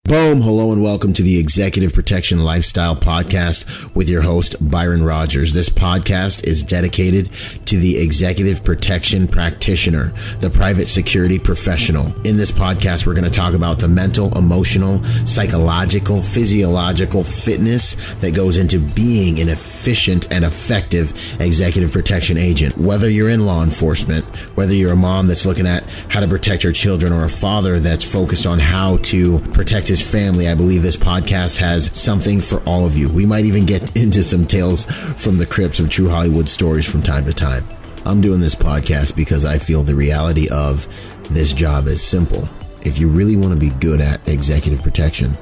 Boom. Hello and welcome to the Executive Protection Lifestyle Podcast with your host, Byron Rodgers. This podcast is dedicated to the executive protection practitioner, the private security professional. In this podcast, we're going to talk about the mental, emotional, psychological, physiological fitness that goes into being an efficient and effective executive protection agent. Whether you're in law enforcement, whether you're a mom that's looking at how to protect her children, or a father that's focused on how to protect his family, I believe this podcast has something for all of you. We might even get into some tales from the crypts of true Hollywood stories from time to time. I'm doing this podcast because I feel the reality of this job is simple. If you really want to be good at executive protection,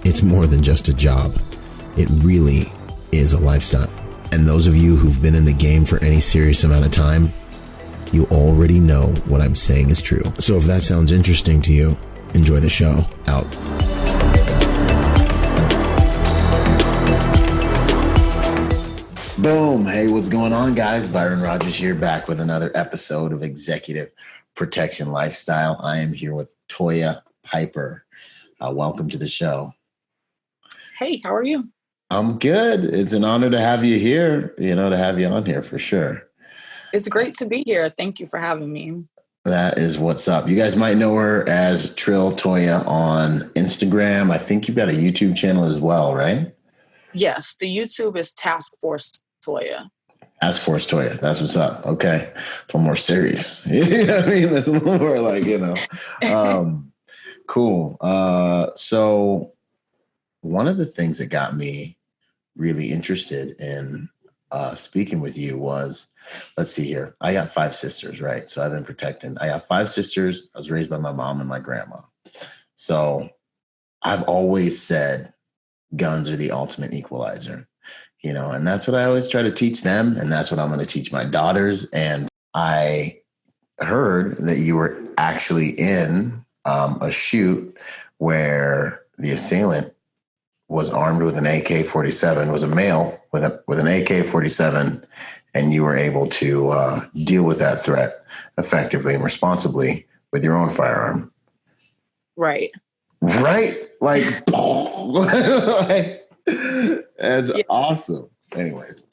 it's more than just a job. It really is a lifestyle. And those of you who've been in the game for any serious amount of time, you already know what I'm saying is true. So if that sounds interesting to you, enjoy the show. Out. Boom. Hey, what's going on, guys? Byron Rodgers here, back with another episode of Executive Protection Lifestyle. I am here with Toya Piper. Welcome to the show. Hey, how are you? I'm good. It's an honor to have you here, to have you on here for sure. It's great to be here. Thank you for having me. That is what's up. You guys might know her as Trill Toya on Instagram. I think you've got a YouTube channel as well, right? Yes, the YouTube is Task Force Toya. Task Force Toya. That's what's up. Okay. A little more serious. You know what I mean? That's a little more like, Cool. So one of the things that got me really interested in speaking with you was, let's see here. I got 5 sisters, right? So I've been protecting. I got 5 sisters. I was raised by my mom and my grandma. So I've always said guns are the ultimate equalizer, and that's what I always try to teach them. And that's what I'm going to teach my daughters. And I heard that you were actually in a shoot where the assailant was armed with an AK-47, was a male with an AK-47, and you were able to deal with that threat effectively and responsibly with your own firearm. Right? Like, that's awesome. Anyways.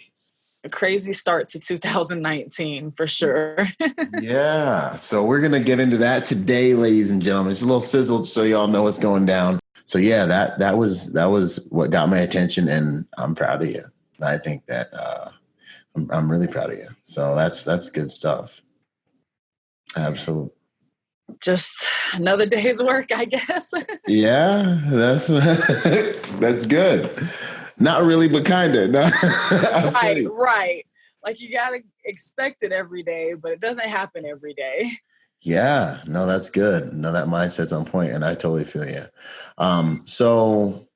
A crazy start to 2019 for sure. Yeah. So we're going to get into that today, ladies and gentlemen. It's a little sizzled so y'all know what's going down. So yeah, that was what got my attention, and I'm proud of you. I think that I'm really proud of you. So that's good stuff. Absolutely. Just another day's work, I guess. Yeah, that's good. Not really, but kind of. No. Right. Like you gotta expect it every day, but it doesn't happen every day. Yeah, no, that's good. No, that mindset's on point, and I totally feel you. So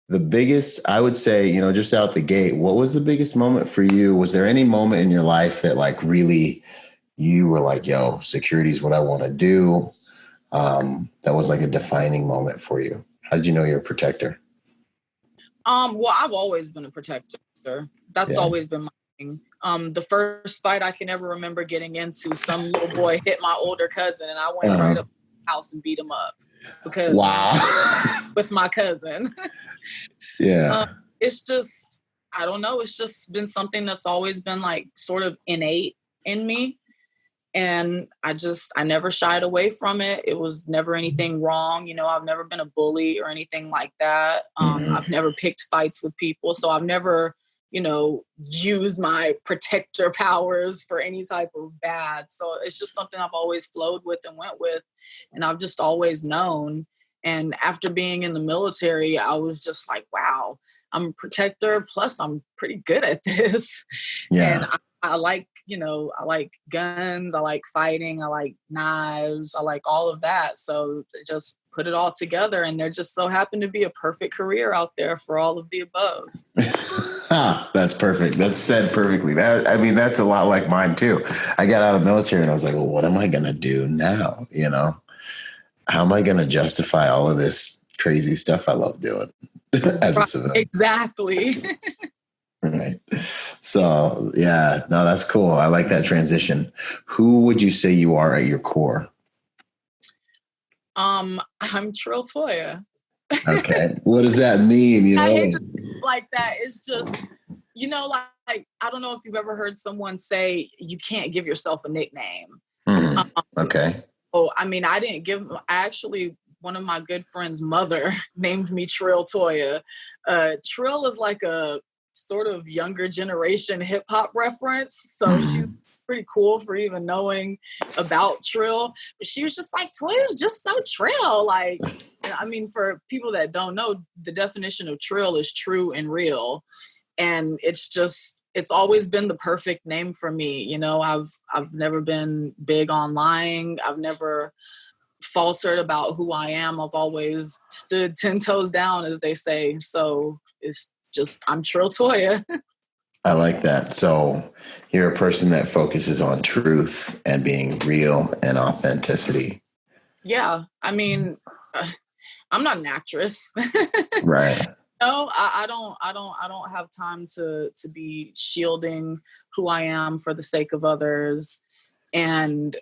the biggest, I would say, just out the gate, what was the biggest moment for you? Was there any moment in your life that like really you were like, yo, security is what I want to do? That was like a defining moment for you. How did you know you're a protector? Well, I've always been a protector. That's always been my thing. The first fight I can ever remember getting into, some little boy hit my older cousin, and I went right up to the house and beat him up because with my cousin. Yeah. It's just, I don't know. It's just been something that's always been like sort of innate in me. And I never shied away from it. It was never anything wrong. I've never been a bully or anything like that. I've never picked fights with people. So I've never, used my protector powers for any type of bad. So it's just something I've always flowed with and went with. And I've just always known. And after being in the military, I was just like, wow, I'm a protector. Plus I'm pretty good at this. Yeah. And I like, I like guns, I like fighting, I like knives, I like all of that. So just put it all together, and there just so happened to be a perfect career out there for all of the above. That's perfect. That's said perfectly. That's a lot like mine too. I got out of the military and I was like, well, what am I going to do now? How am I going to justify all of this crazy stuff I love doing as a civilian? Exactly. Right. So, yeah, no, that's cool. I like that transition. Who would you say you are at your core? I'm Trill Toya. Okay. What does that mean? You know, I hate to like that. It's just, like I don't know if you've ever heard someone say you can't give yourself a nickname. Okay. Oh, I mean, actually, one of my good friends' mother named me Trill Toya. Trill is like a sort of younger generation hip hop reference. So she's pretty cool for even knowing about Trill. But she was just like, Toya's just so Trill. Like, I mean, for people that don't know, the definition of Trill is true and real. And it's always been the perfect name for me. You know, I've never been big on lying. I've never faltered about who I am. I've always stood 10 toes down, as they say. So it's just, I'm Trill Toya. I like that. So you're a person that focuses on truth and being real and authenticity. Yeah. I mean, I'm not an actress. Right. No, I don't have time to be shielding who I am for the sake of others. And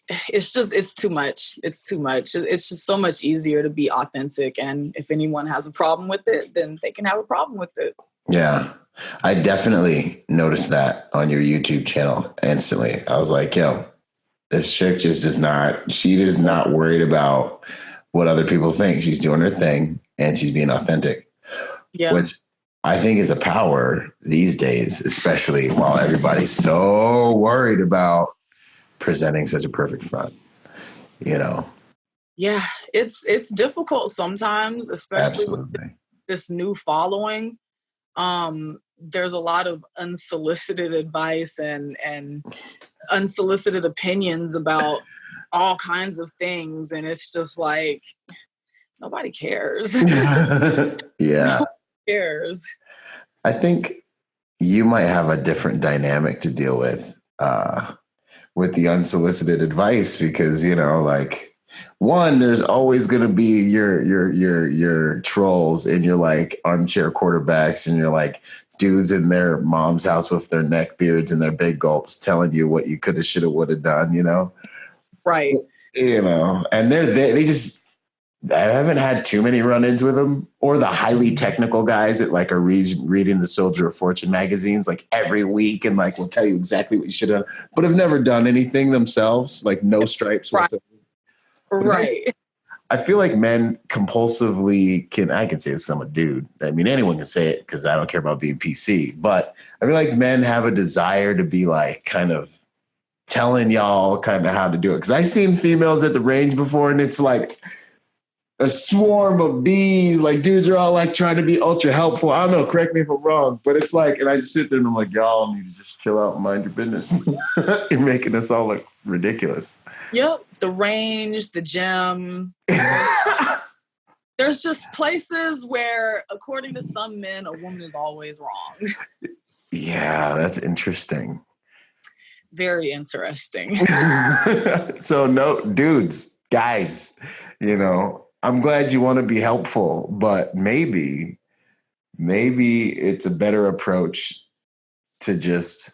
it's too much. It's too much. It's just so much easier to be authentic. And if anyone has a problem with it, then they can have a problem with it. Yeah. I definitely noticed that on your YouTube channel instantly. I was like, yo, this chick just is not worried about what other people think. She's doing her thing and she's being authentic. Yeah. Which I think is a power these days, especially while everybody's so worried about presenting such a perfect front, you know? Yeah, it's difficult sometimes, especially with this new following. There's a lot of unsolicited advice and unsolicited opinions about all kinds of things. And it's just like, nobody cares. Yeah. Nobody cares. I think you might have a different dynamic to deal with the unsolicited advice because, you know, like one, there's always going to be your trolls and your like armchair quarterbacks and your like dudes in their mom's house with their neck beards and their big gulps telling you what you could have, should have, would have done, you know? Right. You know, and I haven't had too many run-ins with them or the highly technical guys that like are reading the Soldier of Fortune magazines like every week and like will tell you exactly what you should have, but have never done anything themselves, like no stripes whatsoever. Right. I feel like men compulsively I can say this, I'm a dude. I mean, anyone can say it because I don't care about being PC, but I feel like men have a desire to be like kind of telling y'all kind of how to do it. Because I've seen females at the range before and it's like a swarm of bees, like dudes are all like trying to be ultra helpful. I don't know, correct me if I'm wrong, but it's like, and I just sit there and I'm like, y'all need to just chill out and mind your business. You're making us all look ridiculous. Yep. The range, the gym. There's just places where, according to some men, a woman is always wrong. Yeah, that's interesting. Very interesting. So no, dudes, guys, you know, I'm glad you want to be helpful, but maybe it's a better approach to just,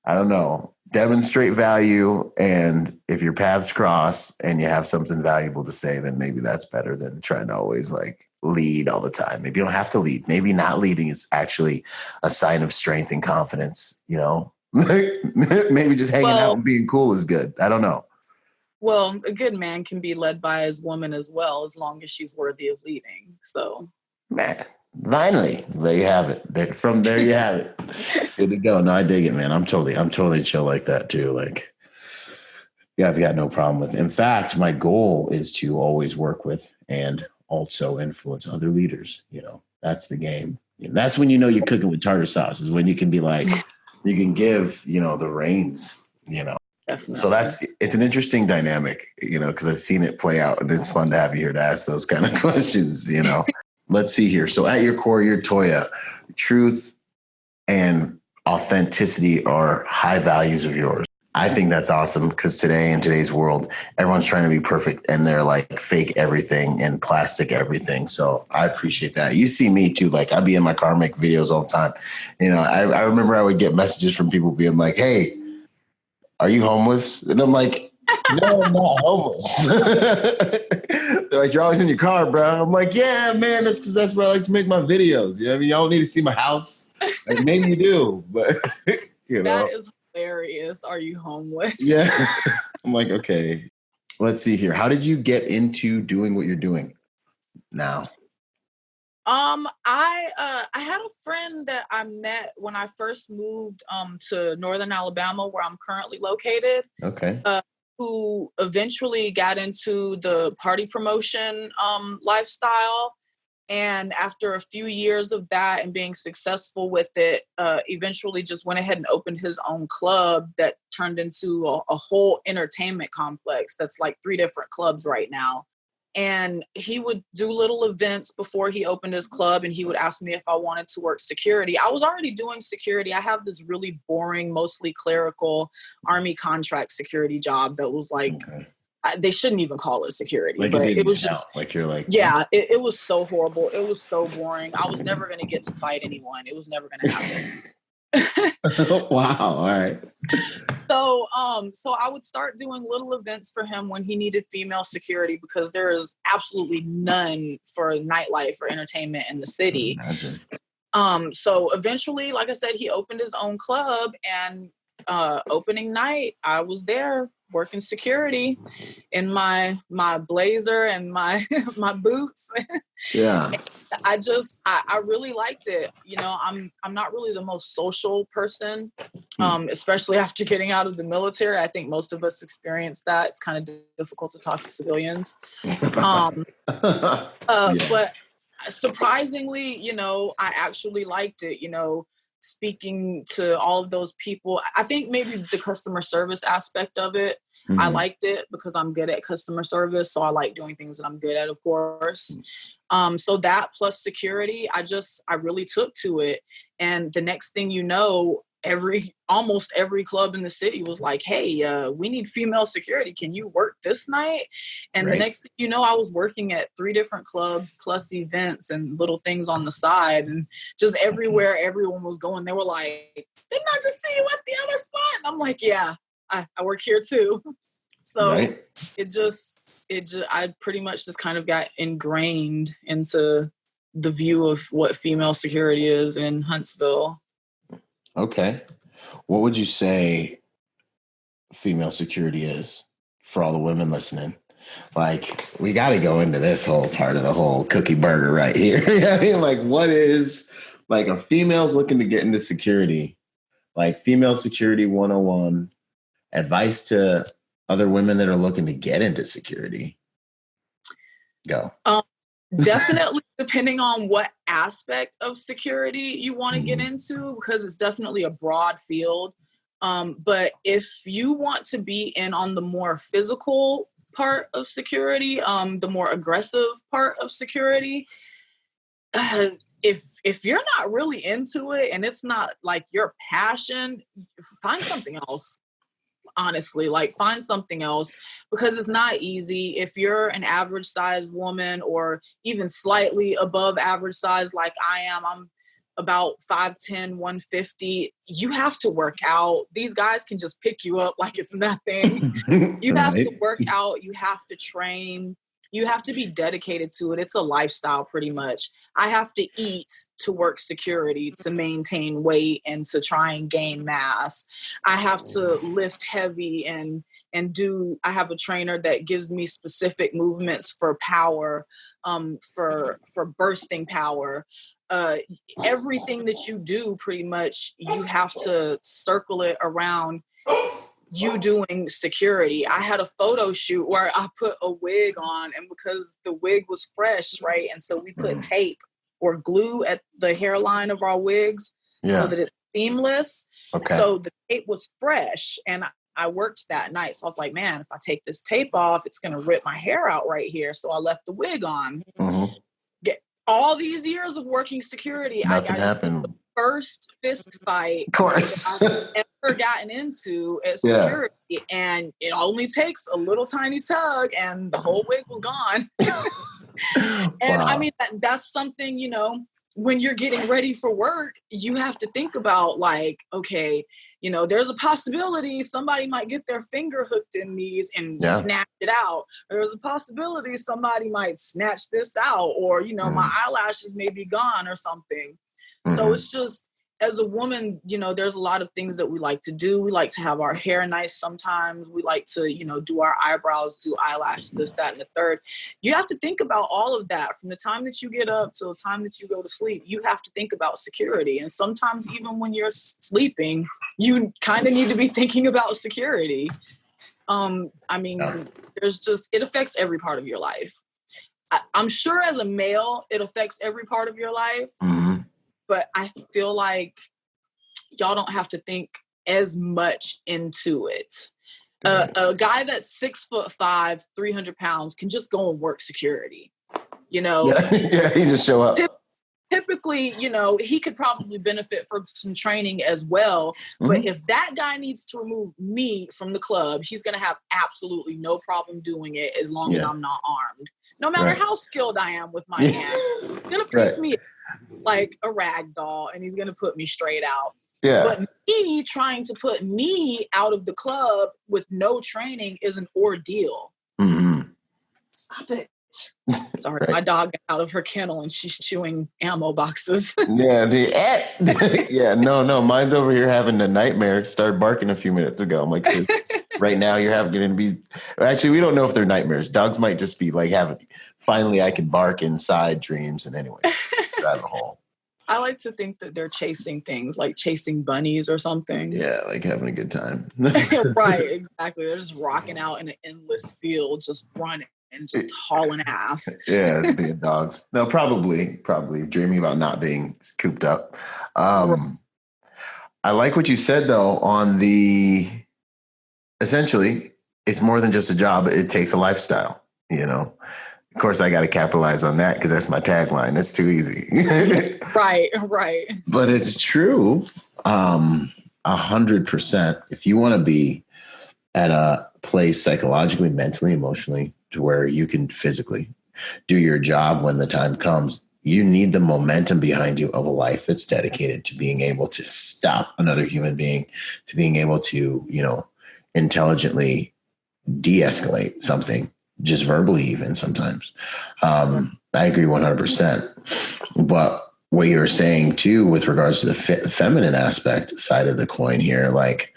I don't know, demonstrate value. And if your paths cross and you have something valuable to say, then maybe that's better than trying to always like lead all the time. Maybe you don't have to lead. Maybe not leading is actually a sign of strength and confidence, you know? Maybe just hanging out and being cool is good. I don't know. Well, a good man can be led by his woman as well, as long as she's worthy of leading. So, man, finally, there you have it. From there, you have it. Good to go. No, I dig it, man. I'm totally chill like that too. Like, yeah, I've got no problem with it. In fact, my goal is to always work with and also influence other leaders. You know, that's the game. And that's when you know you're cooking with tartar sauce. Is when you can be like, you can give, you know, the reins. You know. Definitely. So it's an interesting dynamic, you know, because I've seen it play out and it's fun to have you here to ask those kind of questions, you know. Let's see here. So at your core, you're Toya. Truth and authenticity are high values of yours. I think that's awesome because today in today's world, everyone's trying to be perfect and they're like fake everything and plastic everything. So I appreciate that. You see me too. Like I'd be in my car, make videos all the time. You know, I remember I would get messages from people being like, hey, are you homeless? And I'm like, No, I'm not homeless. They're like, you're always in your car, bro. I'm like, yeah, man, that's because that's where I like to make my videos. You know what I mean? Y'all don't need to see my house. Like, maybe you do, but you know. That is hilarious. Are you homeless? Yeah. I'm like, okay, let's see here. How did you get into doing what you're doing now? I had a friend that I met when I first moved to Northern Alabama, where I'm currently located. Okay. Who eventually got into the party promotion lifestyle. And after a few years of that and being successful with it, eventually just went ahead and opened his own club that turned into a whole entertainment complex that's like 3 different clubs right now. And he would do little events before he opened his club, and he would ask me if I wanted to work security. I was already doing security. I have this really boring, mostly clerical Army contract security job that was like, they shouldn't even call it security, like, but it was just like, you're like, yeah, it was so horrible. It was so boring. I was never going to get to fight anyone. It was never going to happen. Wow. All right. So I would start doing little events for him when he needed female security, because there is absolutely none for nightlife or entertainment in the city. Imagine. So eventually, like I said, he opened his own club, and opening night, I was there working security in my blazer and my my boots. Yeah. I really liked it. You know, I'm not really the most social person, especially after getting out of the military. I think most of us experience that. It's kind of difficult to talk to civilians. But surprisingly, you know, I actually liked it, you know, speaking to all of those people. I think maybe the customer service aspect of it, I liked it because I'm good at customer service. So I like doing things that I'm good at, of course. So that plus security, I really took to it. And the next thing you know, almost every club in the city was like, hey, we need female security. Can you work this night? And the next thing you know, I was working at 3 different clubs plus events and little things on the side, and just everywhere everyone was going, they were like, didn't I just see you at the other spot? And I'm like, yeah, I work here too. So I pretty much just kind of got ingrained into the view of what female security is in Huntsville. Okay. What would you say female security is for all the women listening? Like, we got to go into this whole part of the whole cookie burger right here. I mean, like, what is, like, a female's looking to get into security, like female security 101, advice to other women that are looking to get into security? Go. Definitely depending on what aspect of security you want to get into, because it's definitely a broad field. But if you want to be in on the more physical part of security, the more aggressive part of security, if you're not really into it and it's not like your passion, find something else. Honestly, like, find something else, because it's not easy. If you're an average size woman or even slightly above average size like I am, I'm about 5'10", 150, you have to work out. These guys can just pick you up like it's nothing. You have to work out. You have to train. You have to be dedicated to it. It's a lifestyle pretty much. I have to eat to work security, to maintain weight and to try and gain mass. I have to lift heavy and I have a trainer that gives me specific movements for power, for bursting power. Everything that you do, pretty much, you have to circle it around you doing security. I had a photo shoot where I put a wig on, and because the wig was fresh, right? And so we put tape or glue at the hairline of our wigs so that it's seamless. Okay. So the tape was fresh, and I worked that night. So I was like, man, if I take this tape off, it's going to rip my hair out right here. So I left the wig on. Get all these years of working security, nothing happened. The first fist fight of course I've ever gotten into at security, and it only takes a little tiny tug and the whole wig was gone. And I mean, that's something, you know, when you're getting ready for work, you have to think about like, okay, you know, there's a possibility somebody might get their finger hooked in these and snatch it out. There's a possibility somebody might snatch this out, or, you know, my eyelashes may be gone or something. So it's just, as a woman, you know, there's a lot of things that we like to do. We like to have our hair nice sometimes. We like to, you know, do our eyebrows, do eyelashes, this, that, and the third. You have to think about all of that from the time that you get up till the time that you go to sleep. You have to think about security. And sometimes even when you're sleeping, you kind of need to be thinking about security. I mean, there's just, it affects every part of your life. I'm sure as a male, it affects every part of your life. But I feel like y'all don't have to think as much into it. A guy that's 6'5", 300 pounds can just go and work security, you know? Yeah, he just show up. Typically, you know, he could probably benefit from some training as well. But if that guy needs to remove me from the club, he's going to have absolutely no problem doing it as long as I'm not armed. No matter how skilled I am with my hand, he's going to pick me like a rag doll, and he's going to put me straight out. But me trying to put me out of the club with no training is an ordeal. Stop it. Sorry, my dog got out of her kennel and she's chewing ammo boxes. Yeah, no, mine's over here having a nightmare. Started barking a few minutes ago. I'm like, so right now you're going to be, actually, we don't know if they're nightmares. Dogs might just be like finally I can bark inside dreams. And anyway, rabbit hole. I like to think that they're chasing things, like chasing bunnies or something. Yeah, like having a good time. Right, exactly. They're just rocking out in an endless field, just running and just hauling ass. Yeah, being dogs. No, probably dreaming about not being cooped up. I like what you said, though, on essentially, it's more than just a job. It takes a lifestyle, you know. Of course, I got to capitalize on that because that's my tagline. That's too easy. Right. But it's true, 100%. If you want to be at a place psychologically, mentally, emotionally, to where you can physically do your job when the time comes, you need the momentum behind you of a life that's dedicated to being able to stop another human being, to being able to, you know, intelligently de-escalate something. Just verbally, even sometimes. I agree 100%. But what you're saying too, with regards to the feminine aspect side of the coin here, like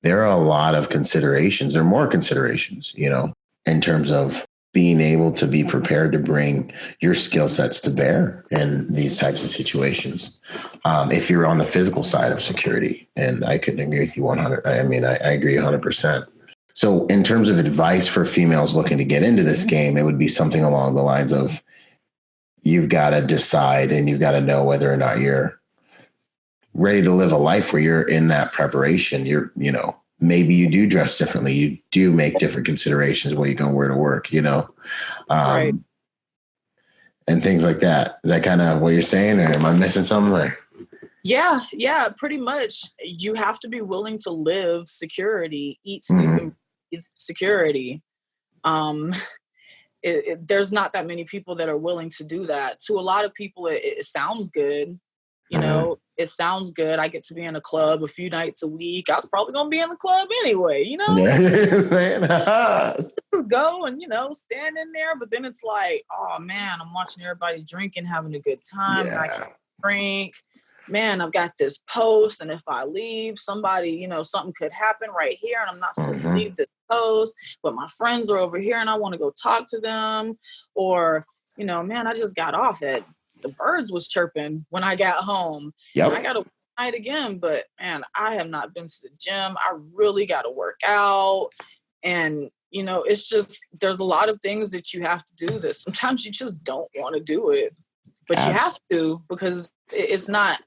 there are a lot of considerations. There are more considerations, you know, in terms of being able to be prepared to bring your skill sets to bear in these types of situations. If you're on the physical side of security, and I couldn't agree with you 100. I mean, I agree 100%. So in terms of advice for females looking to get into this game, it would be something along the lines of you've got to decide and you've got to know whether or not you're ready to live a life where you're in that preparation. You're, you know, maybe you do dress differently. You do make different considerations where you're going to wear to work, you know, Right. And things like that. Is that kind of what you're saying, or am I missing something there? Yeah, pretty much. You have to be willing to live security, eat, sleep, and breathe security. There's not that many people that are willing to do that. To a lot of people, it sounds good. You know, it sounds good. I get to be in a club a few nights a week. I was probably going to be in the club anyway, you know? Just go and, you know, stand in there. But then it's like, oh, man, I'm watching everybody drinking, having a good time. And I can't drink. Man, I've got this post, and if I leave, somebody, you know, something could happen right here, and I'm not supposed to leave this post, but my friends are over here, and I want to go talk to them. Or, you know, man, I just got off it. The birds was chirping when I got home. And I got to work tonight again, but, man, I have not been to the gym. I really got to work out. And, you know, it's just, there's a lot of things that you have to do that sometimes you just don't want to do it. But you have to, because it's not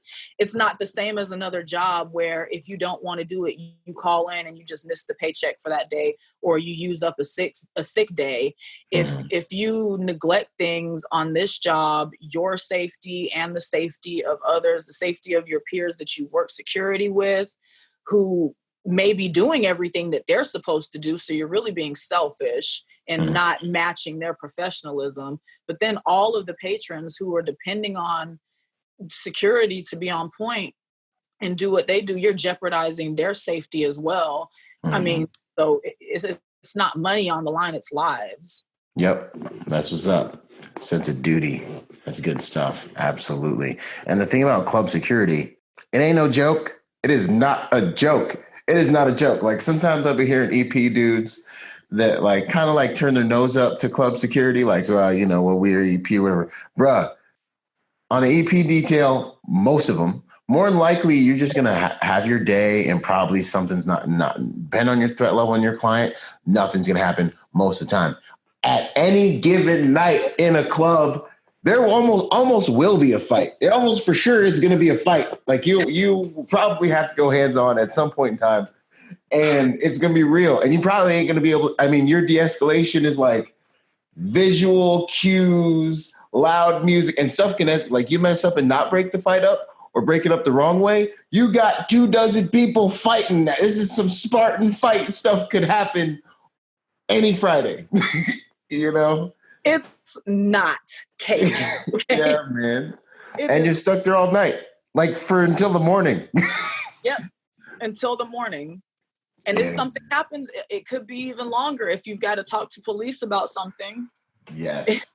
the same as another job where if you don't want to do it, you call in and you just miss the paycheck for that day, or you use up a sick day. If you neglect things on this job, your safety and the safety of others, the safety of your peers that you work security with, who may be doing everything that they're supposed to do, so you're really being selfish and not matching their professionalism. But then all of the patrons who are depending on security to be on point and do what they do, you're jeopardizing their safety as well. I mean, so it's not money on the line, it's lives. Yep. That's what's up. Sense of duty. That's good stuff. Absolutely. And the thing about club security, it ain't no joke. It is not a joke. It is not a joke. Like sometimes I'll be hearing EP dudes that like kind of like turn their nose up to club security. Like, you know, well, we're EP or whatever. Bruh, on the EP detail, most of them, more than likely, you're just going to have your day and probably something's not depending on your threat level and your client, nothing's going to happen most of the time. At any given night in a club, there almost will be a fight. It almost for sure is going to be a fight. Like you probably have to go hands on at some point in time, and it's going to be real. And you probably ain't going to be able. I mean, your de-escalation is like visual cues, loud music, and stuff can like you mess up and not break the fight up or break it up the wrong way. You got 24 people fighting. This is some Spartan fight stuff could happen any Friday. You know. It's not cake. Okay? Yeah, man. You're stuck there all night, like until the morning. Yep, until the morning. And if something happens, it could be even longer if you've got to talk to police about something. Yes.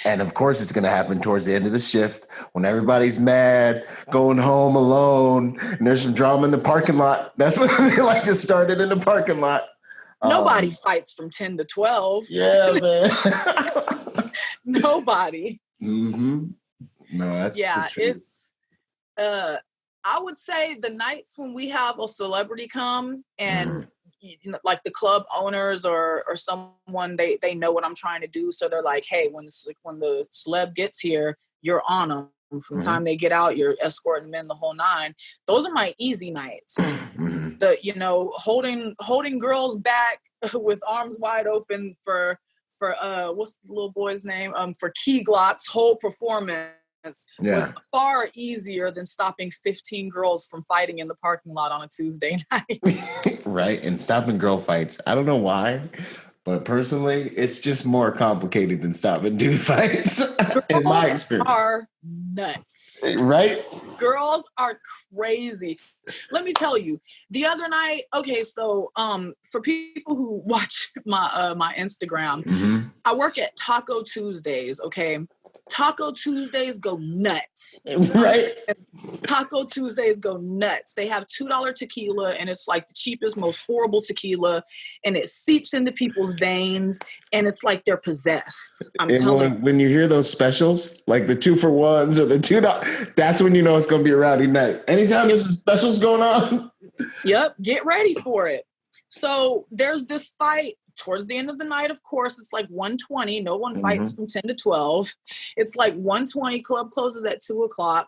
And of course, it's going to happen towards the end of the shift when everybody's mad, going home alone, and there's some drama in the parking lot. That's when they like to start it in the parking lot. Nobody fights from 10 to 12. Yeah, man. Nobody. Mm-hmm. No, that's it's I would say the nights when we have a celebrity come and you know, like the club owners or someone, they know what I'm trying to do, so they're like, hey, when the celeb gets here, you're on them. From the time they get out, you're escorting men the whole nine. Those are my easy nights. The holding girls back with arms wide open for what's the little boy's name? For Key Glock's whole performance was far easier than stopping 15 girls from fighting in the parking lot on a Tuesday night. Right, and stopping girl fights. I don't know why, but personally, it's just more complicated than stopping dude fights. In my experience, are nuts. Right? Girls are crazy. Let me tell you, the other night, okay, so for people who watch my Instagram, I work at Taco Tuesdays, okay? Taco Tuesdays go nuts. Right? Taco Tuesdays go nuts. They have $2 tequila, and it's like the cheapest, most horrible tequila, and it seeps into people's veins, and it's like they're possessed. I'm telling you. When you hear those specials, like the 2-for-1s or the $2, that's when you know it's going to be a rowdy night. Anytime there's some specials going on. Yep, get ready for it. So there's this fight towards the end of the night. Of course, it's like 1:20. No one fights from 10 to 12. It's like 1:20. Club closes at 2:00.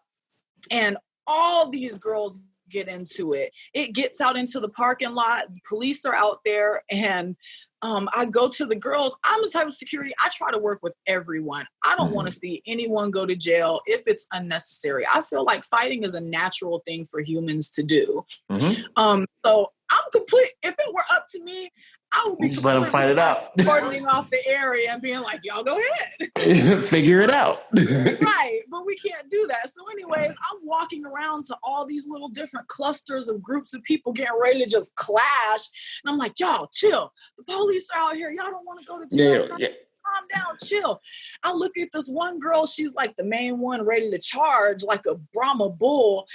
And all these girls get into it. It gets out into the parking lot. The police are out there. And I go to the girls. I'm the type of security. I try to work with everyone. I don't want to see anyone go to jail if it's unnecessary. I feel like fighting is a natural thing for humans to do. So I'm complete. If it were up to me, I would be just let them fight it out. Pardoning off the area and being like, y'all go ahead. Figure it out. Right. But we can't do that. So anyways, I'm walking around to all these little different clusters of groups of people getting ready to just clash. And I'm like, y'all, chill. The police are out here. Y'all don't want to go to jail. Yeah. Calm down, chill. I look at this one girl. She's like the main one ready to charge like a Brahma bull.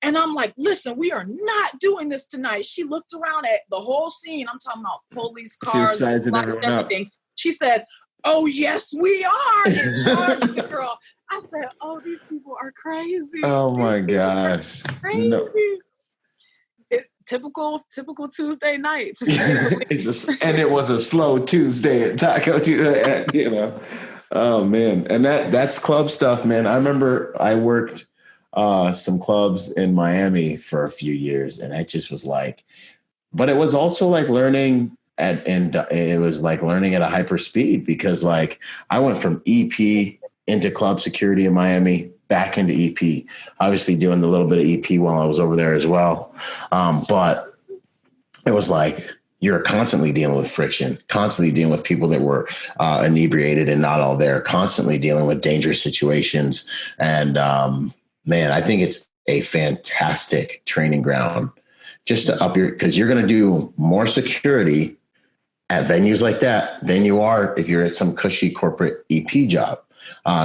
And I'm like, listen, we are not doing this tonight. She looked around at the whole scene. I'm talking about police cars, she was sizing everything. She said, oh, yes, we are. And charged the girl. I said, oh, these people are crazy. Oh, my gosh. Crazy. No. Typical Tuesday nights. And it was a slow Tuesday at Taco Tuesday, you know. Oh, man. And that's club stuff, man. I remember I worked some clubs in Miami for a few years, and it just was like, but it was also like learning it was like learning at a hyper speed, because like I went from EP into club security in Miami back into EP, obviously doing the little bit of EP while I was over there as well. But it was like, you're constantly dealing with friction, constantly dealing with people that were inebriated and not all there, constantly dealing with dangerous situations. And Man, I think it's a fantastic training ground just to up because you're going to do more security at venues like that than you are if you're at some cushy corporate EP job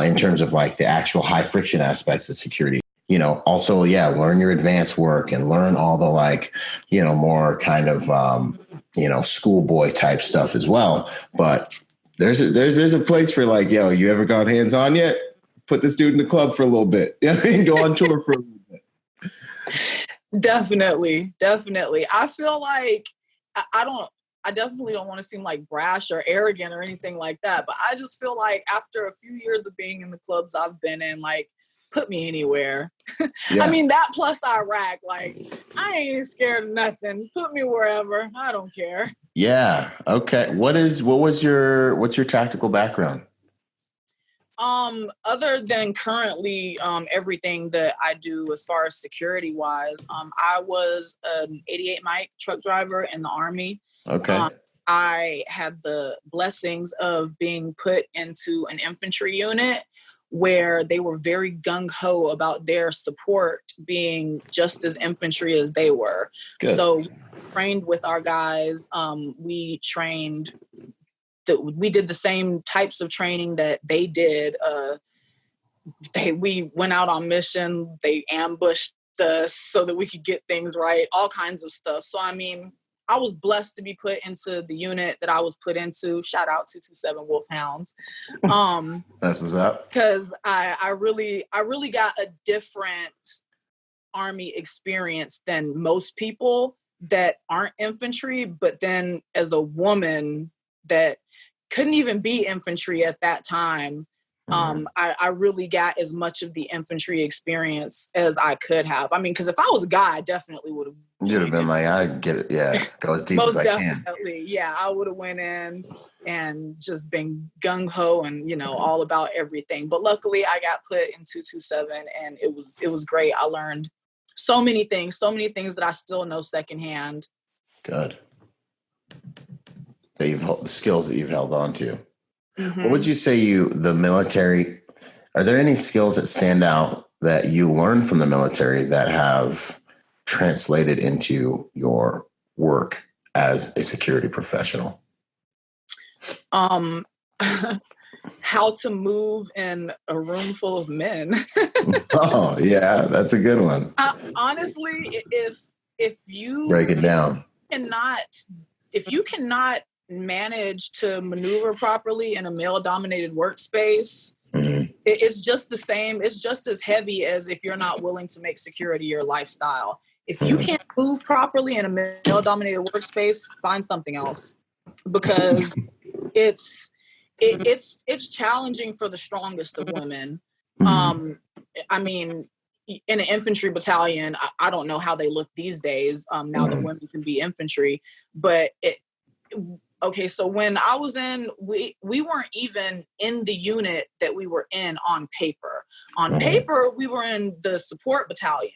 in terms of like the actual high friction aspects of security. Also, learn your advanced work and learn all the like, more kind of, schoolboy type stuff as well. But there's a place for like, you ever gone hands on yet? Put this dude in the club for a little bit. Go on tour for a little bit. Definitely. I feel like I definitely don't want to seem like brash or arrogant or anything like that, but I just feel like after a few years of being in the clubs I've been in, like, put me anywhere. Yeah. I mean, that plus Iraq, like, I ain't scared of nothing. Put me wherever. I don't care. Yeah. Okay. What's your tactical background? Other than currently everything that I do as far as security wise, I was an 88 mic truck driver in the Army. Okay. I had the blessings of being put into an infantry unit where they were very gung-ho about their support being just as infantry as they were. Good. So we trained with our guys. We did the same types of training that they did. We went out on mission. They ambushed us so that we could get things right, all kinds of stuff. So, I mean, I was blessed to be put into the unit that I was put into. Shout out 227 Wolfhounds. That's what's up. Because I really got a different Army experience than most people that aren't infantry. But then as a woman that couldn't even be infantry at that time, I really got as much of the infantry experience as I could have. I mean, because if I was a guy, I definitely would have. You'd have been like, I get it. Yeah, go as deep Most as I can. definitely, yeah. I would have went in and just been gung-ho and, all about everything. But luckily, I got put in 227, and it was great. I learned so many things that I still know secondhand. Good. The skills that you've held on to. Mm-hmm. What would you say the military, are there any skills that stand out that you learned from the military that have translated into your work as a security professional? How to move in a room full of men. Oh, yeah, that's a good one. Honestly, if you break it down, if you cannot manage to maneuver properly in a male-dominated workspace, mm-hmm. It's just the same. It's just as heavy as if you're not willing to make security your lifestyle. If you can't move properly in a male-dominated workspace, find something else, because it's challenging for the strongest of women. Mm-hmm. I mean, in an infantry battalion, I don't know how they look these days. Now that women can be infantry, but okay, so when I was in, we weren't even in the unit that we were in on paper. On paper, we were in the support battalion.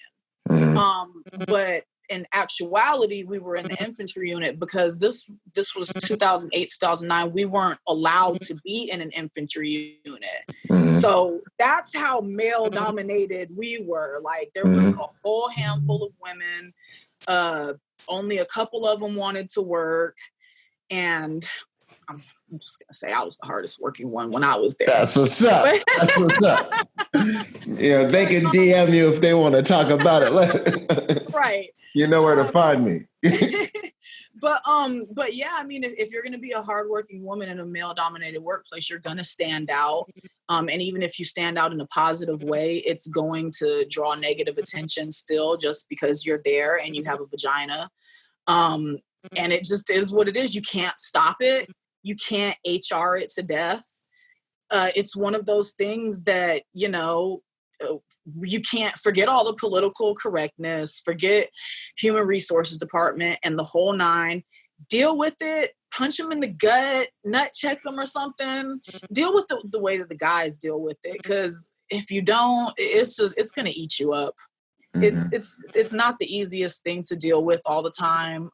But in actuality, we were in the infantry unit because this was 2008, 2009. We weren't allowed to be in an infantry unit. So that's how male-dominated we were. Like, there was a whole handful of women. Only a couple of them wanted to work. And I'm just going to say I was the hardest working one when I was there. That's what's up. That's what's up. They can DM you if they want to talk about it. Right. You know where to find me. But yeah, I mean, if you're going to be a hardworking woman in a male-dominated workplace, you're going to stand out. And even if you stand out in a positive way, it's going to draw negative attention still, just because you're there and you have a vagina. And it just is what it is. You can't stop it. You can't HR it to death. It's one of those things that, you can't forget all the political correctness, forget human resources department and the whole nine. Deal with it, punch them in the gut, nut check them or something. Deal with the way that the guys deal with it. Because if you don't, it's going to eat you up. Mm-hmm. It's not the easiest thing to deal with all the time.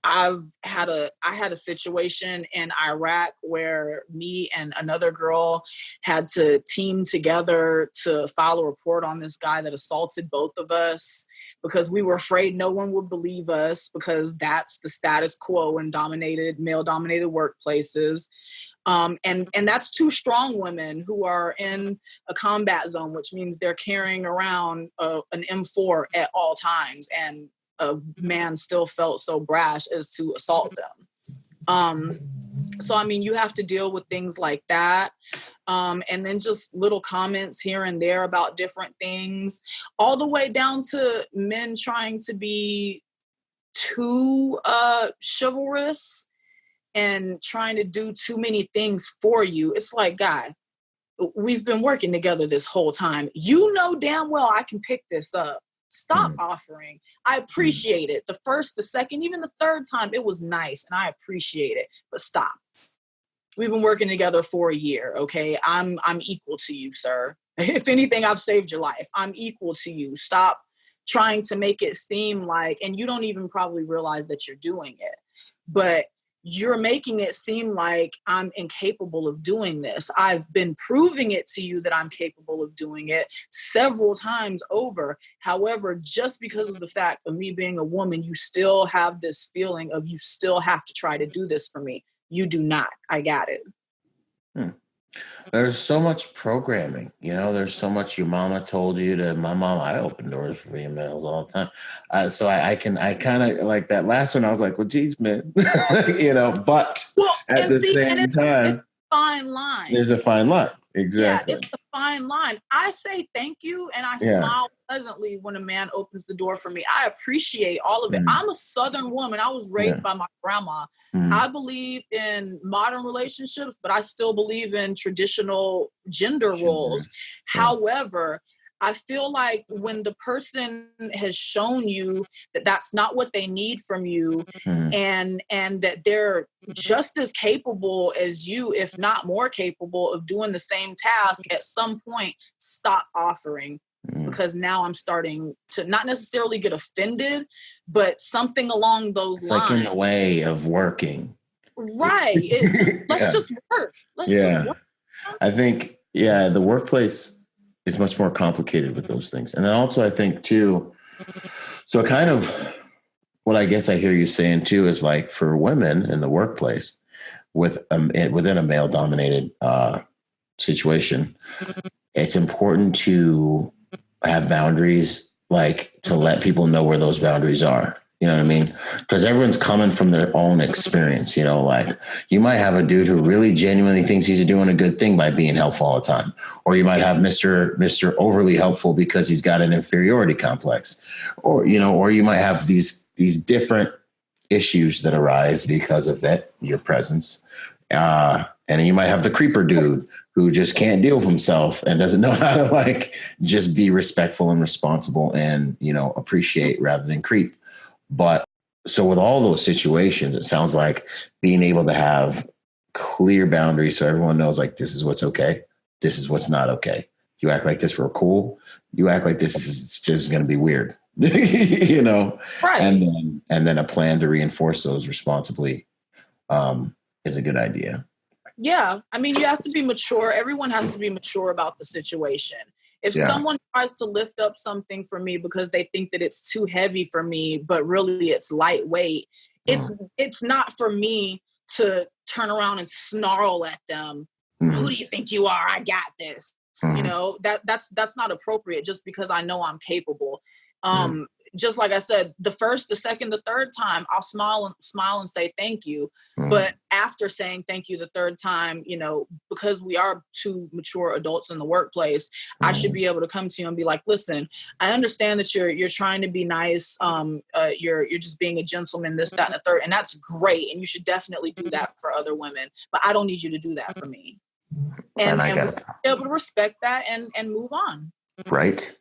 I had a situation in Iraq where me and another girl had to team together to file a report on this guy that assaulted both of us because we were afraid no one would believe us because that's the status quo in male dominated workplaces. And that's two strong women who are in a combat zone, which means they're carrying around an M4 at all times. And a man still felt so brash as to assault them. So, I mean, you have to deal with things like that. And then just little comments here and there about different things, all the way down to men trying to be too chivalrous and trying to do too many things for you. It's like, guy, we've been working together this whole time. You know damn well I can pick this up. Stop offering. I appreciate it. The first, the second, even the third time, it was nice and I appreciate it. But stop. We've been working together for a year, okay? I'm equal to you, sir. If anything, I've saved your life. I'm equal to you. Stop trying to make it seem like, and you don't even probably realize that you're doing it, but you're making it seem like I'm incapable of doing this. I've been proving it to you that I'm capable of doing it several times over. However, just because of the fact of me being a woman, you still have this feeling of you still have to try to do this for me. You do not. I got it. There's so much programming, there's so much your mama told you to. My mom, I open doors for females all the time. So I kind of like that last one. I was like, well, geez, man, but at the same time, it's a fine line. There's a fine line. Exactly. Yeah, it's a fine line. I say thank you and I smile pleasantly when a man opens the door for me. I appreciate all of it. I'm a Southern woman. I was raised by my grandma. I believe in modern relationships, but I still believe in traditional gender roles. However, I feel like when the person has shown you that that's not what they need from you, and that they're just as capable as you, if not more capable of doing the same task, at some point, stop offering. Because now I'm starting to not necessarily get offended, but something along those lines. Like in the way of working. Right. Let's just work. Let's just work. I think, the workplace is much more complicated with those things. And then also I think too, so kind of what I guess I hear you saying too is like for women in the workplace within a male dominated situation, it's important to have boundaries, like to let people know where those boundaries are. You know what I mean? Because everyone's coming from their own experience, like you might have a dude who really genuinely thinks he's doing a good thing by being helpful all the time. Or you might have Mr. overly helpful because he's got an inferiority complex. Or you might have these different issues that arise because of your presence. And you might have the creeper dude who just can't deal with himself and doesn't know how to just be respectful and responsible and, appreciate rather than creep. But so with all those situations, it sounds like being able to have clear boundaries so everyone knows this is what's okay. This is what's not okay. You act like this, we're cool. You act like this is just going to be weird, right. And then a plan to reinforce those responsibly is a good idea. Yeah. I mean, you have to be mature. Everyone has to be mature about the situation. If someone tries to lift up something for me because they think that it's too heavy for me, but really it's lightweight, it's not for me to turn around and snarl at them. Who do you think you are? I got this. That's not appropriate just because I know I'm capable. Just like I said, the first, the second, the third time, I'll smile and say thank you. But after saying thank you the third time, because we are two mature adults in the workplace, I should be able to come to you and be like, listen, I understand that you're trying to be nice. You're just being a gentleman, this, that, and the third. And that's great. And you should definitely do that for other women. But I don't need you to do that for me. And I got be able to respect that and move on. Right.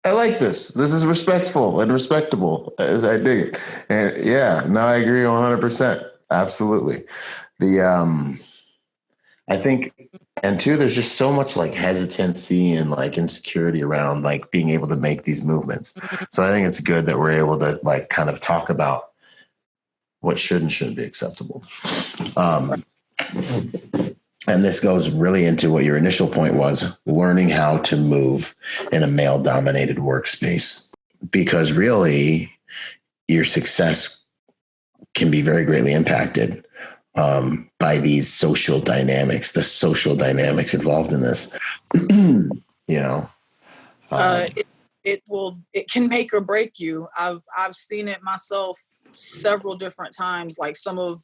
I like this. This is respectful and respectable. As I dig it. And I agree 100%. Absolutely. I think, and two, there's just so much hesitancy and insecurity around being able to make these movements. So I think it's good that we're able to kind of talk about what should and shouldn't be acceptable. And this goes really into what your initial point was, learning how to move in a male-dominated workspace. Because really, your success can be very greatly impacted by these social dynamics, the social dynamics involved in this. It can make or break you. I've seen it myself several different times. Like some of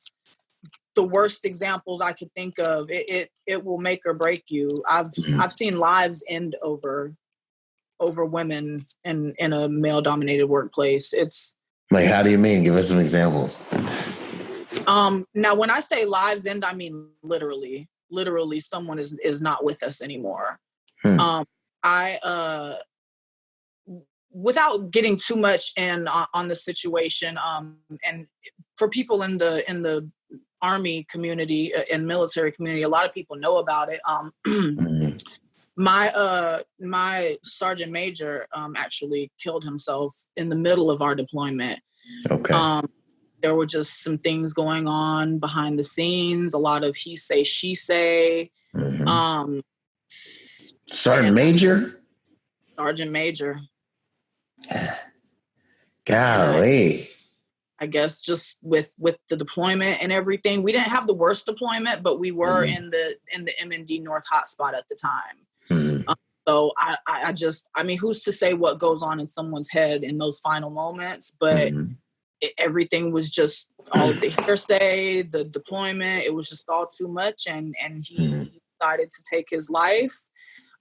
the worst examples I could think of, it will make or break you. I've seen lives end over women in a male dominated workplace. It's like, how do you mean? Give us some examples. Now when I say lives end, I mean literally someone is not with us anymore. I without getting too much in on the situation, and for people in the Army community and military community, a lot of people know about it. My sergeant major actually killed himself in the middle of our deployment. Okay. There were just some things going on behind the scenes, a lot of he say, she say. Sergeant major? Sergeant major. Golly. I guess just with the deployment and everything, we didn't have the worst deployment, but we were in the MND North hotspot at the time. So I mean, who's to say what goes on in someone's head in those final moments? But everything was just all the hearsay, the deployment. It was just all too much, and he decided to take his life.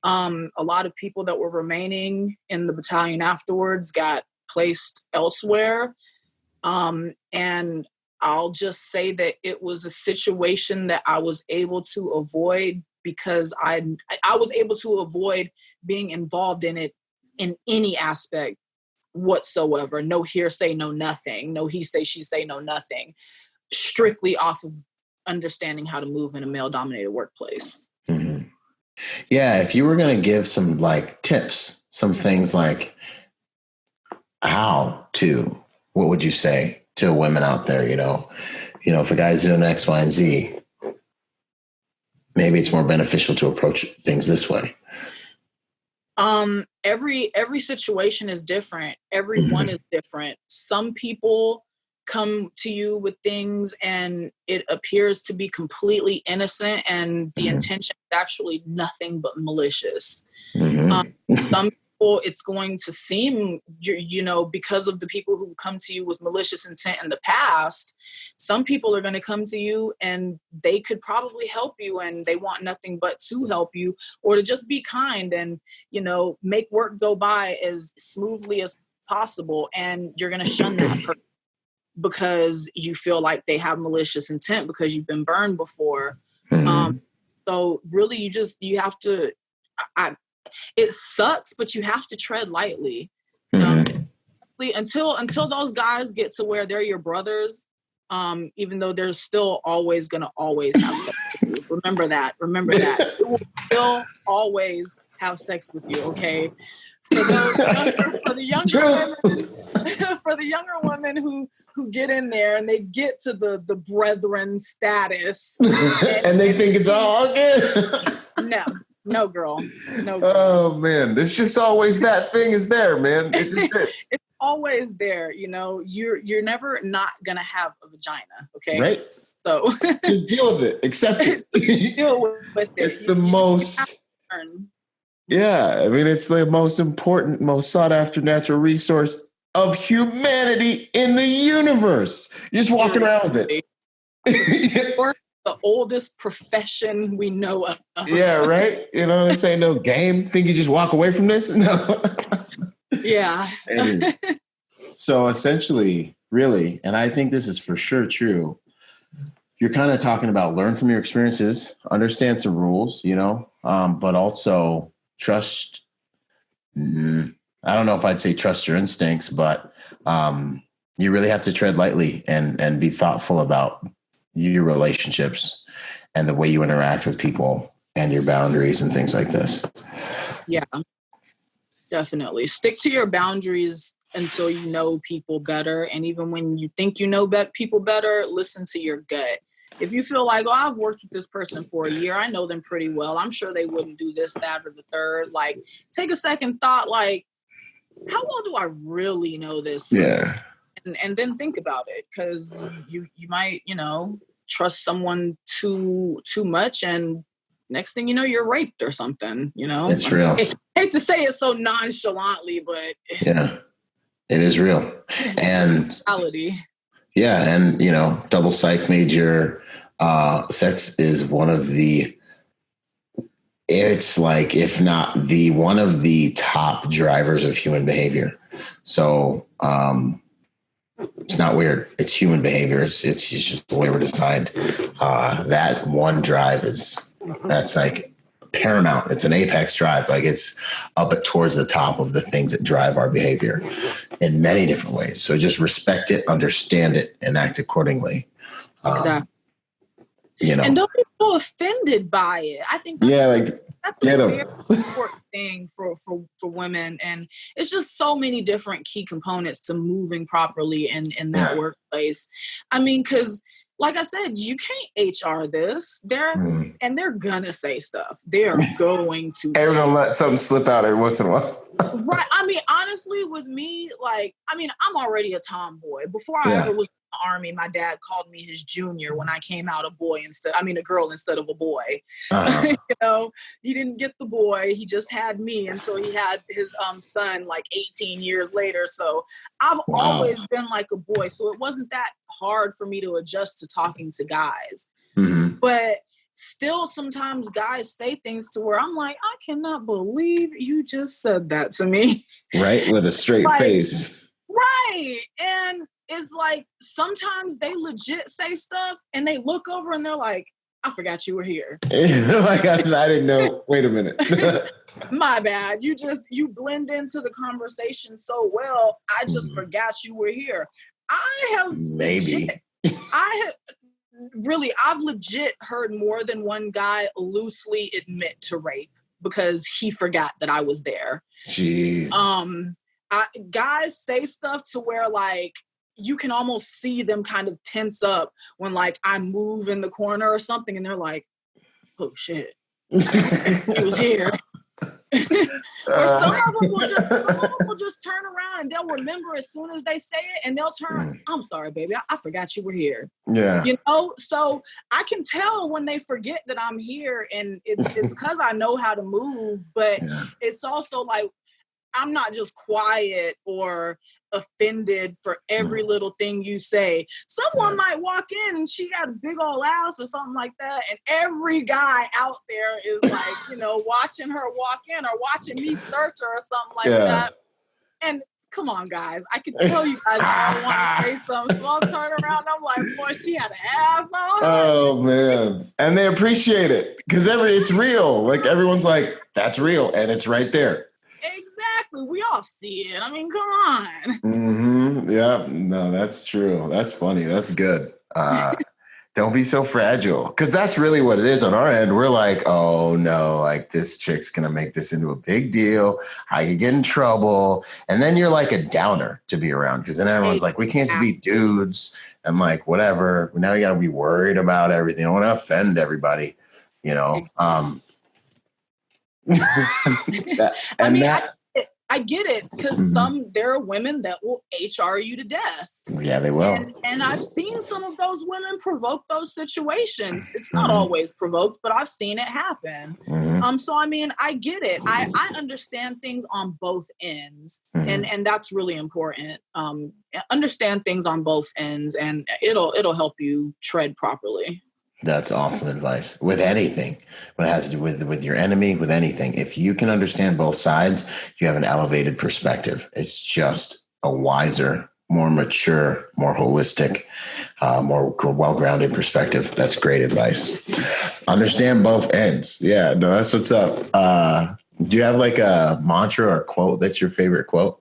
A lot of people that were remaining in the battalion afterwards got placed elsewhere. And I'll just say that it was a situation that I was able to avoid because I was able to avoid being involved in it in any aspect whatsoever. No hearsay, no nothing. No he say, she say, no nothing. Strictly off of understanding how to move in a male-dominated workplace. Yeah, if you were going to give some like tips, some things like how to, what would you say to women out there? You know, if a guy's doing X, Y, and Z, maybe it's more beneficial to approach things this way. Every situation is different. Everyone is different. Some people come to you with things and it appears to be completely innocent and the intention is actually nothing but malicious. Some people, it's going to seem, because of the people who've come to you with malicious intent in the past, some people are going to come to you and they could probably help you and they want nothing but to help you or to just be kind and, make work go by as smoothly as possible. And you're going to shun that person because you feel like they have malicious intent because you've been burned before. So really you have to, it sucks, but you have to tread lightly. Until those guys get to where they're your brothers, even though they're still always going to always have sex with you. Remember that. They will still always have sex with you, okay? For the younger women who get in there and they get to the brethren status. and they think it's all good. No, girl. No, girl. Oh, man. It's just always that thing is there, man. It just is. It's always there. You're never not going to have a vagina, okay? Right. So just deal with it. Accept it. Deal with it. It's the most... Yeah. I mean, it's the most important, most sought after natural resource of humanity in the universe. You're just walking around with it. The oldest profession we know of. Yeah, right? This ain't no game. Think you just walk away from this? No. Yeah. So essentially, really, and I think this is for sure true, you're kind of talking about learn from your experiences, understand some rules, but also trust. I don't know if I'd say trust your instincts, but you really have to tread lightly and be thoughtful about your relationships and the way you interact with people and your boundaries and things like this. Yeah, definitely. Stick to your boundaries until you know people better. And even when you think you know people better, listen to your gut. If you feel like, oh, I've worked with this person for a year, I know them pretty well, I'm sure they wouldn't do this, that, or the third. Like, take a second thought, like, how well do I really know this person? Yeah. And then think about it, because you might, trust someone too much, and next thing you know, you're raped or something, It's real. I hate to say it so nonchalantly, but yeah, it is real. And reality. Yeah. And, double psych major, sex is one of the, it's like, if not one of the top drivers of human behavior. So, it's not weird. It's human behavior. It's just the way we're designed. That one drive that's like paramount. It's an apex drive. Like, it's up towards the top of the things that drive our behavior in many different ways. So just respect it, understand it, and act accordingly. Exactly. And don't be so offended by it. I think that's a very important thing for women. And it's just so many different key components to moving properly in that workplace. I mean, because like I said, you can't HR this. They're gonna say stuff. They're going to. Everyone let something slip out every once in a while. Right. I mean, honestly, with me, I'm already a tomboy. Before I ever was in the Army, my dad called me his junior when I came out a girl instead of a boy. Uh-huh. He didn't get the boy. He just had me. And so he had his son like 18 years later. So I've always been like a boy. So it wasn't that hard for me to adjust to talking to guys. Mm-hmm. But still, sometimes guys say things to where I'm like, I cannot believe you just said that to me. Right? With a straight face. Right. And it's like, sometimes they legit say stuff and they look over and they're like, I forgot you were here. Like, I didn't know. Wait a minute. My bad. You blend into the conversation so well. I just forgot you were here. I've legit heard more than one guy loosely admit to rape because he forgot that I was there. Jeez. Guys say stuff to where, like, you can almost see them kind of tense up when, like, I move in the corner or something, and they're like, "Oh shit, he was here." Or some of them will just turn around and they'll remember as soon as they say it, and they'll turn. I'm sorry, baby, I forgot you were here. Yeah, So I can tell when they forget that I'm here, and it's because I know how to move. But it's also like, I'm not just quiet or offended for every little thing you say. Someone might walk in and she got a big old ass or something like that, and every guy out there is like, watching her walk in or watching me search her or something like that. And come on, guys, I can tell you guys all want to say something, so I'll turn around and I'm like, boy, she had an ass on her. Oh man, and they appreciate it because it's real. Like, everyone's like, that's real, and it's right there. Exactly. We all see it. I mean, come on. Mm-hmm. Yeah. No, that's true. That's funny. That's good. Don't be so fragile. Because that's really what it is on our end. We're like, oh no, like, this chick's going to make this into a big deal. I could get in trouble. And then you're like a downer to be around. Because then everyone's like, we can't be dudes. And like, whatever. Now you got to be worried about everything. I want to offend everybody, I get it, because there are women that will HR you to death. Yeah, they will. And I've seen some of those women provoke those situations. It's not always provoked, but I've seen it happen. So I mean, I get it. I understand things on both ends, and that's really important. Understand things on both ends, and it'll help you tread properly. That's awesome advice. With anything, when it has to do with your enemy, with anything, if you can understand both sides, you have an elevated perspective. It's just a wiser, more mature, more holistic, more well-grounded perspective. That's great advice. Understand both ends. Yeah, no, that's what's up. Do you have like a mantra or quote that's your favorite quote?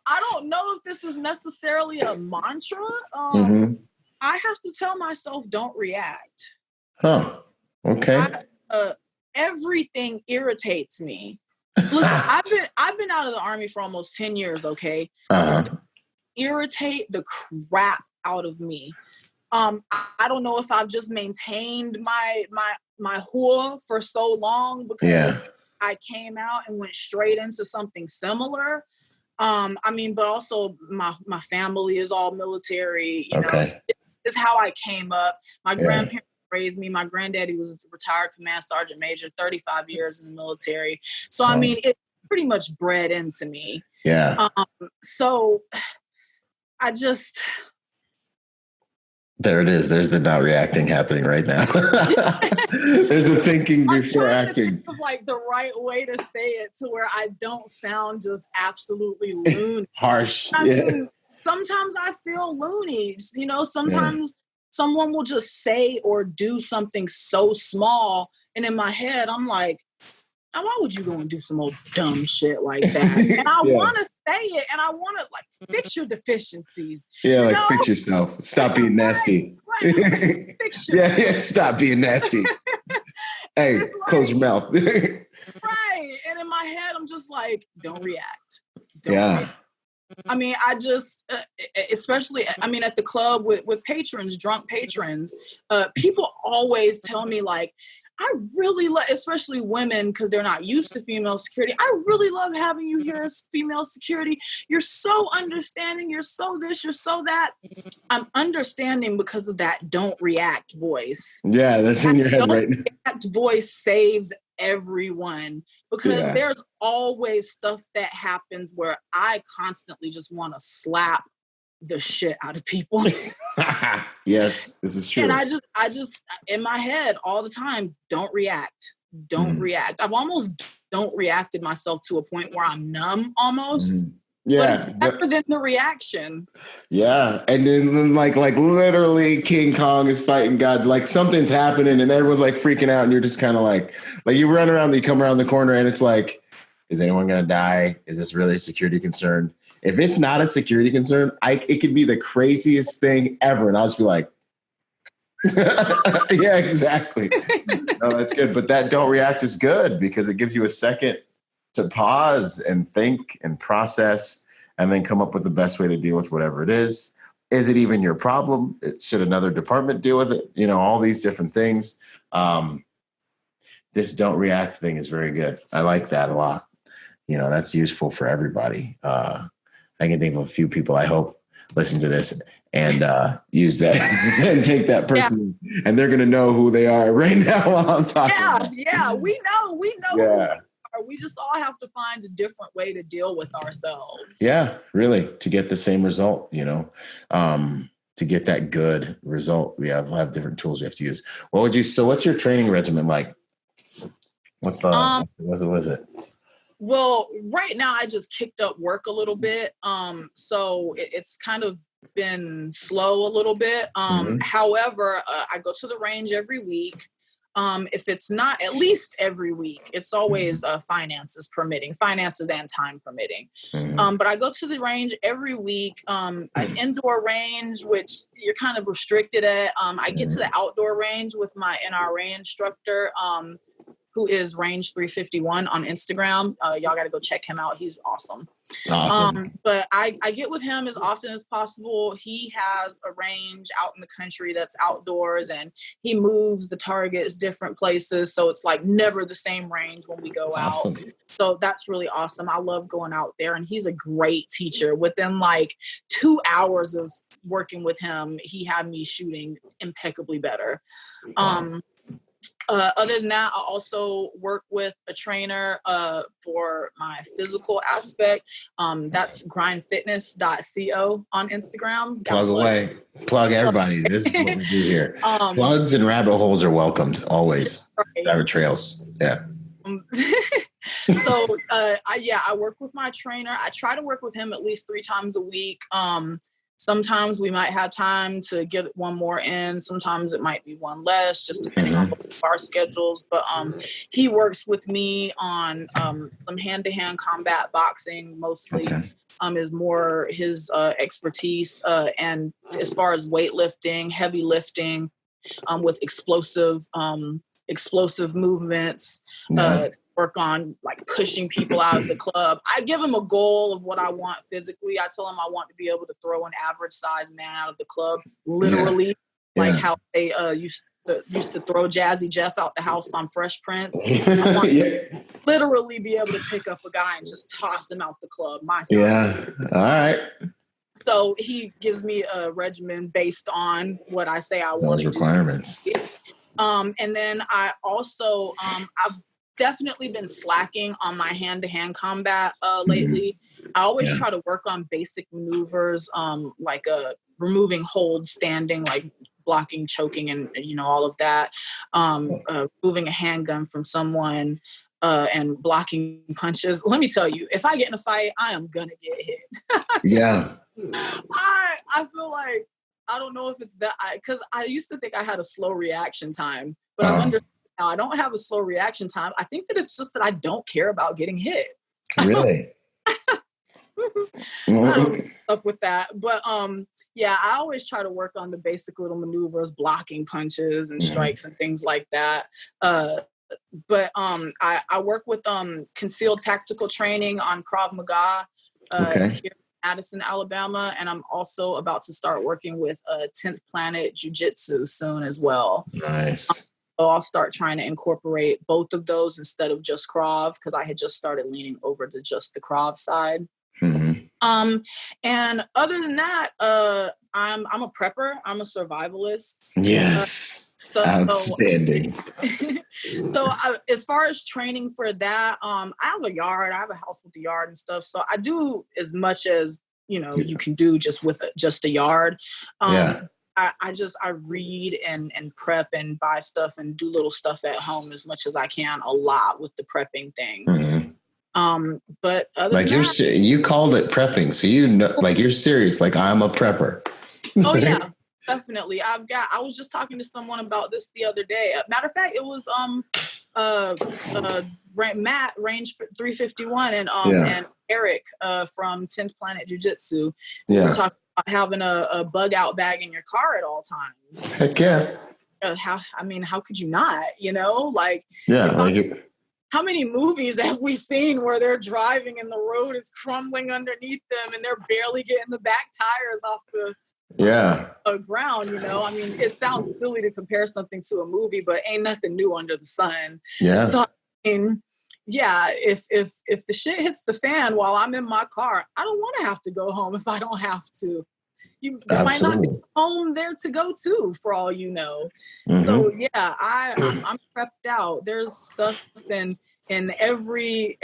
I don't know if this is necessarily a mantra. I have to tell myself, don't react. Huh. Okay. Everything irritates me. Listen, I've been out of the Army for almost 10 years, okay? So irritate the crap out of me. I don't know if I've just maintained my whore for so long because I came out and went straight into something similar. I mean, but also my family is all military, you know. It's how I came up. My grandparents raised me. My granddaddy was a retired command sergeant major, 35 years in the military. So, I mean, it's pretty much bred into me. Yeah. So I just... There it is. There's the not reacting happening right now. There's the thinking before acting. To think of like the right way to say it to where I don't sound just absolutely loony. Harsh. I mean, sometimes I feel loony. You know, sometimes someone will just say or do something so small, and in my head, I'm like, now, why would you go and do some old dumb shit like that? And I want to say it, and I want to, like, fix your deficiencies. Yeah, like, fix yourself. Stop being nasty. Right. Fix yourself. Stop being nasty. Hey, like, close your mouth. Right. And in my head, I'm just like, don't react. Don't react. I mean, I just, especially, I mean, at the club with patrons, drunk patrons, people always tell me, like, I really love, especially women, because they're not used to female security. I really love having you here as female security. You're so understanding. You're so this, you're so that. I'm understanding because of that don't react voice. Yeah, that's in your head right now. Don't react voice saves everyone because there's always stuff that happens where I constantly just want to slap the shit out of people. Yes, this is true. And I just in my head all the time, don't react. Don't react. I've almost don't reacted myself to a point where I'm numb almost. Yeah. But it's better than the reaction. Yeah. And then like literally King Kong is fighting gods. Like something's happening and everyone's like freaking out and you're just kind of like you run around, you come around the corner and it's like, is anyone going to die? Is this really a security concern? If it's not a security concern, it could be the craziest thing ever. And I'll just be like, yeah, exactly. No, that's good. But that don't react is good because it gives you a second to pause and think and process and then come up with the best way to deal with whatever it is. Is it even your problem? Should another department deal with it? You know, all these different things. This don't react thing is very good. I like that a lot. You know, that's useful for everybody. I can think of a few people I hope listen to this and use that and take that person and they're going to know who they are right now while I'm talking. Yeah. We know who we are. We just all have to find a different way to deal with ourselves. Yeah, really. To get the same result, you know, to get that good result, we'll have different tools we have to use. What's your training regimen like? What was it? Well, right now I just kicked up work a little bit. So it's kind of been slow a little bit. However, I go to the range every week. If it's not at least every week, it's always finances and time permitting. But I go to the range every week, an indoor range, which you're kind of restricted at. I get to the outdoor range with my NRA instructor, who is Range 351 on Instagram. Y'all got to go check him out. He's awesome. But I get with him as often as possible. He has a range out in the country that's outdoors and he moves the targets different places. So it's like never the same range when we go out. So that's really awesome. I love going out there and he's a great teacher. Within like 2 hours of working with him, he had me shooting impeccably better. Other than that, I also work with a trainer for my physical aspect. That's grindfitness.co on Instagram. Plug away. Plug everybody. This is what we do here. Plugs and rabbit holes are welcomed, always. Right. Rabbit trails. Yeah. So, I work with my trainer. I try to work with him at least 3 times a week. Sometimes we might have time to get one more in. Sometimes it might be one less, just depending on our schedules. But he works with me on some hand-to-hand combat boxing, mostly is more his expertise. And as far as weightlifting, heavy lifting, with explosive explosive movements, Yeah. work on like pushing people out of the club. I give them a goal of what I want physically. I tell them I want to be able to throw an average sized man out of the club, literally, like how they used to throw Jazzy Jeff out the house on Fresh Prince. I want to literally be able to pick up a guy and just toss him out the club. My son. Yeah. All right. So he gives me a regimen based on what I say I want Those to requirements. do. And then I also, I've definitely been slacking on my hand-to-hand combat lately. I always try to work on basic maneuvers, like removing hold, standing, like blocking, choking, and all of that. Moving a handgun from someone and blocking punches. Let me tell you, if I get in a fight, I am gonna get hit. Yeah. I feel like, I don't know if it's that, because I used to think I had a slow reaction time, but I've understood now I don't have a slow reaction time. I think that it's just that I don't care about getting hit. Really? I don't up with that, but I always try to work on the basic little maneuvers, blocking punches and strikes and things like that. But I work with concealed tactical training on Krav Maga here in Addison, Alabama, and I'm also about to start working with 10th Planet Jiu-Jitsu soon as well. Nice. So I'll start trying to incorporate both of those instead of just Krav, because I had just started leaning over to just the Krav side. And other than that, I'm a prepper. I'm a survivalist. Yes. Outstanding. So as far as training for that, I have a yard. I have a house with a yard and stuff. So I do as much as you can do just with just a yard. I read and prep and buy stuff and do little stuff at home as much as I can, a lot with the prepping thing. But other like than that, you called it prepping, so like you're serious. Like, I'm a prepper. Oh yeah, definitely. I was just talking to someone about this the other day. Matter of fact, it was Matt, range 351, and Eric from 10th Planet Jiu-Jitsu. We were talking about having a bug out bag in your car at all times. Heck yeah. How could you not? How many movies have we seen where they're driving and the road is crumbling underneath them and they're barely getting the back tires off the ground? It sounds silly to compare something to a movie, but ain't nothing new under the sun. So if the shit hits the fan while I'm in my car, I don't want to have to go home if I don't have to. There might not be home there to go to, for all you know. So I'm prepped out. There's stuff in every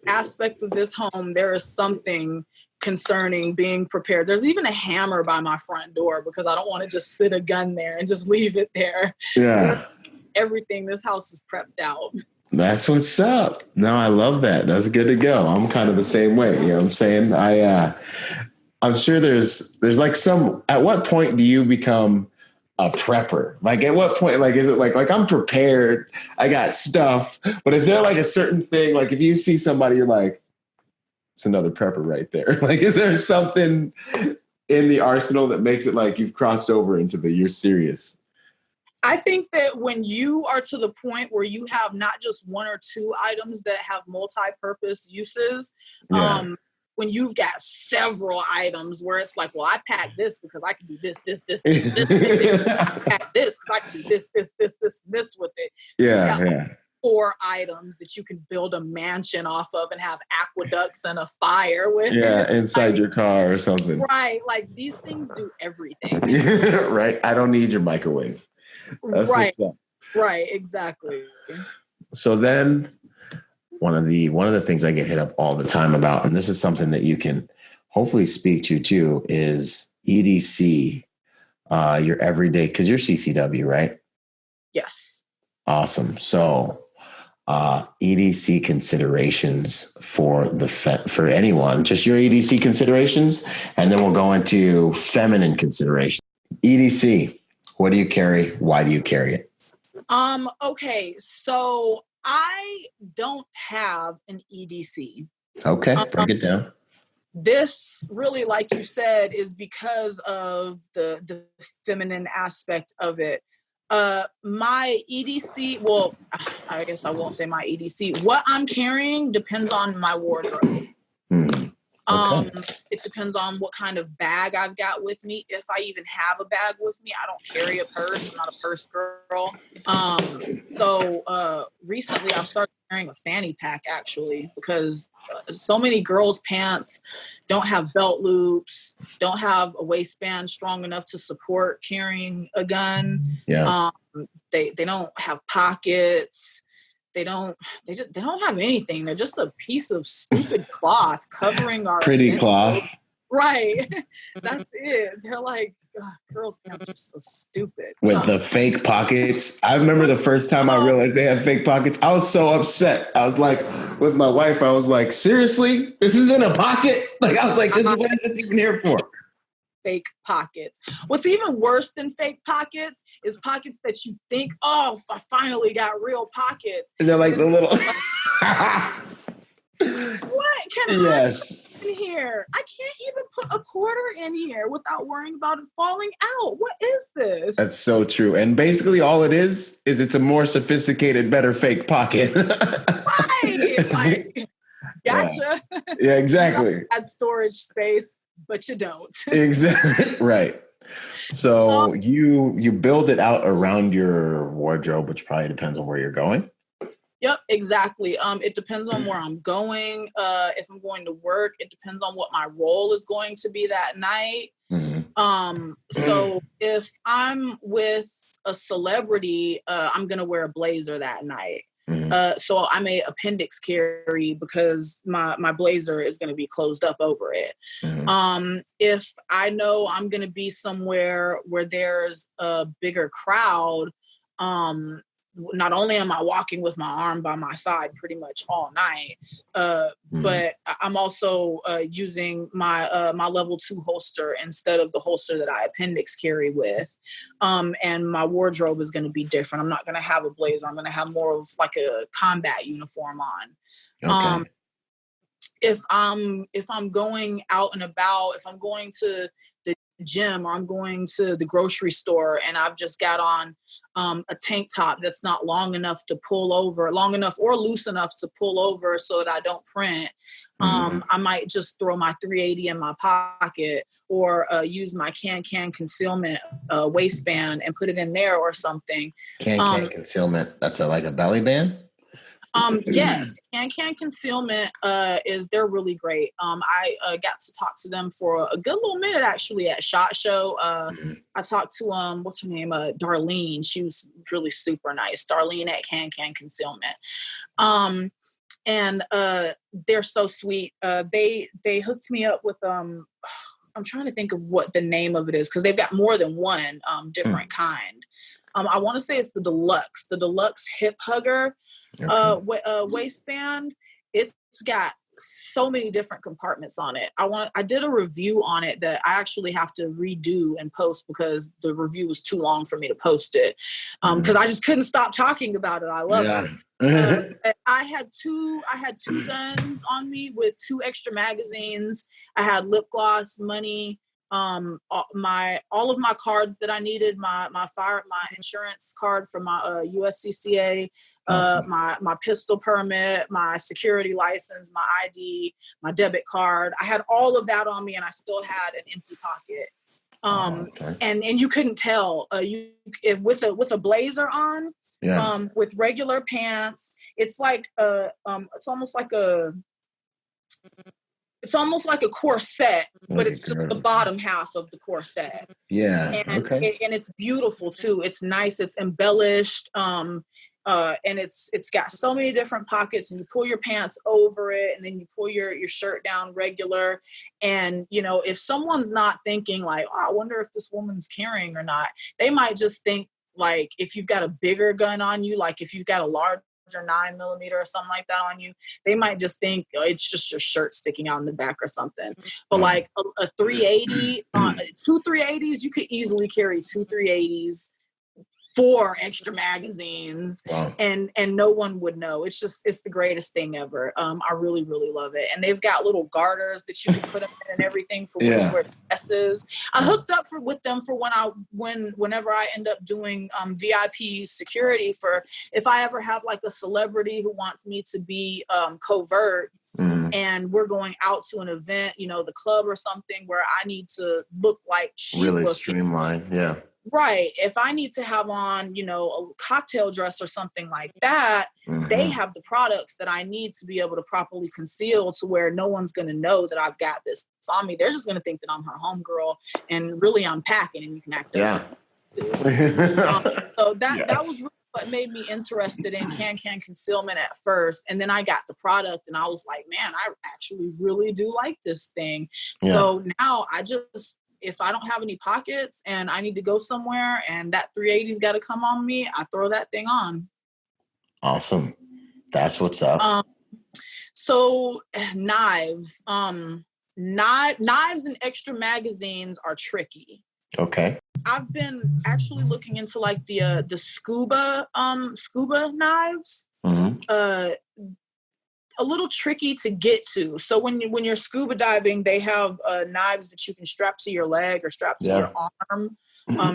aspect of this home. There is something concerning being prepared. There's even a hammer by my front door because I don't want to just sit a gun there and just leave it there. Yeah. Everything. This house is prepped out. That's what's up. No, I love that. That's good to go. I'm kind of the same way. You know what I'm saying? I'm sure there's like at what point do you become a prepper? Like, at what point, like, is it like I'm prepared, I got stuff, but is there like a certain thing, like if you see somebody, you're like, it's another prepper right there. Like, is there something in the arsenal that makes it like you've crossed over into you're serious? I think that when you are to the point where you have not just one or two items that have multi-purpose uses, when you've got several items where it's like, well, I packed this because I can do this. I packed this because I can do this with it. Yeah. 4 items that you can build a mansion off of and have aqueducts and a fire with. Yeah, inside your car or something. Right. Like, these things do everything. Right. I don't need your microwave. That's right. Right. Exactly. So then one of the things I get hit up all the time about, and this is something that you can hopefully speak to too, is EDC, your everyday, because you're CCW, right? Yes. Awesome. So EDC considerations for anyone, just your EDC considerations, and then we'll go into feminine considerations. EDC, what do you carry? Why do you carry it? Okay, so I don't have an EDC. Okay, break it down. This really, like you said, is because of the feminine aspect of it. My EDC, well, I guess I won't say my EDC. What I'm carrying depends on my wardrobe. Okay. It depends on what kind of bag I've got with me. If I even have a bag with me, I don't carry a purse. I'm not a purse girl. So recently I've started carrying a fanny pack, actually, because so many girls' pants don't have belt loops, don't have a waistband strong enough to support carrying a gun. Yeah. They don't have pockets. They don't have anything. They're just a piece of stupid cloth covering our Pretty essentials. cloth. Right. That's it. They're like, girls' pants are so stupid. With the fake pockets. I remember the first time I realized they had fake pockets. I was so upset. I was like, with my wife, I was like, seriously? This is in a pocket? Like, I was like, what is this even here for? Fake pockets. What's even worse than fake pockets is pockets that you think, oh, I finally got real pockets. And they're like the little... What can I put in here? I can't even put a quarter in here without worrying about it falling out. What is this? That's so true. And basically all it is it's a more sophisticated, better fake pocket. Right. Like, gotcha. Yeah, exactly. You add storage space, but you don't. Exactly. Right. So you build it out around your wardrobe, which probably depends on where you're going. Yep, exactly. It depends on where I'm going. If I'm going to work, it depends on what my role is going to be that night. Mm-hmm. So if I'm with a celebrity, I'm going to wear a blazer that night. Mm-hmm. So I may appendix carry because my blazer is going to be closed up over it. Mm-hmm. If I know I'm going to be somewhere where there's a bigger crowd, not only am I walking with my arm by my side pretty much all night, but I'm also using my my level 2 holster instead of the holster that I appendix carry with. And my wardrobe is going to be different. I'm not going to have a blazer. I'm going to have more of like a combat uniform on. Okay. If I'm going out and about, if I'm going to the gym or I'm going to the grocery store and I've just got on a tank top that's not long enough or loose enough to pull over so that I don't print. I might just throw my 380 in my pocket or use my can concealment waistband and put it in there or something. Can concealment. That's like a belly band? Yes, can concealment they're really great. I got to talk to them for a good little minute actually at SHOT Show. I talked to what's her name, Darlene. She was really super nice. Darlene at Can Concealment. And they're so sweet. They hooked me up with I'm trying to think of what the name of it is because they've got more than one different kind. I want to say it's the deluxe hip hugger waistband. It's got so many different compartments on it. I did a review on it that I actually have to redo and post because the review was too long for me to post it. Because I just couldn't stop talking about it. I love it. I had two guns on me with 2 extra magazines. I had lip gloss, money, all of my cards that I needed, my insurance card for my USCCA, awesome. my pistol permit, my security license, my ID, my debit card. I had all of that on me, and I still had an empty pocket. Okay. And you couldn't tell if with a blazer on. Yeah. With regular pants, it's like it's almost like a corset, but it's just the bottom half of the corset. Yeah. And, okay. And it's beautiful too. It's nice. It's embellished. And it's got so many different pockets, and you pull your pants over it, and then you pull your shirt down regular. And, if someone's not thinking like, oh, I wonder if this woman's carrying or not, they might just think like, if you've got a bigger gun on you, like if you've got a large or 9mm or something like that on you, they might just think it's just your shirt sticking out in the back or something. But like a 380, 2 380s, you could easily carry 2 380s 4 extra magazines. Wow. and no one would know. It's the greatest thing ever. I really, really love it. And they've got little garters that you can put them in and everything for when you wear dresses. I hooked up with them for whenever I end up doing VIP security for if I ever have like a celebrity who wants me to be covert. And we're going out to an event, the club or something where I need to look like she's really looking. streamlined. Yeah. Right. If I need to have on, a cocktail dress or something like that, they have the products that I need to be able to properly conceal to where no one's going to know that I've got this on me. They're just going to think that I'm her homegirl and really I'm packing and you can act up. So that was really what made me interested in can concealment at first. And then I got the product and I was like, man, I actually really do like this thing. Yeah. So now if I don't have any pockets and I need to go somewhere and that 380's got to come on me, I throw that thing on. Awesome. That's what's up. So knives, knives and extra magazines are tricky. Okay. I've been actually looking into like the scuba knives. A little tricky to get to. So when you're scuba diving, they have knives that you can strap to your leg or strap to your arm,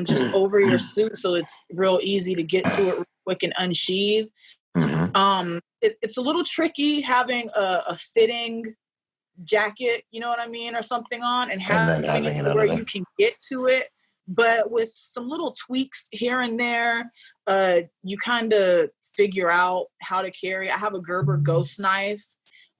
just over your suit. So it's real easy to get to it real quick and unsheath. It's a little tricky having a fitting jacket, you know what I mean, or something on and having it where you can get to it. But with some little tweaks here and there, you kind of figure out how to carry. I have a Gerber ghost knife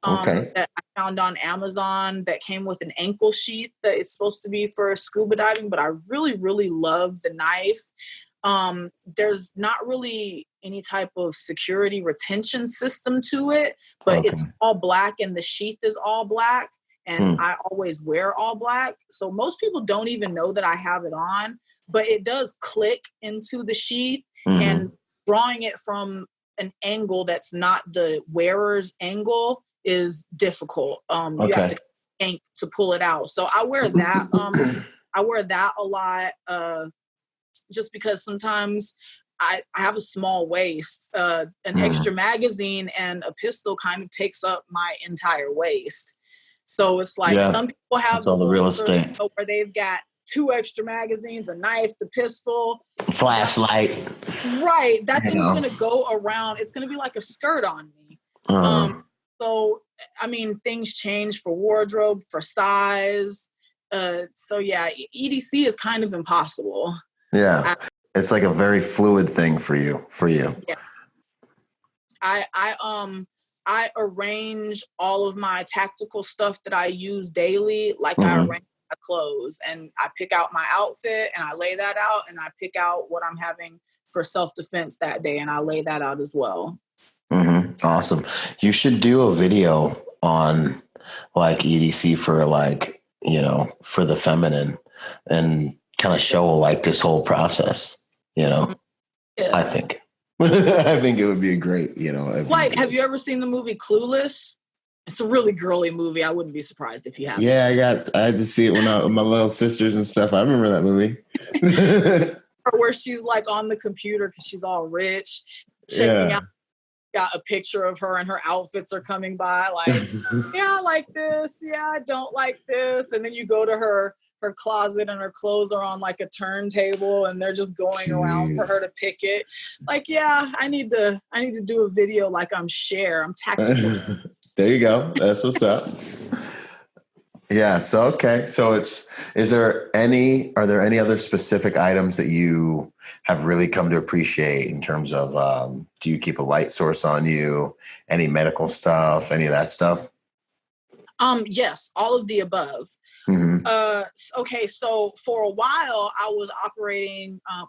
that I found on Amazon that came with an ankle sheath that is supposed to be for scuba diving, but I really, really love the knife. There's not really any type of security retention system to it, but it's all black and the sheath is all black. And I always wear all black. So most people don't even know that I have it on, but it does click into the sheath and drawing it from an angle that's not the wearer's angle is difficult. You have to yank to pull it out. So I wear that. I wear that a lot just because sometimes I have a small waist. An extra magazine and a pistol kind of takes up my entire waist. So it's like some people have all the real estate where they've got 2 extra magazines, a knife, the pistol, flashlight. Right. That thing's going to go around. It's going to be like a skirt on me. So, I mean, things change for wardrobe, for size. So yeah, EDC is kind of impossible. Yeah. It's like a very fluid thing for you. Yeah. I arrange all of my tactical stuff that I use daily, like I arrange my clothes, and I pick out my outfit and I lay that out, and I pick out what I'm having for self-defense that day and I lay that out as well. Awesome. You should do a video on like EDC for like, for the feminine and kind of show like this whole process, I think. I think it would be great, have you ever seen the movie Clueless? It's a really girly movie. I wouldn't be surprised if you haven't. Yeah, I had to see it when with my little sisters and stuff. I remember that movie. Where she's like on the computer because she's all rich, checking out. Got a picture of her and her outfits are coming by. Like, yeah, I like this. Yeah, I don't like this. And then you go to her closet and her clothes are on like a turntable and they're just going around for her to pick it. Like, yeah, I need to do a video like I'm Cher. I'm tactical. There you go. That's what's up. Yeah. So, okay. So are there any other specific items that you have really come to appreciate in terms of, do you keep a light source on you? Any medical stuff, any of that stuff? Yes, all of the above. Okay, so for a while I was operating. I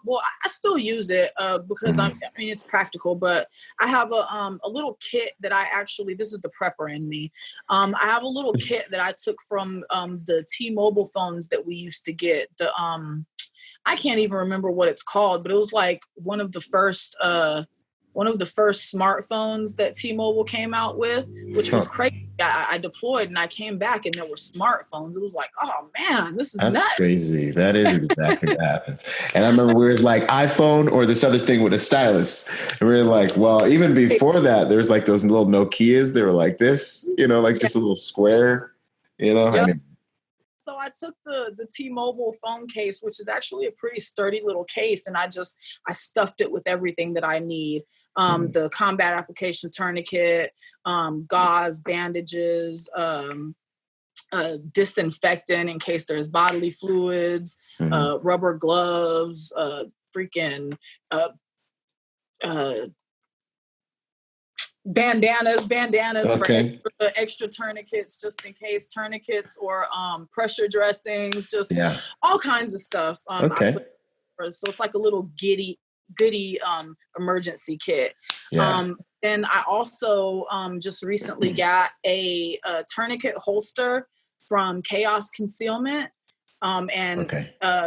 still use it because it's practical. But I have a little kit that I actually. This is the prepper in me. I have a little kit that I took from the T-Mobile phones that we used to get. I can't even remember what it's called, but it was like one of the first smartphones that T-Mobile came out with, which was crazy. I deployed and I came back and there were smartphones. It was like, oh man, this is That's nuts. crazy. That is exactly what happens. And I remember we were like iPhone or this other thing with a stylus. And we were like, well, even before that, there's like those little Nokias. They were like this, like just a little square, Yep. I mean, so I took the T-Mobile phone case, which is actually a pretty sturdy little case. And I stuffed it with everything that I need. The combat application tourniquet, gauze, bandages, disinfectant in case there's bodily fluids, rubber gloves, bandanas okay. for extra tourniquets, just in case, tourniquets or pressure dressings, just all kinds of stuff. Okay. So it's like a little goodie emergency kit. And I also just recently got a tourniquet holster from Chaos Concealment.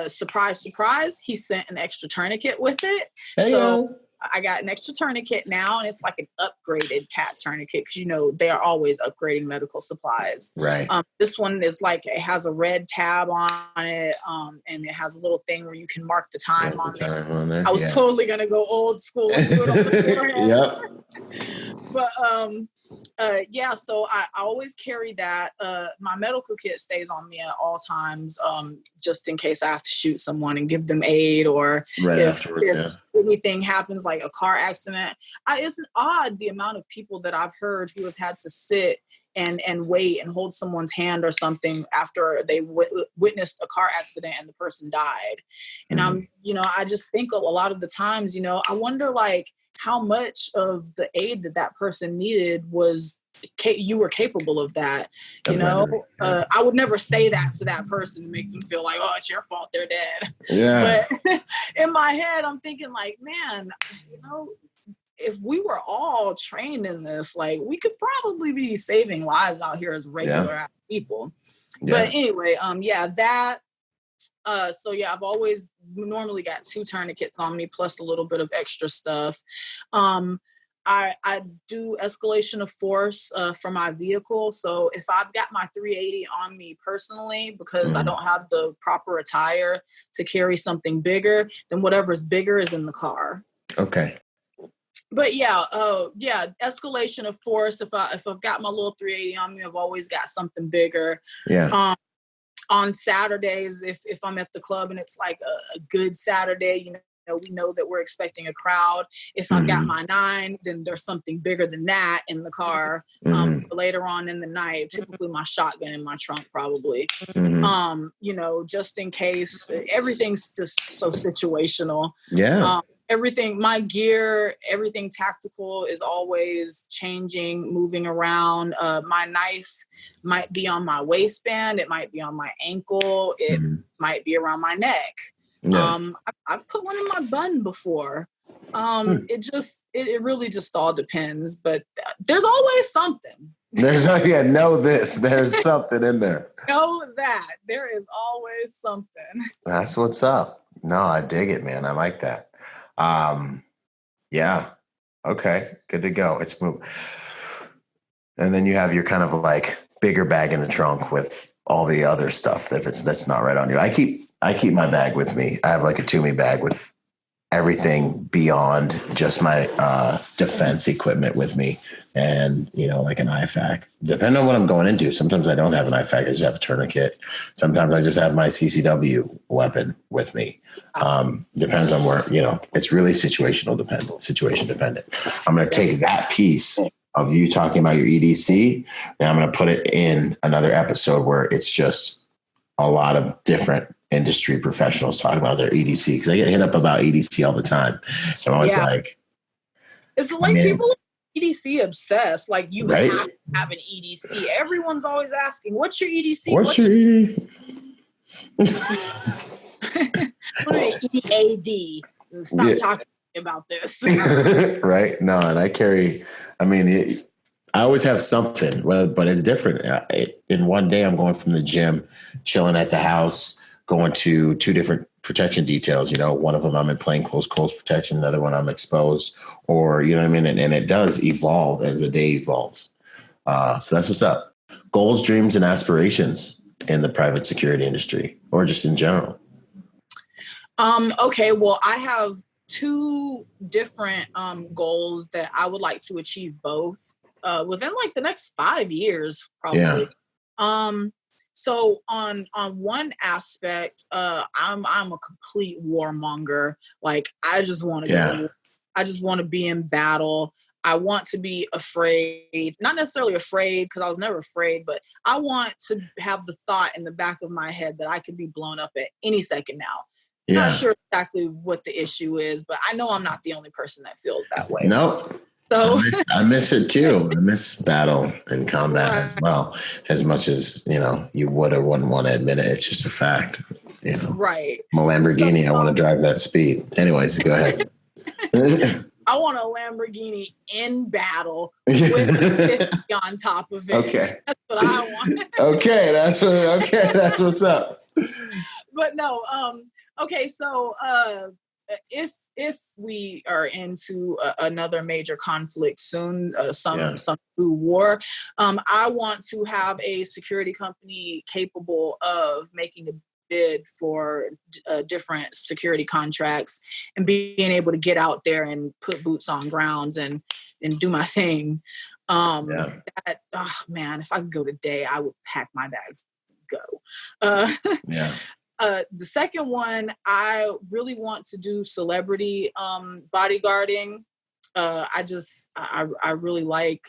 Surprise, he sent an extra tourniquet with it. So I got an extra tourniquet now, and it's like an upgraded cat tourniquet because, they are always upgrading medical supplies. Right. This one is like, it has a red tab on it, and it has a little thing where you can mark the time on there. I was totally going to go old school and do it on the forehead. But, so I always carry that. My medical kit stays on me at all times, just in case I have to shoot someone and give them aid, or if anything happens, like a car accident. It's odd the amount of people that I've heard who have had to sit and wait and hold someone's hand or something after they witnessed a car accident and the person died. And I just think a lot of the times, I wonder like how much of the aid that person needed was you were capable of that. I would never say that to that person to make them feel like, oh, it's your fault they're dead. But in my head, I'm thinking like, man, if we were all trained in this, like we could probably be saving lives out here as regular people. But anyway, that. I've always normally got 2 tourniquets on me plus a little bit of extra stuff. I do escalation of force for my vehicle. So if I've got my 380 on me personally, because I don't have the proper attire to carry something bigger, then whatever's bigger is in the car. Okay. But escalation of force. If I've got my little 380 on me, I've always got something bigger. On Saturdays, if I'm at the club and it's like a good Saturday, we know that we're expecting a crowd. If I've got my 9, then there's something bigger than that in the car for later on in the night. Typically my shotgun in my trunk, probably. Just in case. Everything's just so situational. Everything, my gear, everything tactical is always changing, moving around. My knife might be on my waistband. It might be on my ankle. It might be around my neck. I've put one in my bun before. It really just all depends, but there's always something. There's something in there. Know that there is always something. That's what's up. No, I dig it, man. I like that. Okay, good to go. It's move. And then you have your kind of like bigger bag in the trunk with all the other stuff that's not right on you. I keep my bag with me. I have like a Toomey bag with everything beyond just my defense equipment with me, and like an IFAC. Depending on what I'm going into, sometimes I don't have an IFAC. I just have a tourniquet. Sometimes I just have my CCW weapon with me. Depends on where it's really situation dependent. I'm going to take that piece of you talking about your EDC, and I'm going to put it in another episode where it's just a lot of different industry professionals talking about their EDC, because I get hit up about EDC all the time. I'm always like, it's like people are EDC obsessed. Like you have to have an EDC. Everyone's always asking, "What's your EDC? What's your EDC?" EAD. Stop talking about this. Right? No, and I carry. I always have something, but it's different. In one day, I'm going from the gym, chilling at the house, going to 2 different protection details. One of them I'm in plain close protection, another one I'm exposed, or and it does evolve as the day evolves. So that's what's up. Goals, dreams, and aspirations in the private security industry, or just in general. Okay, well, I have two different goals that I would like to achieve both within like the next 5 years, probably. Yeah. So on one aspect, I'm a complete warmonger. Like I just want to go to war. I just want to be in battle. I want to be afraid, not necessarily afraid because I was never afraid, but I want to have the thought in the back of my head that I could be blown up at any second now. Yeah. Not sure exactly what the issue is, but I know I'm not the only person that feels that way. Nope. So I miss it too. I miss battle and combat as well, as much as, you would or wouldn't want to admit it. It's just a fact, Right. I'm a Lamborghini. I want to drive that speed. Anyways, go ahead. I want a Lamborghini in battle with a 50 on top of it. Okay. That's what I want. Okay. That's what's up. But no, okay, so if we are into another major conflict soon, some new war, I want to have a security company capable of making a bid for different security contracts and being able to get out there and put boots on grounds and do my thing. That, oh man, if I could go today, I would pack my bags and go. The second one, I really want to do celebrity bodyguarding. I really like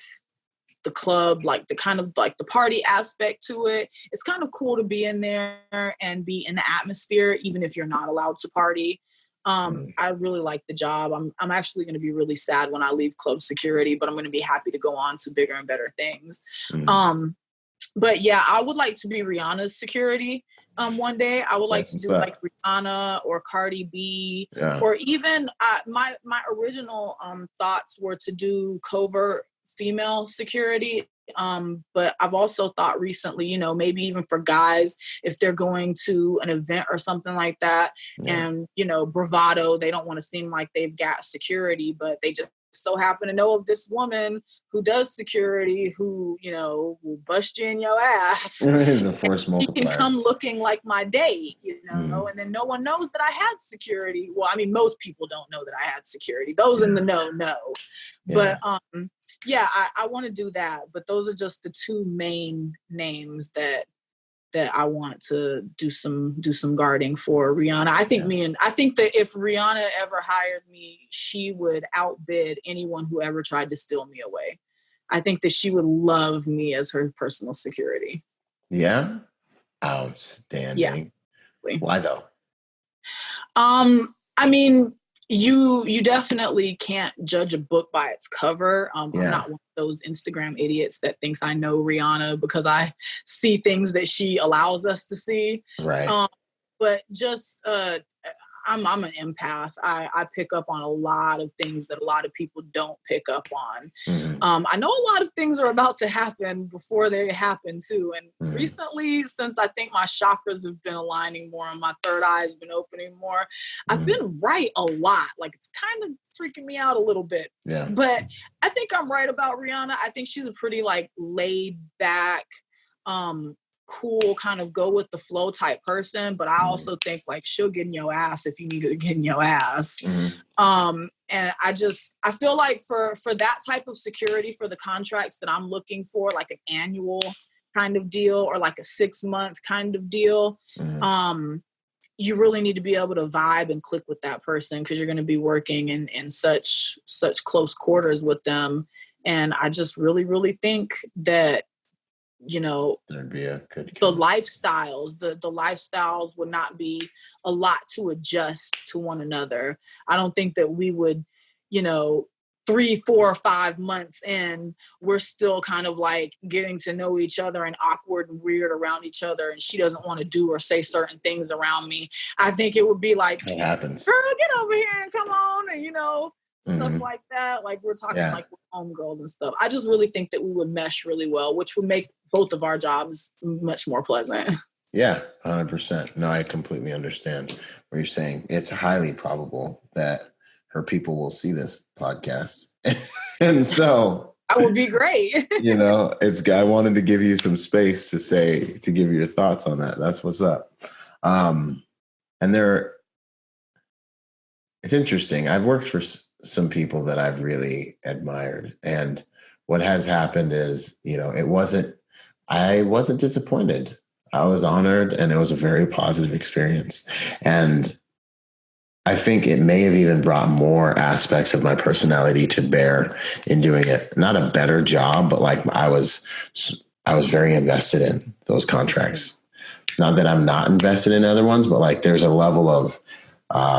the club, like the kind of like the party aspect to it. It's kind of cool to be in there and be in the atmosphere, even if you're not allowed to party. I really like the job. I'm actually going to be really sad when I leave club security, but I'm going to be happy to go on to bigger and better things. But yeah, I would like to be Rihanna's security. One day I would like to do like Rihanna or Cardi B, or even my original thoughts were to do covert female security. But I've also thought recently, maybe even for guys, if they're going to an event or something like that, and, bravado, they don't want to seem like they've got security, but they just so happen to know of this woman who does security who, will bust you in your ass. It's a force multiplier. She can come looking like my date, and then no one knows that I had security. Well, I mean, most people don't know that I had security. Those in the know. But I want to do that. But those are just the two main names that I want to do some guarding for Rihanna. I think that if Rihanna ever hired me, she would outbid anyone who ever tried to steal me away. I think that she would love me as her personal security. Yeah. Outstanding. Yeah. Why though? I mean, you definitely can't judge a book by its cover. I'm not one of those Instagram idiots that thinks I know Rihanna because I see things that she allows us to see. Right. But just I'm an empath. I pick up on a lot of things that a lot of people don't pick up on. I know a lot of things are about to happen before they happen too. And recently, since I think my chakras have been aligning more and my third eye has been opening more, I've been right a lot. Like it's kind of freaking me out a little bit. Yeah. But I think I'm right about Rihanna. I think she's a pretty like laid back, cool, kind of go with the flow type person, but I also think like she'll get in your ass if you need her to get in your ass. And I feel like for that type of security, for the contracts that I'm looking for, like an annual kind of deal or like a 6-month kind of deal, you really need to be able to vibe and click with that person because you're going to be working in such close quarters with them. And I just really, really think that there'd be a good the lifestyles would not be a lot to adjust to one another. I don't think that we would, 3, 4, 5 months in, we're still kind of like getting to know each other and awkward and weird around each other. And she doesn't want to do or say certain things around me. I think it would be like, it happens. Girl, get over here and come on. And, stuff like that. Like we're talking like with homegirls and stuff. I just really think that we would mesh really well, which would make both of our jobs much more pleasant. Yeah, 100%. No, I completely understand what you're saying. It's highly probable that her people will see this podcast. And so That would be great. I wanted to give you some space to give you your thoughts on that. That's what's up. It's interesting. I've worked for some people that I've really admired, and what has happened is, I wasn't disappointed. I was honored, and it was a very positive experience. And I think it may have even brought more aspects of my personality to bear in doing it. Not a better job, but like I was very invested in those contracts. Not that I'm not invested in other ones, but like there's a level of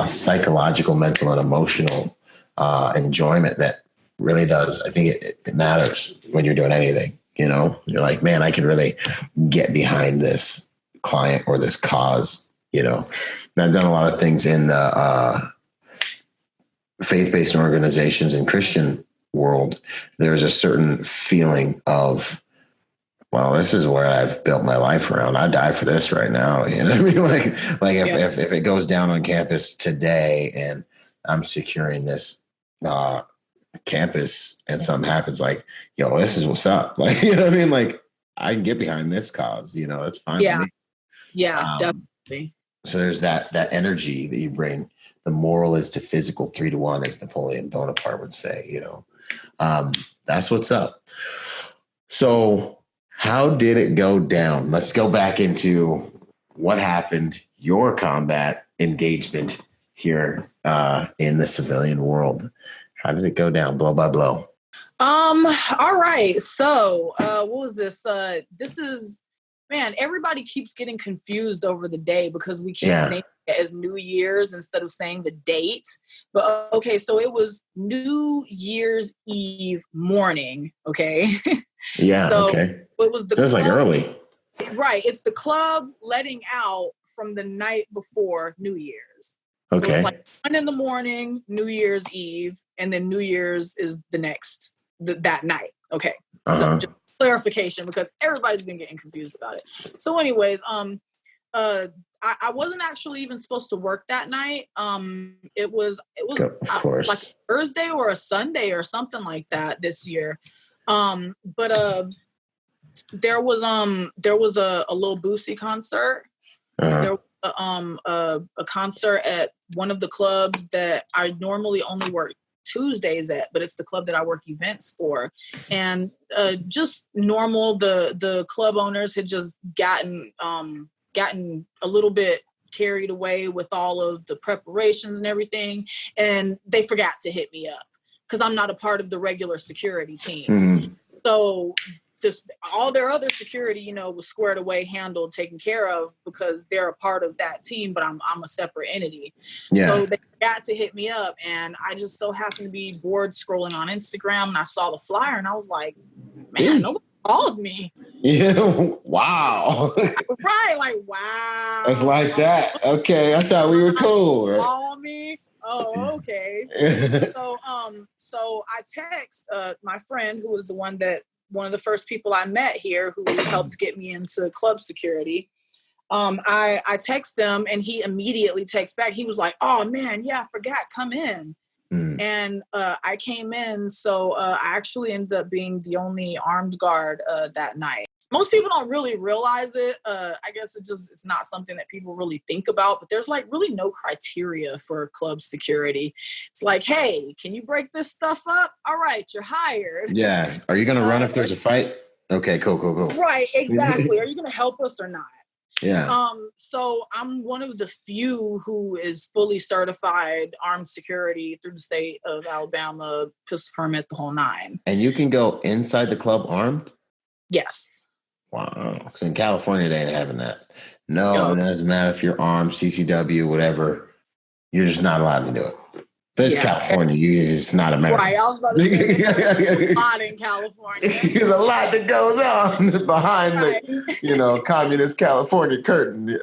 psychological, mental, and emotional enjoyment that really does. I think it matters when you're doing anything. You're like, man, I can really get behind this client or this cause. And I've done a lot of things in the faith-based organizations and Christian world. There's a certain feeling of, well, this is where I've built my life around. I'd die for this right now. You know what I mean? Like if it goes down on campus today and I'm securing this campus and something happens, like, this is what's up. Like, you know what I mean? Like I can get behind this cause, it's fine. Yeah. With me. Yeah, definitely. So there's that energy that you bring. The moral is to physical 3-to-1, as Napoleon Bonaparte would say, that's what's up. So how did it go down? Let's go back into what happened, your combat engagement here in the civilian world. How did it go down, blow by blow? All right. So what was this? This is, man, everybody keeps getting confused over the day because we keep naming it as New Year's instead of saying the date. But okay, so it was New Year's Eve morning. Okay. Yeah. So okay. It was the club, like early. Right. It's the club letting out from the night before New Year's. Okay. So it's like 1 a.m, New Year's Eve, and then New Year's is the next that night. Okay. So just clarification, because everybody's been getting confused about it. So anyways, I wasn't actually even supposed to work that night. It was of course like a Thursday or a Sunday or something like that this year. But there was a Lil Boosie concert. There was a concert at one of the clubs that I normally only work Tuesdays at, but it's the club that I work events for. And just normal, the club owners had just gotten a little bit carried away with all of the preparations and everything, and they forgot to hit me up because I'm not a part of the regular security team. So all their other security, was squared away, handled, taken care of, because they're a part of that team, but I'm a separate entity. Yeah. So they got to hit me up, and I just so happened to be bored scrolling on Instagram, and I saw the flyer, and I was like, man, nobody called me. Yeah. Wow. Right. Like, wow. It's like that. Okay. I thought we were cool. Right? Call me. Oh, okay. So I text my friend, who was one of the first people I met here, who helped get me into club security. I text him, and he immediately texts back. He was like, oh man, yeah, I forgot, come in. And I came in. So I actually ended up being the only armed guard that night. Most people don't really realize it. I guess it's not something that people really think about, but there's like really no criteria for club security. It's like, hey, can you break this stuff up? All right, you're hired. Yeah. Are you going to run if there's a fight? Okay, cool. Right, exactly. Are you going to help us or not? Yeah. So I'm one of the few who is fully certified armed security through the state of Alabama, pistol permit, the whole nine. And you can go inside the club armed? Yes. Wow. So in California, they ain't having that. No, it doesn't matter if you're armed, CCW, whatever. You're just not allowed to do it. But it's California. It's not America. Right. I was about to say, there's a lot in California. There's a lot that goes on behind the, communist California curtain.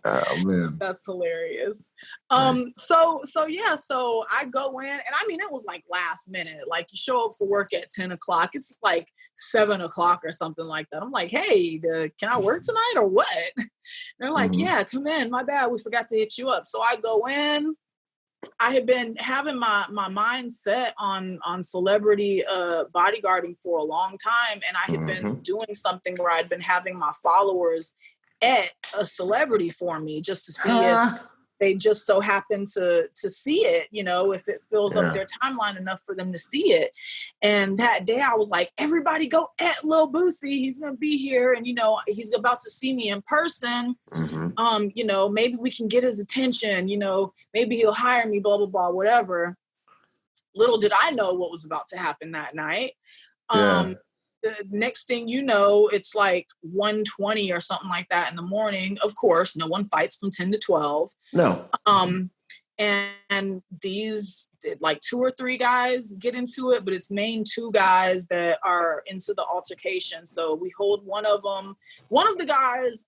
Oh man, that's hilarious. So I go in, and I mean, it was like last minute. Like, you show up for work at 10 o'clock. It's like 7 o'clock or something like that. I'm like, hey, can I work tonight or what? And they're like, yeah, come in. My bad, we forgot to hit you up. So I go in. I had been having my mind set on celebrity bodyguarding for a long time, and I had been doing something where I'd been having my followers at a celebrity for me just to see if they just so happen to see it, you know, if it fills up their timeline enough for them to see it. And that day I was like, everybody go at Lil Boosie. He's going to be here. And, you know, he's about to see me in person. You know, maybe we can get his attention, you know, maybe he'll hire me, blah, blah, blah, whatever. Little did I know what was about to happen that night. The next thing you know, it's like 1:20 or something like that in the morning. Of course, no one fights from 10 to 12. No. And these like 2 or 3 guys get into it, but it's main 2 guys that are into the altercation. So we hold one of them. One of the guys,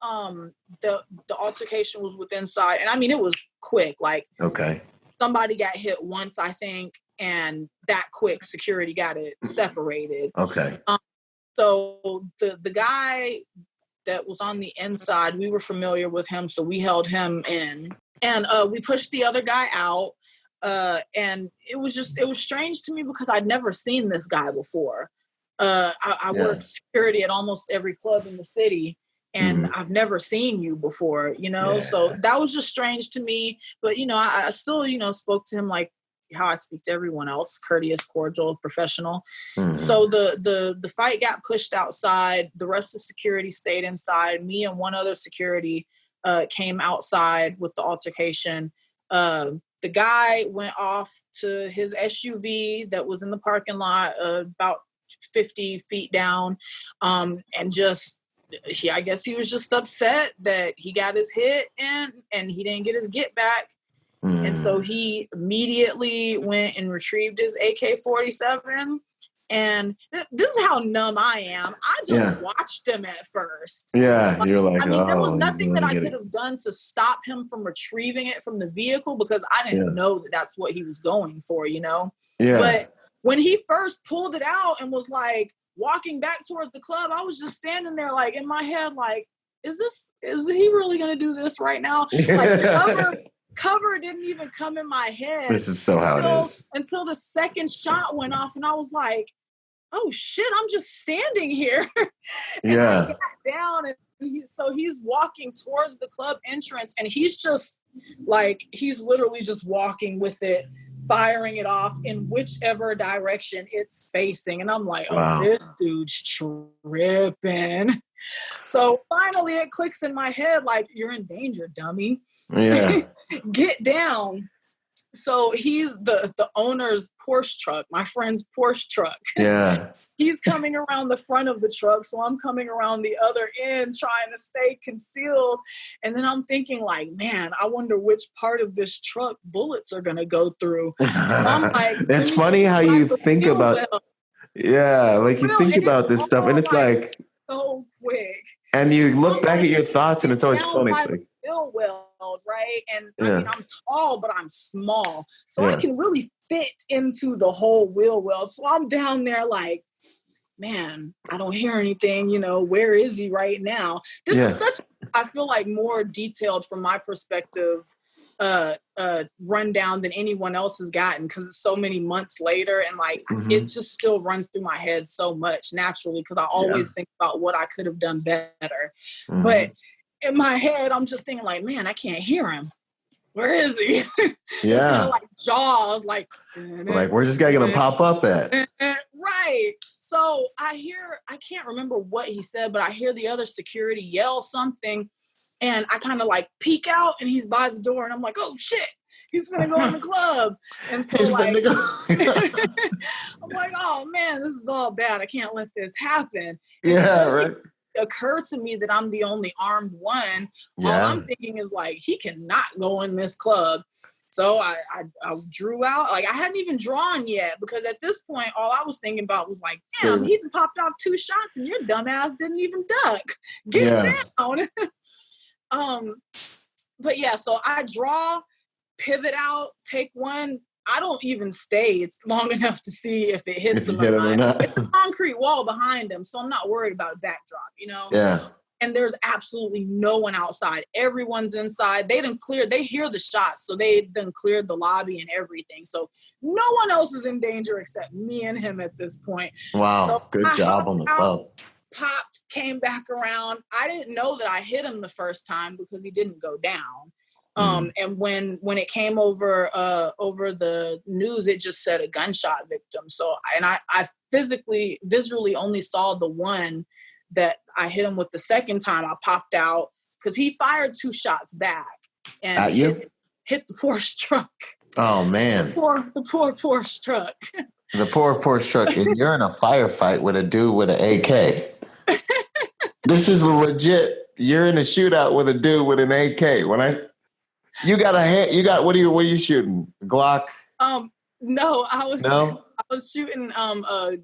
the altercation was with inside, and I mean it was quick. Like somebody got hit once, I think, and that quick security got it separated. So the guy that was on the inside, we were familiar with him, so we held him in. And we pushed the other guy out. And it was strange to me because I'd never seen this guy before. I worked security at almost every club in the city, and I've never seen you before, you know? So that was just strange to me. But, you know, I still, you know, spoke to him like how I speak to everyone else, courteous, cordial, professional. So the fight got pushed outside. The rest of security stayed inside. Me and one other security came outside with the altercation. The guy went off to his SUV that was in the parking lot about 50 feet down, and I guess he was just upset that he got his hit and he didn't get his get back. And so he immediately went and retrieved his AK-47. And this is how numb I am. I just watched him at first. Yeah, you're like, I mean, there was nothing that I could have done to stop him from retrieving it from the vehicle because I didn't know that that's what he was going for, you know? But when he first pulled it out and was like walking back towards the club, I was just standing there like in my head, like, is he really going to do this right now? Like cover didn't even come in my head. This is so how it is. Until the second shot went off and I was like, oh shit, I'm just standing here. And I got down and he's walking towards the club entrance and he's just like, he's literally just walking with it, firing it off in whichever direction it's facing. And I'm like, oh, this dude's tripping. So finally it clicks in my head, like, you're in danger, dummy. Get down. So he's the owner's Porsche truck, my friend's Porsche truck. He's coming around the front of the truck, so I'm coming around the other end trying to stay concealed. And then I'm thinking like, man, I wonder which part of this truck bullets are going to go through. So I'm like, it's funny how you think about like you think about this stuff and it's like so quick. And you look back at your thoughts and it's always funny. Wheel weld, right? And I mean, I'm tall, but I'm small. So I can really fit into the whole wheel weld. So I'm down there like, man, I don't hear anything, you know, where is he right now? This is such, I feel like more detailed from my perspective, rundown than anyone else has gotten because it's so many months later and like it just still runs through my head so much naturally because I always think about what I could have done better. But in my head, I'm just thinking like, man, I can't hear him. Where is he? Like Jaws, like where's this guy gonna pop up at? Right. So I can't remember what he said, but I hear the other security yell something. And I kind of like peek out and he's by the door and I'm like, oh shit, he's gonna go in the club. And so like, I'm like, oh man, this is all bad. I can't let this happen. Right. It occurred to me that I'm the only armed one. All I'm thinking is like, he cannot go in this club. So I drew out, like I hadn't even drawn yet because at this point, all I was thinking about was like, damn, he popped off 2 shots and your dumbass didn't even duck. Get down. But yeah, so I draw, pivot out, take one. I don't even stay. It's long enough to see if it hits him or not. It's a concrete wall behind him, so I'm not worried about backdrop, you know? and there's absolutely no one outside. Everyone's inside. They hear the shots, so they done cleared the lobby and everything. So no one else is in danger except me and him at this point. Wow, so good job on the club. Popped, came back around. I didn't know that I hit him the first time because he didn't go down. And when it came over the news, it just said a gunshot victim. So I visually only saw the one that I hit him with the second time. I popped out because he fired 2 shots back and at you hit the Porsche truck. Oh man, the poor Porsche truck. The poor Porsche truck, and you're in a firefight with a dude with an AK. This is legit. You're in a shootout with a dude with an AK. What are you shooting? Glock? No, I was shooting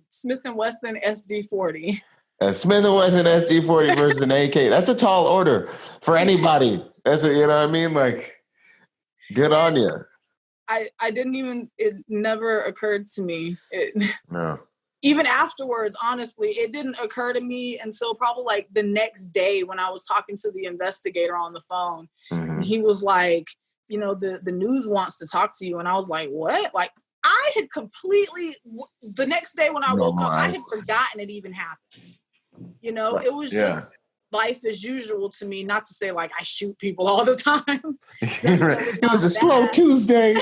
Smith & Wesson SD40. A Smith & Wesson SD40 versus an AK. That's a tall order for anybody. You know what I mean? Like, good on you. I didn't even, it never occurred to me. No. Even afterwards, honestly, it didn't occur to me until probably like the next day when I was talking to the investigator on the phone. And he was like, the news wants to talk to you. And I was like, what? Like, I had completely, the next day when I woke up, I had forgotten it even happened. It was just life as usual to me. Not to say like I shoot people all the time. It was a slow Tuesday.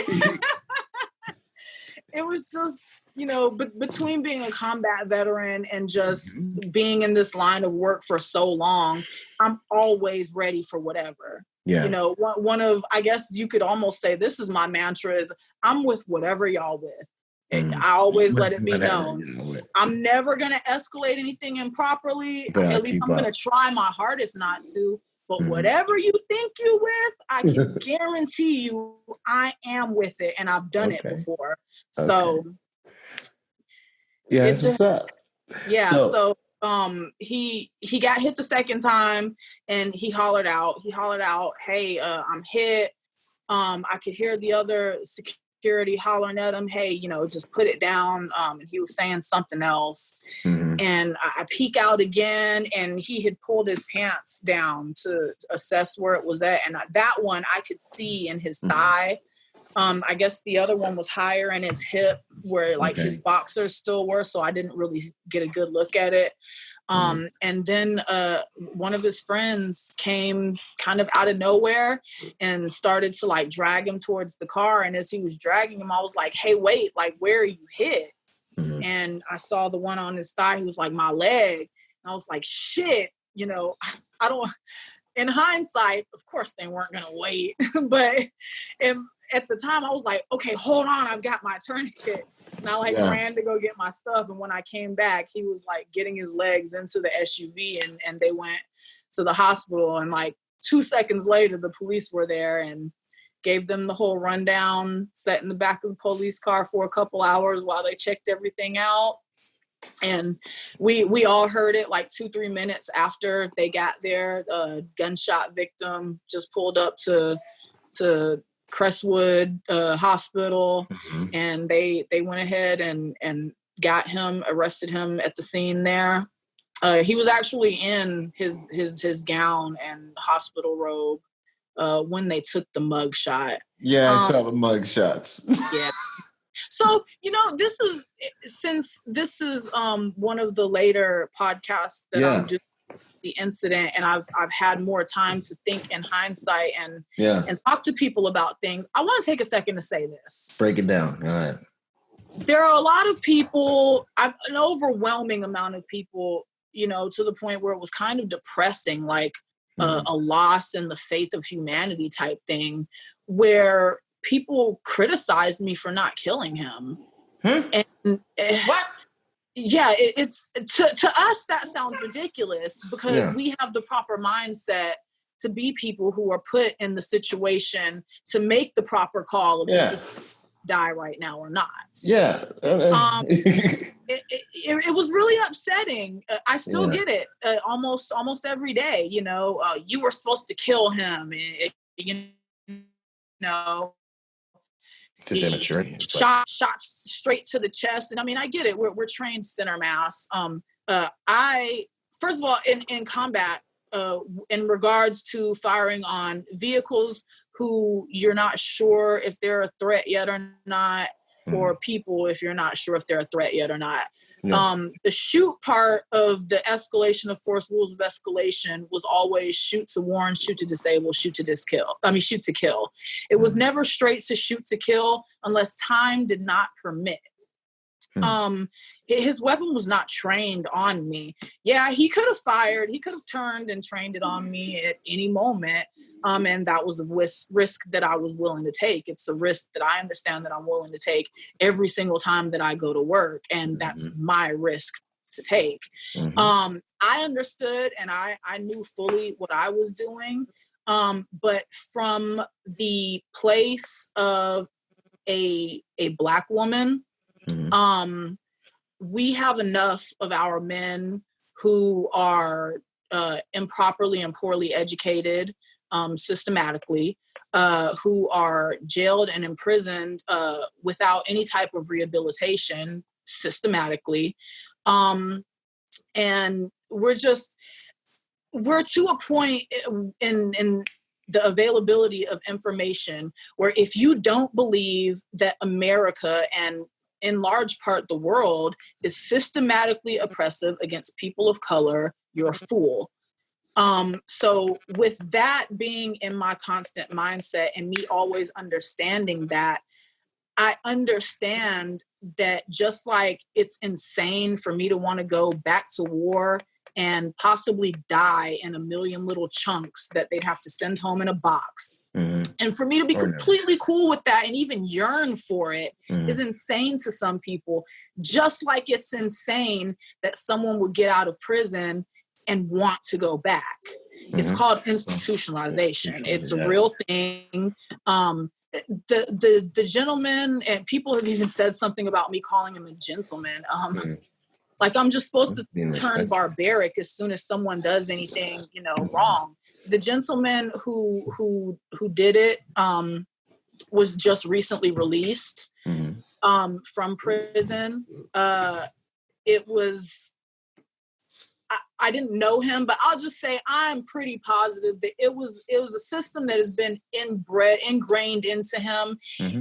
It was just, but between being a combat veteran and just being in this line of work for so long, I'm always ready for whatever. Yeah. One of, I guess you could almost say this is my mantra is I'm with whatever y'all with. I always let it be known. I'm never going to escalate anything improperly. At least I'm going to try my hardest not to. But whatever you think you with, I can guarantee you I am with it. And I've done it before. So. Yeah, it's what's up. Yeah, so he got hit the second time and he hollered out, hey, I'm hit. I could hear the other security hollering at him, hey, just put it down. And he was saying something else. And I peek out again and he had pulled his pants down to assess where it was at. And that one I could see in his thigh. I guess the other one was higher in his hip where like his boxers still were. So I didn't really get a good look at it. And then one of his friends came kind of out of nowhere and started to like drag him towards the car. And as he was dragging him, I was like, hey, wait, like, where are you hit? And I saw the one on his thigh. He was like, my leg. And I was like, shit, I don't, in hindsight, of course they weren't going to wait, but at the time I was like, okay, hold on. I've got my tourniquet. And I ran to go get my stuff. And when I came back, he was like getting his legs into the SUV and they went to the hospital. And like 2 seconds later, the police were there and gave them the whole rundown, sat in the back of the police car for a couple hours while they checked everything out. And we all heard it like 2-3 minutes after they got there. A gunshot victim just pulled up to Crestwood Hospital, and they went ahead and got him, arrested him at the scene there. He was actually in his gown and hospital robe when they took the mug shot. Yeah, I saw the mug shots. Yeah. So, this is one of the later podcasts that I'm doing the incident, and I've had more time to think in hindsight and talk to people about things. I want to take a second to say this. Break it down. All right. There are a lot of people, an overwhelming amount of people, to the point where it was kind of depressing, like a loss in the faith of humanity type thing, where people criticized me for not killing him. And what? Yeah, it's to us that sounds ridiculous because we have the proper mindset to be people who are put in the situation to make the proper call of just die right now or not. Yeah. It was really upsetting. I still get it almost every day. You were supposed to kill him. Just immaturity. Shot straight to the chest. And I mean, I get it. We're trained center mass. I, first of all, in combat, in regards to firing on vehicles who you're not sure if they're a threat yet or not, or people if you're not sure if they're a threat yet or not. Yeah. The shoot part of the escalation of force rules of escalation was always shoot to warn, shoot to disable, shoot to kill. It was never straight to shoot to kill unless time did not permit. His weapon was not trained on me. Yeah, he could have fired. He could have turned and trained it on me at any moment. And that was a risk that I was willing to take. It's a risk that I understand that I'm willing to take every single time that I go to work. And that's my risk to take. I understood and I knew fully what I was doing. But from the place of a Black woman, we have enough of our men who are improperly and poorly educated, systematically, who are jailed and imprisoned without any type of rehabilitation systematically. And we're to a point in the availability of information where if you don't believe that America and in large part the world is systematically oppressive against people of color, you're a fool. So with that being in my constant mindset and me always understanding that, I understand that just like it's insane for me to want to go back to war and possibly die in a million little chunks that they'd have to send home in a box. And for me to be completely cool with that and even yearn for it is insane to some people, just like it's insane that someone would get out of prison and want to go back. It's called institutionalization. It's a real thing. The gentleman, and people have even said something about me calling him a gentleman. Like I'm just supposed to turn barbaric as soon as someone does anything, wrong. The gentleman who did it was just recently released from prison. It was, I didn't know him, but I'll just say I'm pretty positive that it was a system that has been ingrained into him.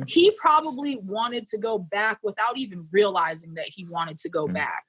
He probably wanted to go back without even realizing that he wanted to go back,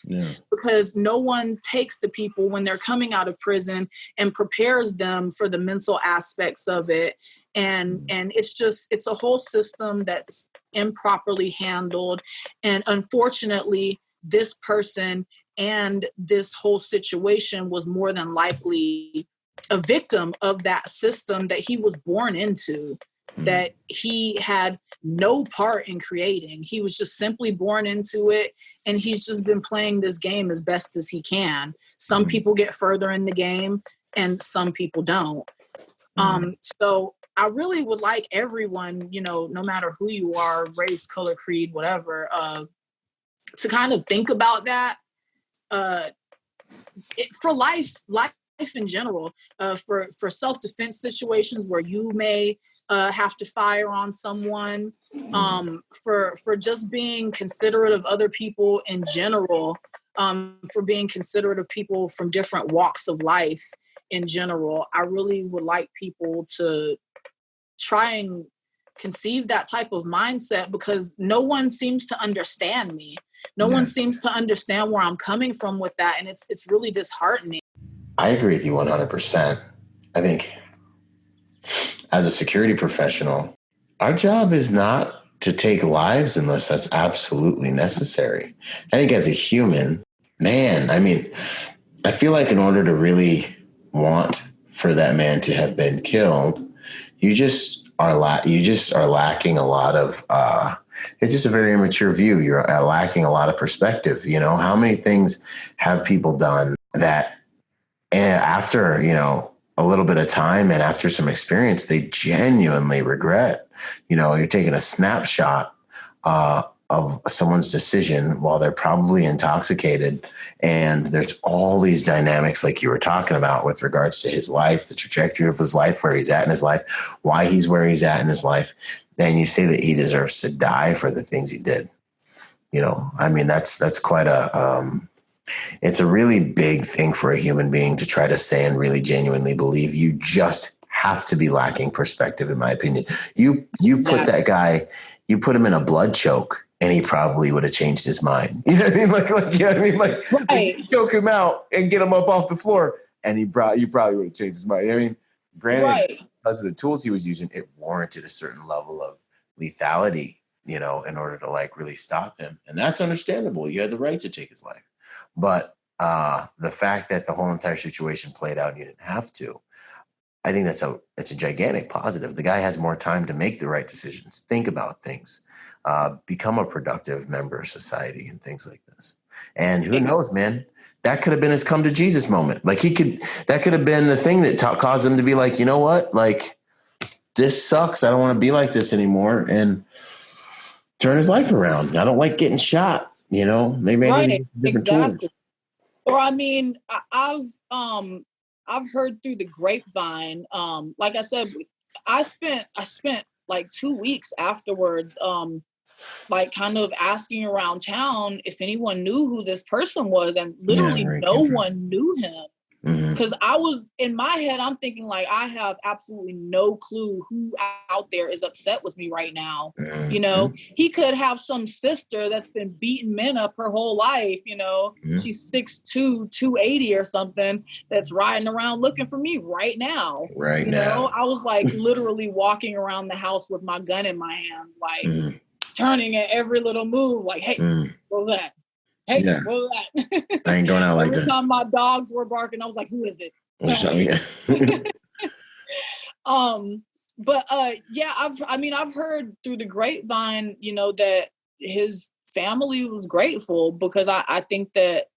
because no one takes the people when they're coming out of prison and prepares them for the mental aspects of it. And it's a whole system that's improperly handled. And unfortunately, this person and this whole situation was more than likely a victim of that system that he was born into, that he had no part in creating. He was just simply born into it, and he's just been playing this game as best as he can. Some people get further in the game, and some people don't. So I really would like everyone, no matter who you are, race, color, creed, whatever, to kind of think about that. For life in general, for self-defense situations where you may have to fire on someone, for just being considerate of other people in general, for being considerate of people from different walks of life in general. I really would like people to try and conceive that type of mindset, because no one seems to understand me. No one seems to understand where I'm coming from with that. And it's really disheartening. I agree with you 100%. I think as a security professional, our job is not to take lives unless that's absolutely necessary. I think as a human, I feel like in order to really want for that man to have been killed, you just are lacking a lot of, it's just a very immature view. You're lacking a lot of perspective. How many things have people done that after, a little bit of time and after some experience, they genuinely regret? You're taking a snapshot of someone's decision while they're probably intoxicated. And there's all these dynamics like you were talking about with regards to his life, the trajectory of his life, where he's at in his life, why he's where he's at in his life. Then you say that he deserves to die for the things he did. That's quite a It's a really big thing for a human being to try to say and really genuinely believe. You just have to be lacking perspective, in my opinion. You put that guy, you put him in a blood choke, and he probably would have changed his mind. You know what I mean? Like you know what I mean? Like Right. choke him out and get him up off the floor, and you probably would have changed his mind. I mean, granted, Right. because of the tools he was using, it warranted a certain level of lethality, you know, in order to like really stop him, and that's understandable. You had the right to take his life. But the fact that the whole entire situation played out and you didn't have to, I think it's a gigantic positive. The guy has more time to make the right decisions, think about things, become a productive member of society and things like this. And who knows, man, that could have been his come to Jesus moment. Like that could have been the thing that caused him to be like, you know what, like this sucks. I don't want to be like this anymore, and turn his life around. I don't like getting shot. You know, maybe I need different tools. Or I mean, I've heard through the grapevine. Like I said, I spent like 2 weeks afterwards, like kind of asking around town if anyone knew who this person was, and literally no one knew him. Because I was in my head, I'm thinking like, I have absolutely no clue who out there is upset with me right now. You know, he could have some sister that's been beating men up her whole life. You know, she's 6'2", 280 or something, that's riding around looking for me right now. Right you now. know, I was like literally walking around the house with my gun in my hands, like turning at every little move, like, hey, what was that? Hey, what was that? I ain't going out like Every this. time my dogs were barking, I was like, who is it? But yeah, I've heard through the grapevine, you know, that his family was grateful, because I think that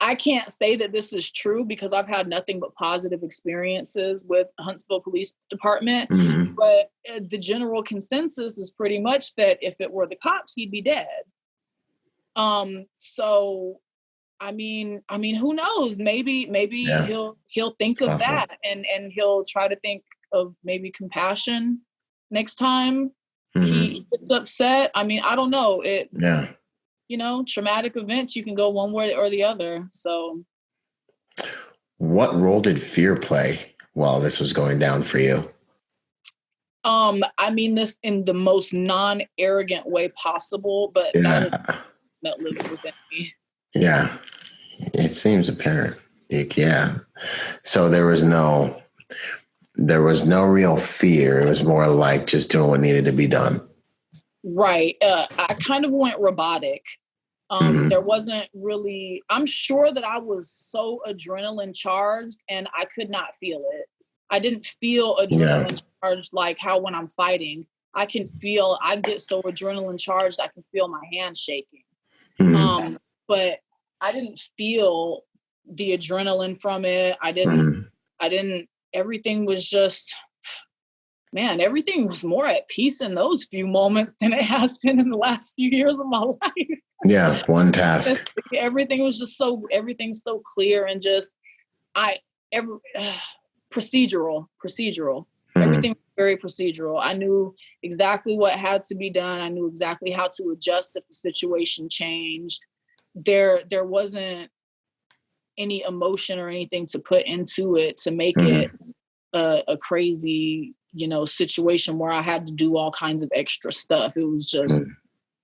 I can't say that this is true because I've had nothing but positive experiences with Huntsville Police Department. But the general consensus is pretty much that if it were the cops, he'd be dead. So I mean, who knows? Maybe he'll think of that, and he'll try to think of maybe compassion next time he gets upset. I mean, I don't know. You know, traumatic events, you can go one way or the other. So what role did fear play while this was going down for you? I mean this in the most non-arrogant way possible, but that lives within me. Yeah, it seems apparent. Yeah. So there was no real fear. It was more like just doing what needed to be done. Right. I kind of went robotic. There wasn't really, I'm sure that I was so adrenaline charged and I could not feel it. I didn't feel adrenaline charged like how when I'm fighting, I get so adrenaline charged, I can feel my hands shaking. But I didn't feel the adrenaline from it. I didn't, everything was just, man, everything was more at peace in those few moments than it has been in the last few years of my life. Yeah. One task. Everything was just everything's so clear and just, procedural. Everything was very procedural. I knew exactly what had to be done. I knew exactly how to adjust if the situation changed. There wasn't any emotion or anything to put into it to make it a crazy, you know, situation where I had to do all kinds of extra stuff. It was just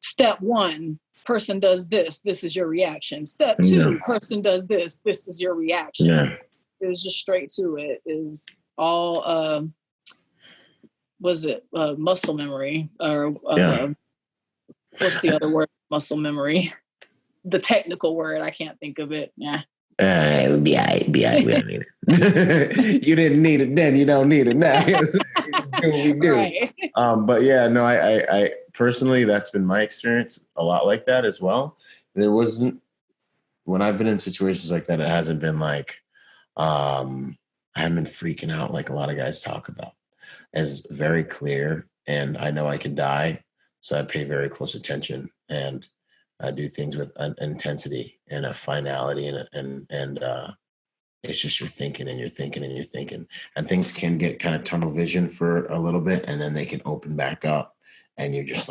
step one, person does this is your reaction. Step two, person does this is your reaction. It was just straight to it. Is all muscle memory or what's the other word? Muscle memory. The technical word, I can't think of it. Yeah. It would be all right. We don't need it. You didn't need it then. You don't need it now. We do. Right. But yeah, no, I personally, that's been my experience a lot like that as well. There wasn't, when I've been in situations like that, it hasn't been like, I haven't been freaking out like a lot of guys talk about. It's very clear, and I know I could die, so I pay very close attention, and I do things with an intensity and a finality, and it's just you're thinking and you're thinking and you're thinking, and things can get kind of tunnel vision for a little bit, and then they can open back up, and you're just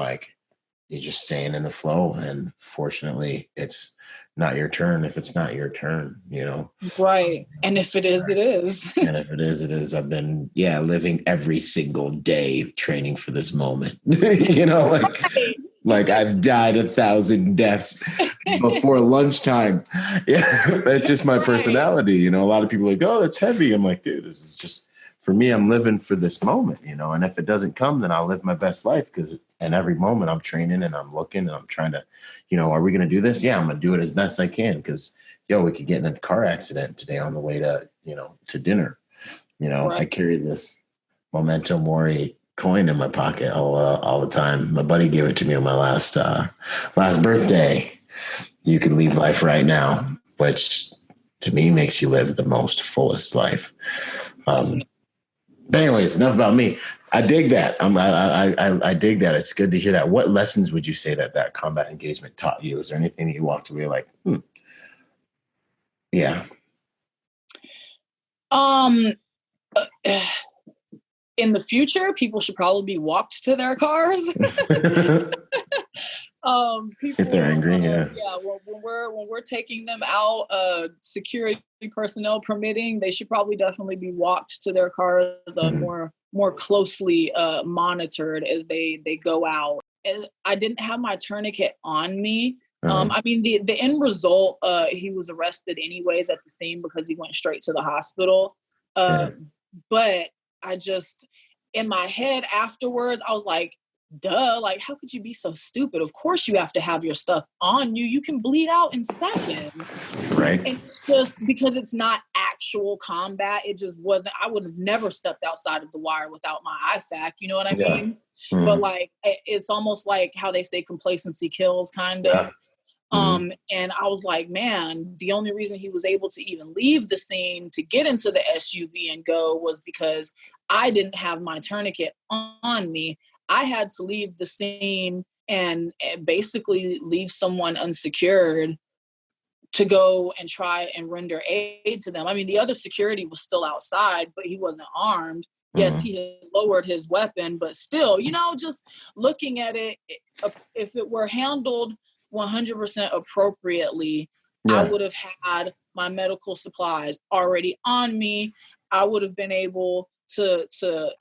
staying in the flow. And fortunately, it's not your turn if it's not your turn, you know? Right. And if it is, it is. And if it is, it is. I've been, living every single day training for this moment, you know, like I've died 1,000 deaths before lunchtime. Yeah. That's just my personality. You know, a lot of people are like, oh, that's heavy. I'm like, dude, this is just, for me, I'm living for this moment, you know, and if it doesn't come, then I'll live my best life, because in every moment I'm training and I'm looking and I'm trying to, you know, are we going to do this? Yeah, I'm going to do it as best I can, because, we could get in a car accident today on the way to, to dinner. You know, right. I carry this Memento Mori coin in my pocket all the time. My buddy gave it to me on my last birthday. You can leave life right now, which to me makes you live the most fullest life. But anyways, enough about me. I dig that. I dig that. It's good to hear that. What lessons would you say that combat engagement taught you? Is there anything that you walked away like, yeah. In the future, people should probably be walked to their cars. If they're angry, when we're taking them out, security personnel permitting, they should probably definitely be walked to their cars, more closely monitored as they go out. And I didn't have my tourniquet on me. I mean, the end result, he was arrested anyways at the scene because he went straight to the hospital. But I just, in my head afterwards, I was like, duh, like, how could you be so stupid? Of course you have to have your stuff on you. You can bleed out in seconds. Right. And it's just because it's not actual combat. It just wasn't, I would have never stepped outside of the wire without my IFAC. You know what I mean? Mm-hmm. But like, it's almost like how they say complacency kills, kind of. Yeah. Mm-hmm. And I was like, man, the only reason he was able to even leave the scene to get into the SUV and go was because I didn't have my tourniquet on me. I had to leave the scene and basically leave someone unsecured to go and try and render aid to them. I mean, the other security was still outside, but he wasn't armed. Yes, he had lowered his weapon, but still, just looking at it, if it were handled 100% appropriately, I would have had my medical supplies already on me. I would have been able to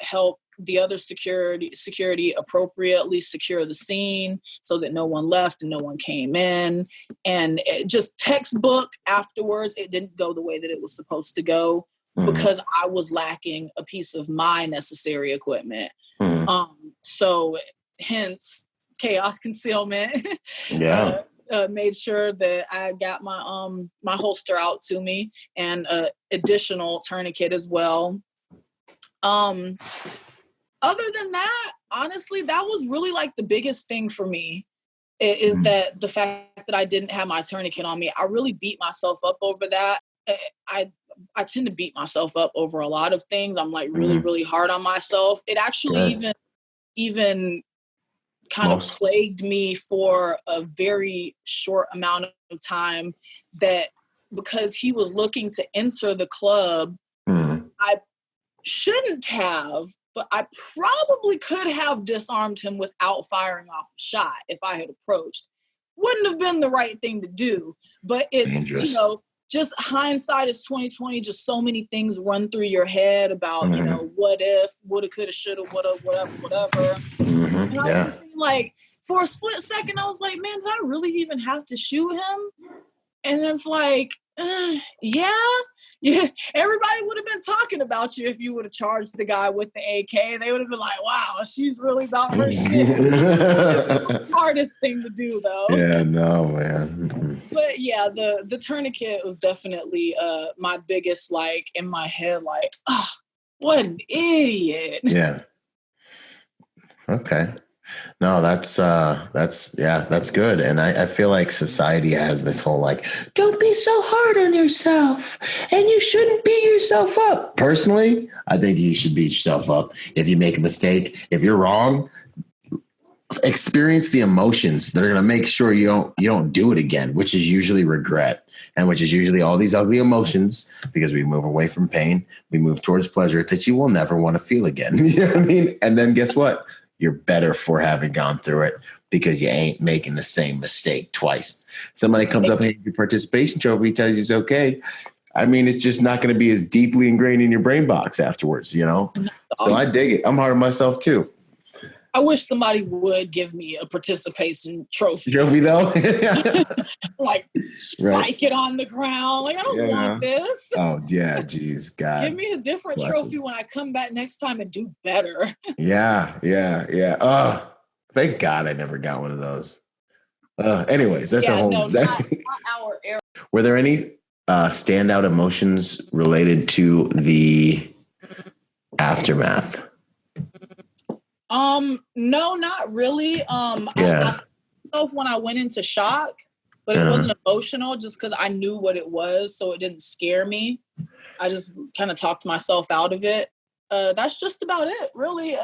help the other security appropriately secure the scene so that no one left and no one came in. And just textbook afterwards, it didn't go the way that it was supposed to go because I was lacking a piece of my necessary equipment. So hence chaos concealment. Made sure that I got my my holster out to me and additional tourniquet as well. Other than that, honestly, that was really like the biggest thing for me is that the fact that I didn't have my tourniquet on me. I really beat myself up over that. I tend to beat myself up over a lot of things. I'm like really, really hard on myself. It actually even kind of plagued me for a very short amount of time, that because he was looking to enter the club, I shouldn't have, but I probably could have disarmed him without firing off a shot if I had approached. Wouldn't have been the right thing to do, but it's, dangerous. Just hindsight is 20/20. Just so many things run through your head about, what if, woulda, coulda, shoulda, woulda, whatever. And I was thinking, like, for a split second, I was like, man, did I really even have to shoot him? And it's like, yeah. Everybody would have been talking about you if you would have charged the guy with the AK. They would have been like, wow, she's really about her shit. It's the hardest thing to do, though. Yeah, no, man. But yeah, the tourniquet was definitely my biggest, like, in my head, like, oh, what an idiot. Yeah. Okay. No, that's good. And I feel like society has this whole, like, don't be so hard on yourself and you shouldn't beat yourself up. Personally, I think you should beat yourself up. If you make a mistake, if you're wrong, experience the emotions that are going to make sure you don't do it again, which is usually regret. And which is usually all these ugly emotions, because we move away from pain. We move towards pleasure that you will never want to feel again. You know what I mean? And then guess what? you're better for having gone through it because you ain't making the same mistake twice. Somebody comes up and hands you a participation trophy, tells you it's okay. I mean, it's just not going to be as deeply ingrained in your brain box afterwards, you know? So I dig it. I'm hard on myself too. I wish somebody would give me a participation trophy. Trophy though? Like, spike it on the ground. Like, I don't want this. Oh, yeah, geez, God. Give me a different trophy when I come back next time and do better. Yeah. Oh, thank God I never got one of those. Anyways, that's a whole... No, not our era. Were there any standout emotions related to the aftermath? No, not really. I felt when I went into shock, but it wasn't emotional just because I knew what it was, so it didn't scare me. I just kind of talked myself out of it. That's just about it, really.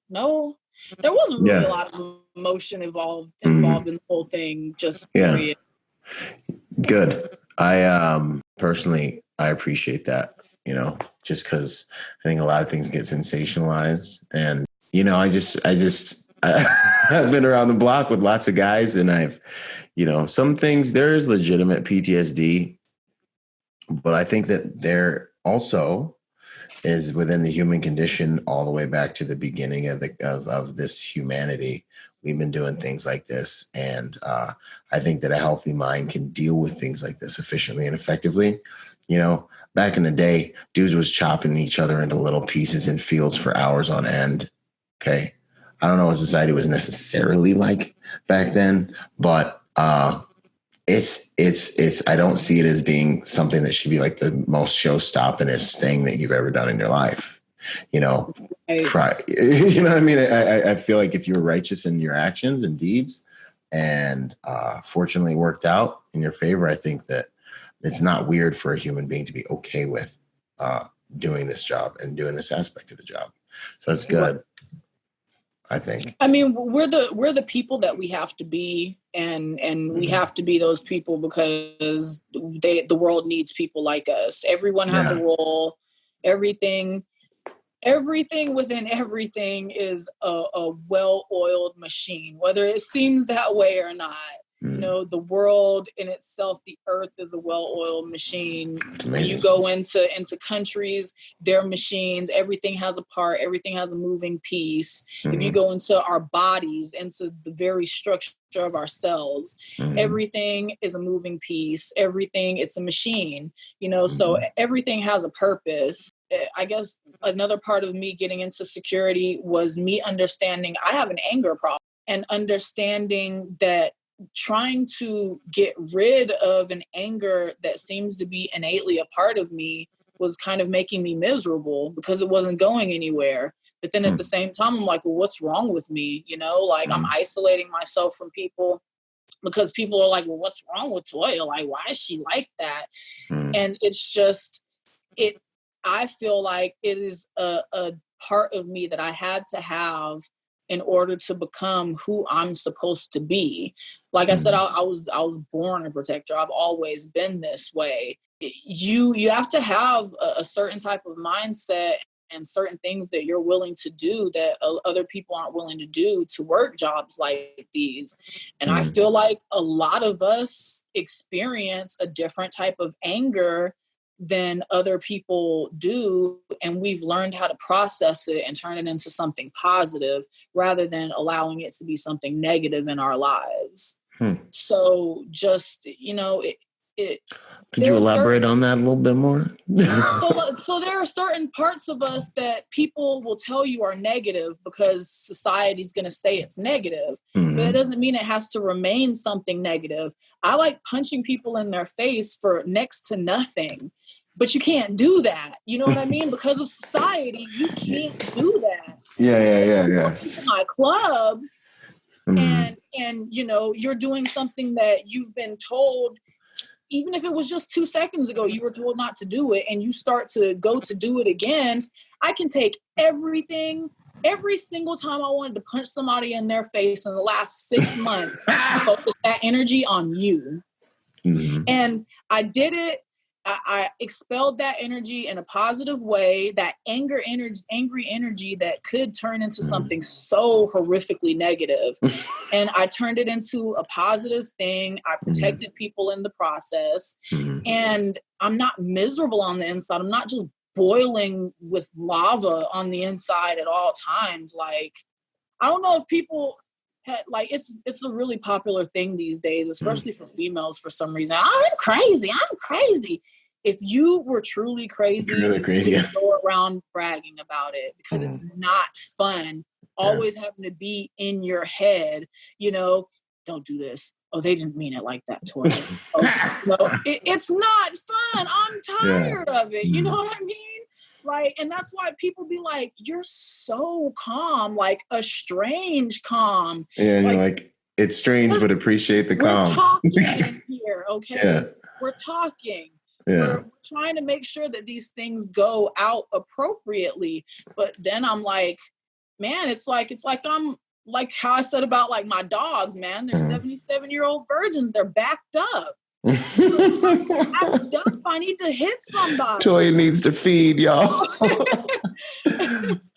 No, there wasn't really a lot of emotion involved in the whole thing. Just period. Good. I personally, I appreciate that. You know, just because I think a lot of things get sensationalized, and you know, I've been around the block with lots of guys, and I've, you know, some things there is legitimate PTSD, but I think that there also is within the human condition all the way back to the beginning of this humanity. We've been doing things like this, and I think that a healthy mind can deal with things like this efficiently and effectively. You know, back in the day, dudes was chopping each other into little pieces in fields for hours on end. Okay. I don't know what society was necessarily like back then, but it's I don't see it as being something that should be like the most show-stoppingest thing that you've ever done in your life. You know, you know what I mean? I feel like if you were righteous in your actions and deeds and fortunately worked out in your favor, I think that it's not weird for a human being to be okay with doing this job and doing this aspect of the job. So that's good. I think. I mean, we're the people that we have to be, and we have to be those people because the world needs people like us. Everyone has a role. Everything within everything is a well-oiled machine, whether it seems that way or not. You know, the world in itself, the earth is a well-oiled machine. When you go into countries, their machines, everything has a part, everything has a moving piece. If you go into our bodies, into the very structure of our cells, everything is a moving piece. Everything, it's a machine, you know, so everything has a purpose. I guess another part of me getting into security was me understanding I have an anger problem, and understanding that trying to get rid of an anger that seems to be innately a part of me was kind of making me miserable because it wasn't going anywhere. But then at the same time, I'm like, well, what's wrong with me? You know, like I'm isolating myself from people because people are like, well, what's wrong with Toya? Like, why is she like that? And it's just, I feel like it is a part of me that I had to have in order to become who I'm supposed to be. Like I said, I was born a protector. I've always been this way. You have to have a certain type of mindset and certain things that you're willing to do that other people aren't willing to do to work jobs like these. And I feel like a lot of us experience a different type of anger than other people do, and we've learned how to process it and turn it into something positive rather than allowing it to be something negative in our lives. So just, you know, could you elaborate on that a little bit more? So there are certain parts of us that people will tell you are negative because society's going to say it's negative, but it doesn't mean it has to remain something negative. I like punching people in their face for next to nothing, but you can't do that. You know what I mean? Because of society, you can't do that. Yeah. It's my club, and you know, you're doing something that you've been told. Even if it was just 2 seconds ago, you were told not to do it, and you start to go to do it again. I can take everything, every single time I wanted to punch somebody in their face in the last 6 months, focus that energy on you. And I did it I expelled that energy in a positive way, that angry energy that could turn into something so horrifically negative. And I turned it into a positive thing. I protected people in the process. And I'm not miserable on the inside. I'm not just boiling with lava on the inside at all times. Like, I don't know if people like, it's a really popular thing these days, especially for females for some reason. I'm crazy. If you were truly crazy, you would go around bragging about it, because it's not fun. Always having to be in your head, you know, don't do this. Oh, they didn't mean it like that, Toya. It's not fun. I'm tired of it. You know what I mean? Like, and that's why people be like, you're so calm, like a strange calm. Yeah, and you're like, it's strange, but appreciate the calm. We're talking in here, okay? Yeah. We're talking. Yeah. We're trying to make sure that these things go out appropriately. But then I'm like, man, it's like I'm like how I said about like my dogs, man. They're 77-year-old virgins. They're backed up. I'm dumb. I need to hit somebody. Toya needs to feed, y'all.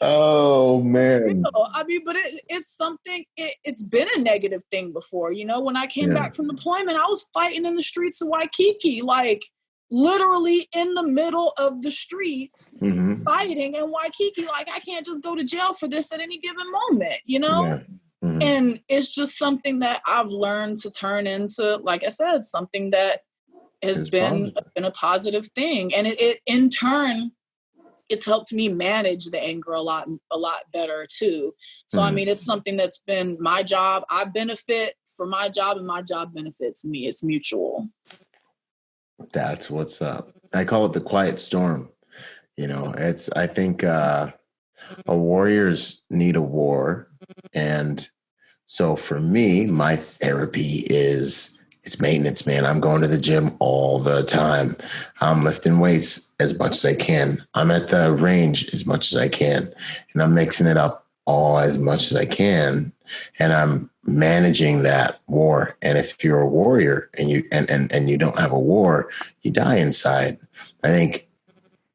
Oh man. I mean, but it's something. It's been a negative thing before. You know, when I came back from deployment, I was fighting in the streets of Waikiki, like literally in the middle of the streets, fighting in Waikiki. Like, I can't just go to jail for this at any given moment. You know. Yeah. And it's just something that I've learned to turn into, like I said, something that has been a positive thing. And it in turn, it's helped me manage the anger a lot better too. So, I mean, it's something that's been my job. I benefit from my job and my job benefits me. It's mutual. That's what's up. I call it the quiet storm. You know, I think warriors need a war. And so for me, my therapy it's maintenance, man. I'm going to the gym all the time. I'm lifting weights as much as I can. I'm at the range as much as I can. And I'm mixing it up all as much as I can. And I'm managing that war. And if you're a warrior and you don't have a war, you die inside. I think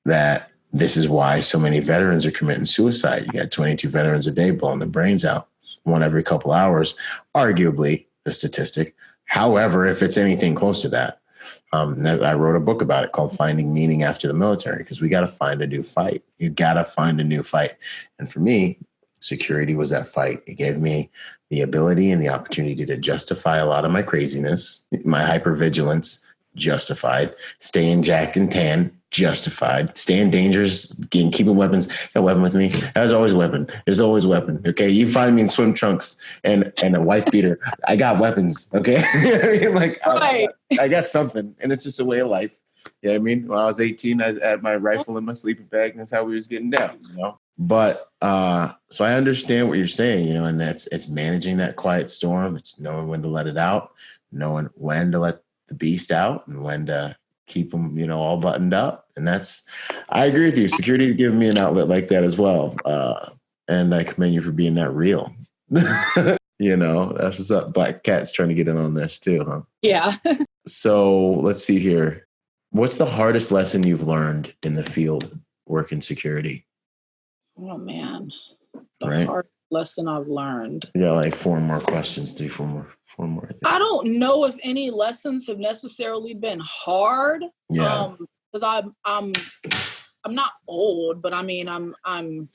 that this is why so many veterans are committing suicide. You got 22 veterans a day blowing their brains out, one every couple hours, arguably the statistic. However, if it's anything close to that, I wrote a book about it called Finding Meaning After the Military, because we got to find a new fight. You got to find a new fight. And for me, security was that fight. It gave me the ability and the opportunity to justify a lot of my craziness, my hypervigilance, justified, staying jacked and tan, justified, staying dangerous, keeping weapons. Got a weapon with me. There's always a weapon. There's always a weapon. Okay. You find me in swim trunks and a wife beater. I got weapons. Okay. Like, right. I got something, and it's just a way of life. You know what I mean? When I was 18, I had my rifle in my sleeping bag, and that's how we was getting down, you know? But, so I understand what you're saying, you know, and it's managing that quiet storm. It's knowing when to let it out, knowing when to let the beast out and when to keep them, you know, all buttoned up. And I agree with you. Security has given me an outlet like that as well. And I commend you for being that real. You know, that's what's up. Black Cat's trying to get in on this too, huh? Yeah. So let's see here. What's the hardest lesson you've learned in the field working security? Oh man. The hardest lesson I've learned. Yeah, like four more questions, four more. I don't know if any lessons have necessarily been hard. Yeah. Because I'm not old, but I mean I'm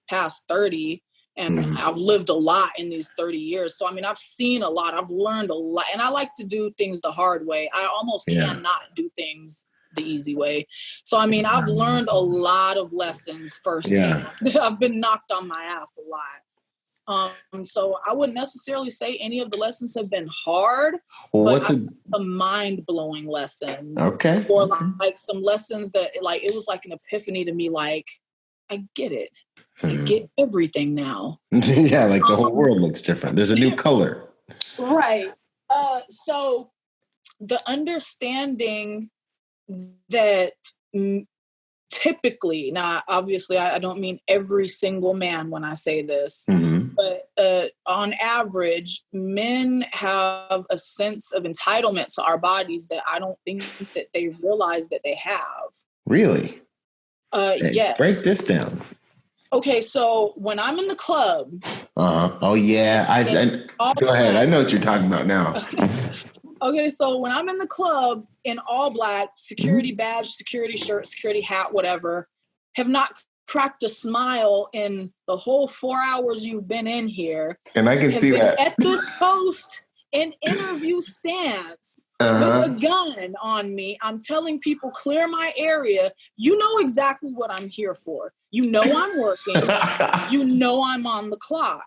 past 30, and I've lived a lot in these 30 years. So I mean, I've seen a lot, I've learned a lot, and I like to do things the hard way. I almost cannot do things the easy way. So I mean, I've learned a lot of lessons firsthand. Yeah. I've been knocked on my ass a lot. So I wouldn't necessarily say any of the lessons have been hard, but the mind-blowing lessons. Okay. Or like some lessons that like, it was like an epiphany to me, like, I get it. I get everything now. Yeah, like the whole world looks different. There's a new color. Right. So the understanding that typically, now obviously I don't mean every single man when I say this, but on average, men have a sense of entitlement to our bodies that I don't think that they realize that they have. Really? Yes. Break this down. Okay, so when I'm in the club. Oh yeah, go ahead. I know what you're talking about now. Okay, so when I'm in the club in all black, security badge, security shirt, security hat, whatever, have not cracked a smile in the whole 4 hours you've been in here. And I can see that. At this post in interview stance with a gun on me, I'm telling people, clear my area. You know exactly what I'm here for. You know I'm working. You know I'm on the clock.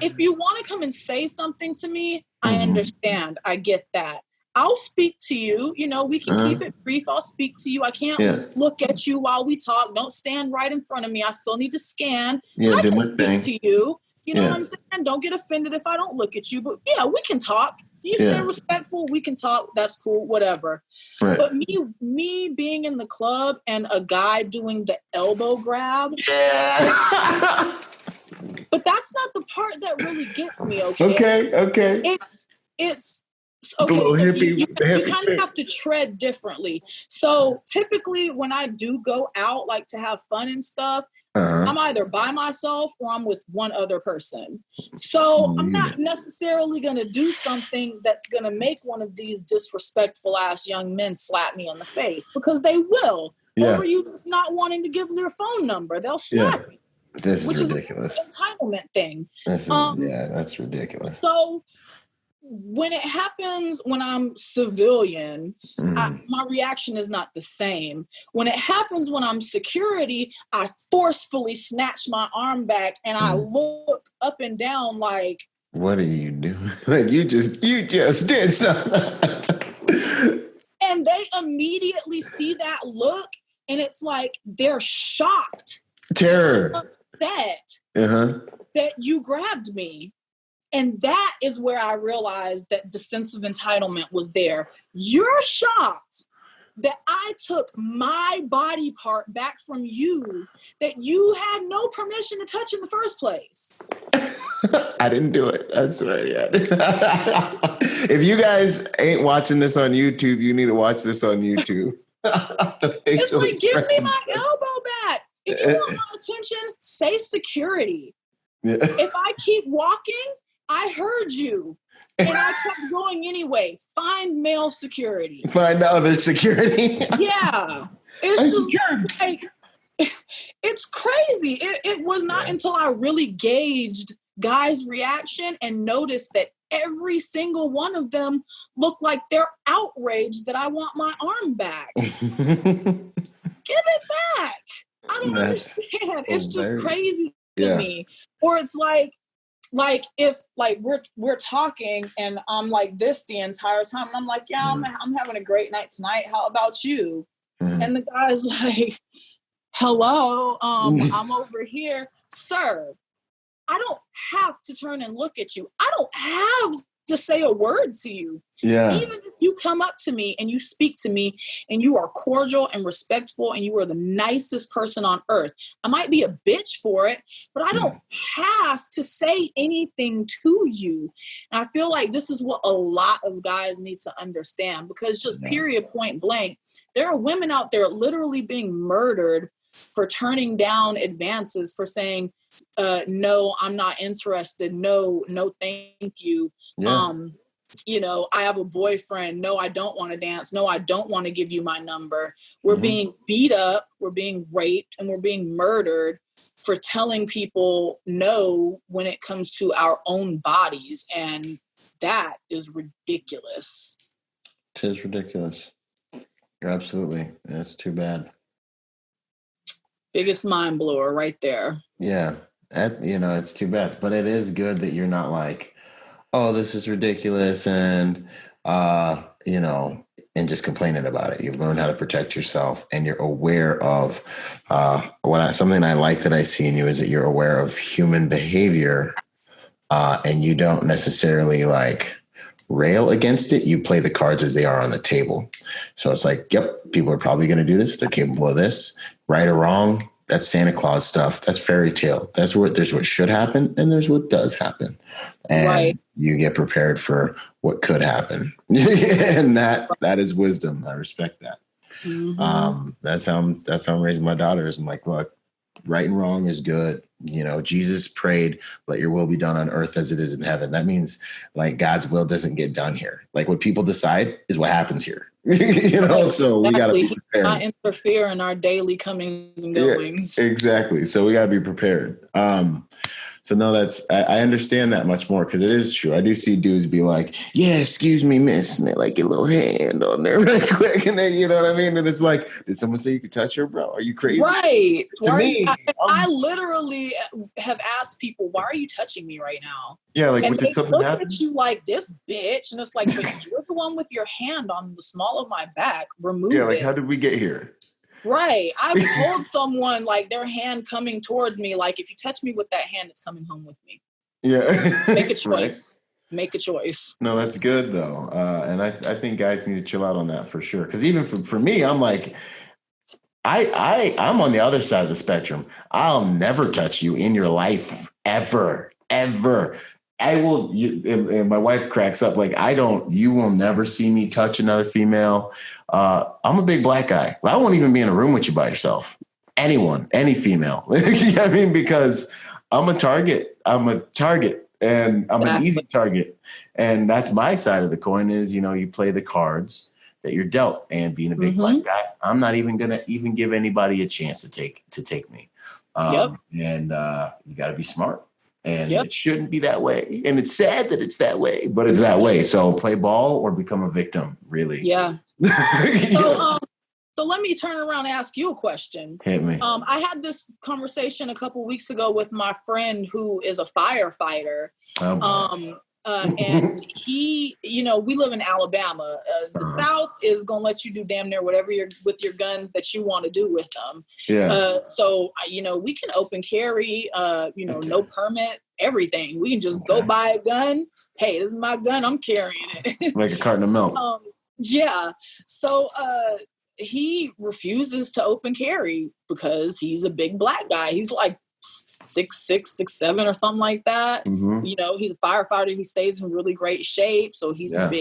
If you want to come and say something to me, I understand. I get that. I'll speak to you. You know, we can keep it brief. I'll speak to you. I can't look at you while we talk. Don't stand right in front of me. I still need to scan. I can speak to you. You know what I'm saying? Don't get offended if I don't look at you. But yeah, we can talk. You stay respectful. We can talk. That's cool. Whatever. Right. But me being in the club and a guy doing the elbow grab. Yeah. But that's not the part that really gets me, okay? Okay. It's okay. So you kind of have to tread differently. So typically when I do go out, like to have fun and stuff, I'm either by myself or I'm with one other person. So I'm not necessarily going to do something that's going to make one of these disrespectful ass young men slap me on the face, because they will. Over you just not wanting to give their phone number. They'll slap me. This is ridiculous. Entitlement thing. That's ridiculous. So when it happens when I'm civilian, my reaction is not the same. When it happens when I'm security, I forcefully snatch my arm back and I look up and down like, what are you doing? Like you just did something. And they immediately see that look and it's like they're shocked. Terror. That you grabbed me. And that is where I realized that the sense of entitlement was there. You're shocked that I took my body part back from you that you had no permission to touch in the first place. I didn't do it. I swear. If you guys ain't watching this on YouTube, you need to watch this on YouTube. It's like, give me my elbow back. If you want my attention, say security. If I keep walking, I heard you. And I kept going anyway. Find male security. Find other security. Yeah. It's just like, it's crazy. It was not until I really gauged guys' reaction and noticed that every single one of them looked like they're outraged that I want my arm back. Give it back. I don't understand. It's just crazy to me. Or it's like if like we're talking and I'm like this the entire time and I'm like, yeah, I'm having a great night tonight. How about you? And the guy's like, hello, I'm over here. Sir, I don't have to turn and look at you. I don't have to say a word to you. Yeah. Even if you come up to me and you speak to me and you are cordial and respectful and you are the nicest person on earth, I might be a bitch for it, but I don't have to say anything to you. And I feel like this is what a lot of guys need to understand, because just period, point blank, there are women out there literally being murdered for turning down advances, for saying, no, I'm not interested. No, thank you. Yeah. You know, I have a boyfriend. No, I don't want to dance. No, I don't want to give you my number. We're being beat up. We're being raped and we're being murdered for telling people no when it comes to our own bodies. And that is ridiculous. It is ridiculous. Absolutely. That's too bad. Biggest mind blower right there. Yeah. It's too bad. But it is good that you're not like, oh, this is ridiculous, and and just complaining about it. You've learned how to protect yourself, and you're aware of something I like that I see in you is that you're aware of human behavior, and you don't necessarily like rail against it, you play the cards as they are on the table. So it's like, yep, people are probably going to do this. They're capable of this. Right or wrong, that's Santa Claus stuff. That's fairy tale. There's what should happen and there's what does happen. And you get prepared for what could happen. And that is wisdom. I respect that. Mm-hmm. That's how I'm raising my daughters. I'm like, look, right and wrong is good. Jesus prayed, let your will be done on earth as it is in heaven. That means like God's will doesn't get done here. Like what people decide is what happens here. So we got to be prepared. Not interfere in our daily comings and goings. Yeah, exactly. So we got to be prepared. So no, I understand that much more because it is true. I do see dudes be like, yeah, excuse me, miss. And they like get a little hand on there right quick. And then, you know what I mean? And it's like, did someone say you could touch her, bro? Are you crazy? Right. To me. I literally have asked people, why are you touching me right now? Yeah, like, and did something happen? Look at you like this, bitch. And it's like, but you're the one with your hand on the small of my back. Remove it. Yeah, like, how did we get here? Right. I've told someone like their hand coming towards me, like if you touch me with that hand, it's coming home with me. Yeah. Make a choice. Right. Make a choice. No, that's good though. And I think guys need to chill out on that for sure. Cause even for me, I'm like, I'm on the other side of the spectrum. I'll never touch you in your life ever. I will, and my wife cracks up like, you will never see me touch another female. I'm a big black guy. I won't even be in a room with you by yourself. Anyone, any female. I mean, because I'm a target and I'm an easy target. And that's my side of the coin is, you play the cards that you're dealt, and being a big black guy, I'm not even going to even give anybody a chance to take me. And you got to be smart. And it shouldn't be that way. And it's sad that it's that way, but it's that way. So play ball or become a victim, really. Yeah. So let me turn around and ask you a question. Hit me. I had this conversation a couple weeks ago with my friend who is a firefighter. And he, we live in Alabama. The South is going to let you do damn near whatever with your guns that you want to do with them. Yeah. So, we can open carry, no permit, everything. We can just go buy a gun. Hey, this is my gun. I'm carrying it. Like a carton of milk. Yeah. So, he refuses to open carry because he's a big black guy. He's like 6'6", 6'7", or something like that. Mm-hmm. He's a firefighter. He stays in really great shape. So he's a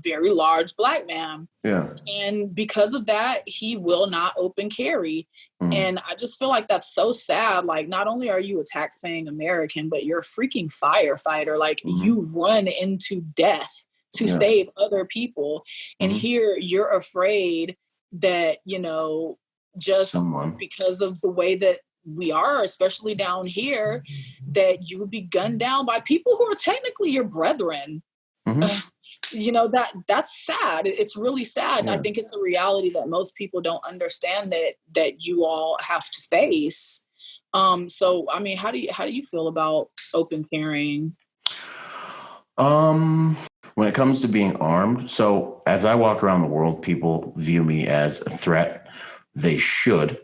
very large black man. Yeah. And because of that, he will not open carry. Mm-hmm. And I just feel like that's so sad. Like, not only are you a tax-paying American, but you're a freaking firefighter. Like, you run into death to save other people. And here you're afraid that, just because of the way that we are, especially down here, that you would be gunned down by people who are technically your brethren. That's sad. It's really sad. And I think it's a reality that most people don't understand that you all have to face. So, I mean, how do you feel about open carrying? When it comes to being armed, so as I walk around the world, people view me as a threat. They should.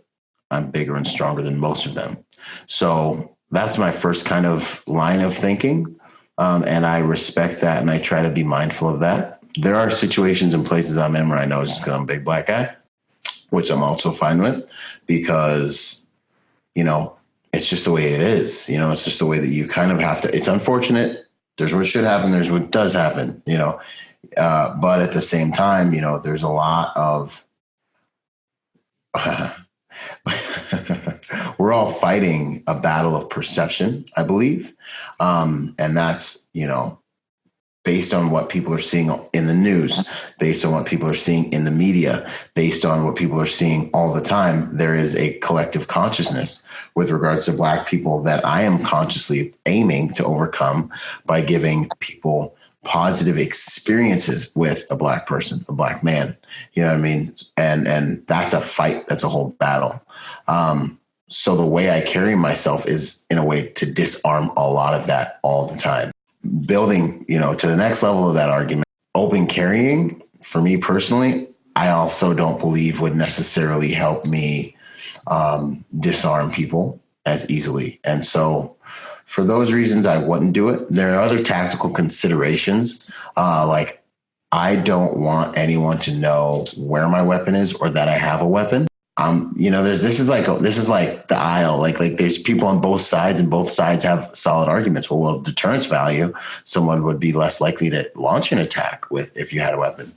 I'm bigger and stronger than most of them. So that's my first kind of line of thinking. And I respect that. And I try to be mindful of that. There are situations and places I'm in where I know it's just because I'm a big black guy, which I'm also fine with because, it's just the way it is. It's just the way that you kind of have to, it's unfortunate. There's what should happen. There's what does happen, but at the same time, there's a lot of, we're all fighting a battle of perception, I believe. And that's, based on what people are seeing in the news, based on what people are seeing in the media, based on what people are seeing all the time, there is a collective consciousness with regards to Black people that I am consciously aiming to overcome by giving people positive experiences with a Black person, a Black man. You know what I mean? And that's a fight. That's a whole battle. So the way I carry myself is in a way to disarm a lot of that all the time. Building, to the next level of that argument, open carrying for me personally, I also don't believe would necessarily help me disarm people as easily. And so for those reasons, I wouldn't do it. There are other tactical considerations. Like I don't want anyone to know where my weapon is or that I have a weapon. This is like the aisle. Like there's people on both sides, and both sides have solid arguments. Well, deterrence value, someone would be less likely to launch an attack if you had a weapon,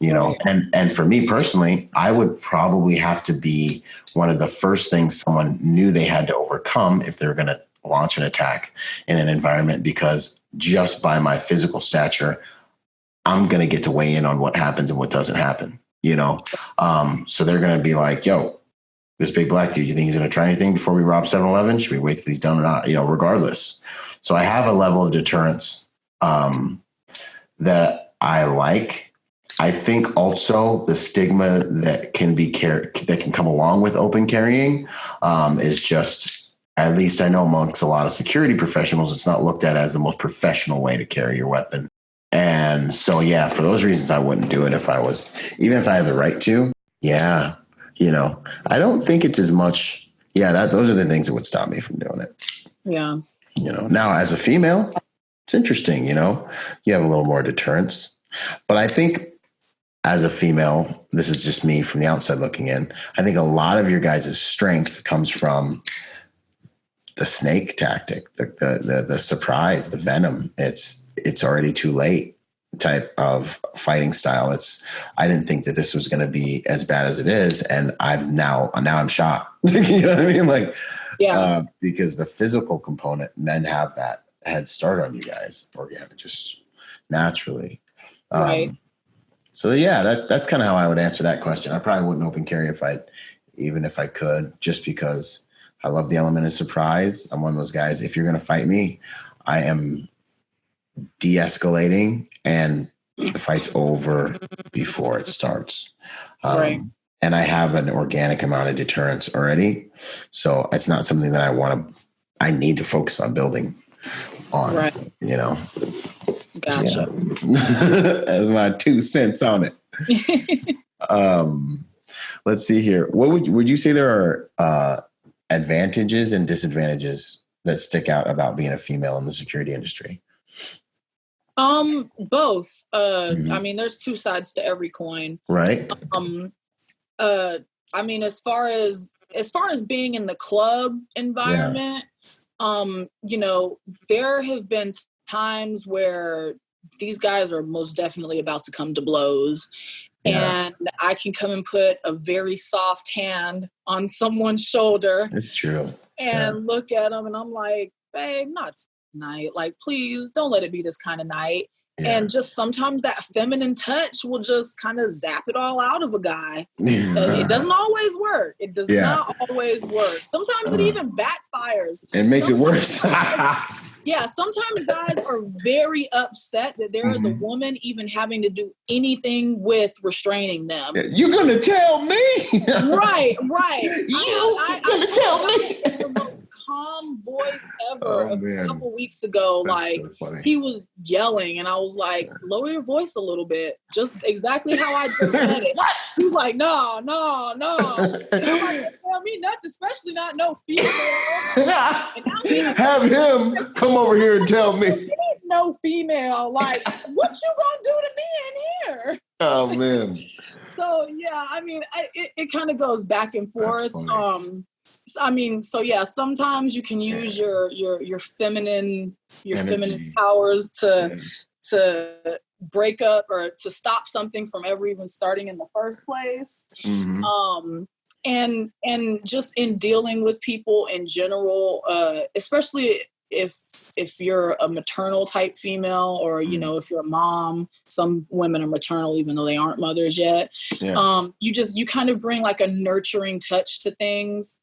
and for me personally, I would probably have to be one of the first things someone knew they had to overcome if they're going to launch an attack in an environment, because just by my physical stature, I'm going to get to weigh in on what happens and what doesn't happen. So they're going to be like, yo, this big black dude, you think he's going to try anything before we rob 7-Eleven? Should we wait till he's done or not? Regardless. So I have a level of deterrence that I like. I think also the stigma that can come along with open carrying is just, at least I know amongst a lot of security professionals, it's not looked at as the most professional way to carry your weapon. And so, yeah, for those reasons, I wouldn't do it even if I had the right to. Yeah. I don't think it's as much. Yeah. Those are the things that would stop me from doing it. Yeah. Now as a female, it's interesting, you have a little more deterrence, but I think as a female, this is just me from the outside looking in. I think a lot of your guys' strength comes from the snake tactic, the surprise, the venom. It's already too late type of fighting style. I didn't think that this was going to be as bad as it is. And now I'm shocked. You know what I mean? Like, yeah, because the physical component, men have that head start on you guys, just naturally. Right. So yeah, that's kind of how I would answer that question. I probably wouldn't open carry even if I could, just because I love the element of surprise. I'm one of those guys. If you're going to fight me, I am de-escalating and the fight's over before it starts. Right. And I have an organic amount of deterrence already. So it's not something that I need to focus on building on, right. Yeah. Gotcha. That's my 2 cents on it. Let's see here. What would you say there are advantages and disadvantages that stick out about being a female in the security industry? Both. I mean, there's 2 sides to every coin. Right. I mean, as far as being in the club environment, there have been times where these guys are most definitely about to come to blows. Yeah. And I can come and put a very soft hand on someone's shoulder. It's true. And look at them and I'm like, babe, not tonight. Like, please don't let it be this kind of night. Yeah. And just sometimes that feminine touch will just kind of zap it all out of a guy. It doesn't always work. It does not always work. Sometimes it even backfires. It makes it worse. Yeah, sometimes guys are very upset that there is a woman even having to do anything with restraining them. You're going to tell me? Right. You're going to tell me? The most calm voice ever a couple weeks ago. That's so he was yelling and I was like, lower your voice a little bit. Just exactly how I just said it. He was like, no. And I'm like, tell me nothing, especially not no female. Have him come over here and tell me. No female. Like, what you gonna do to me in here? Oh, man. So, yeah, I mean, it kind of goes back and forth. Sometimes you can use your feminine powers to break up or to stop something from ever even starting in the first place. Mm-hmm. And just in dealing with people in general, especially if you're a maternal type female or, if you're a mom, some women are maternal, even though they aren't mothers yet. Yeah. You kind of bring like a nurturing touch to things.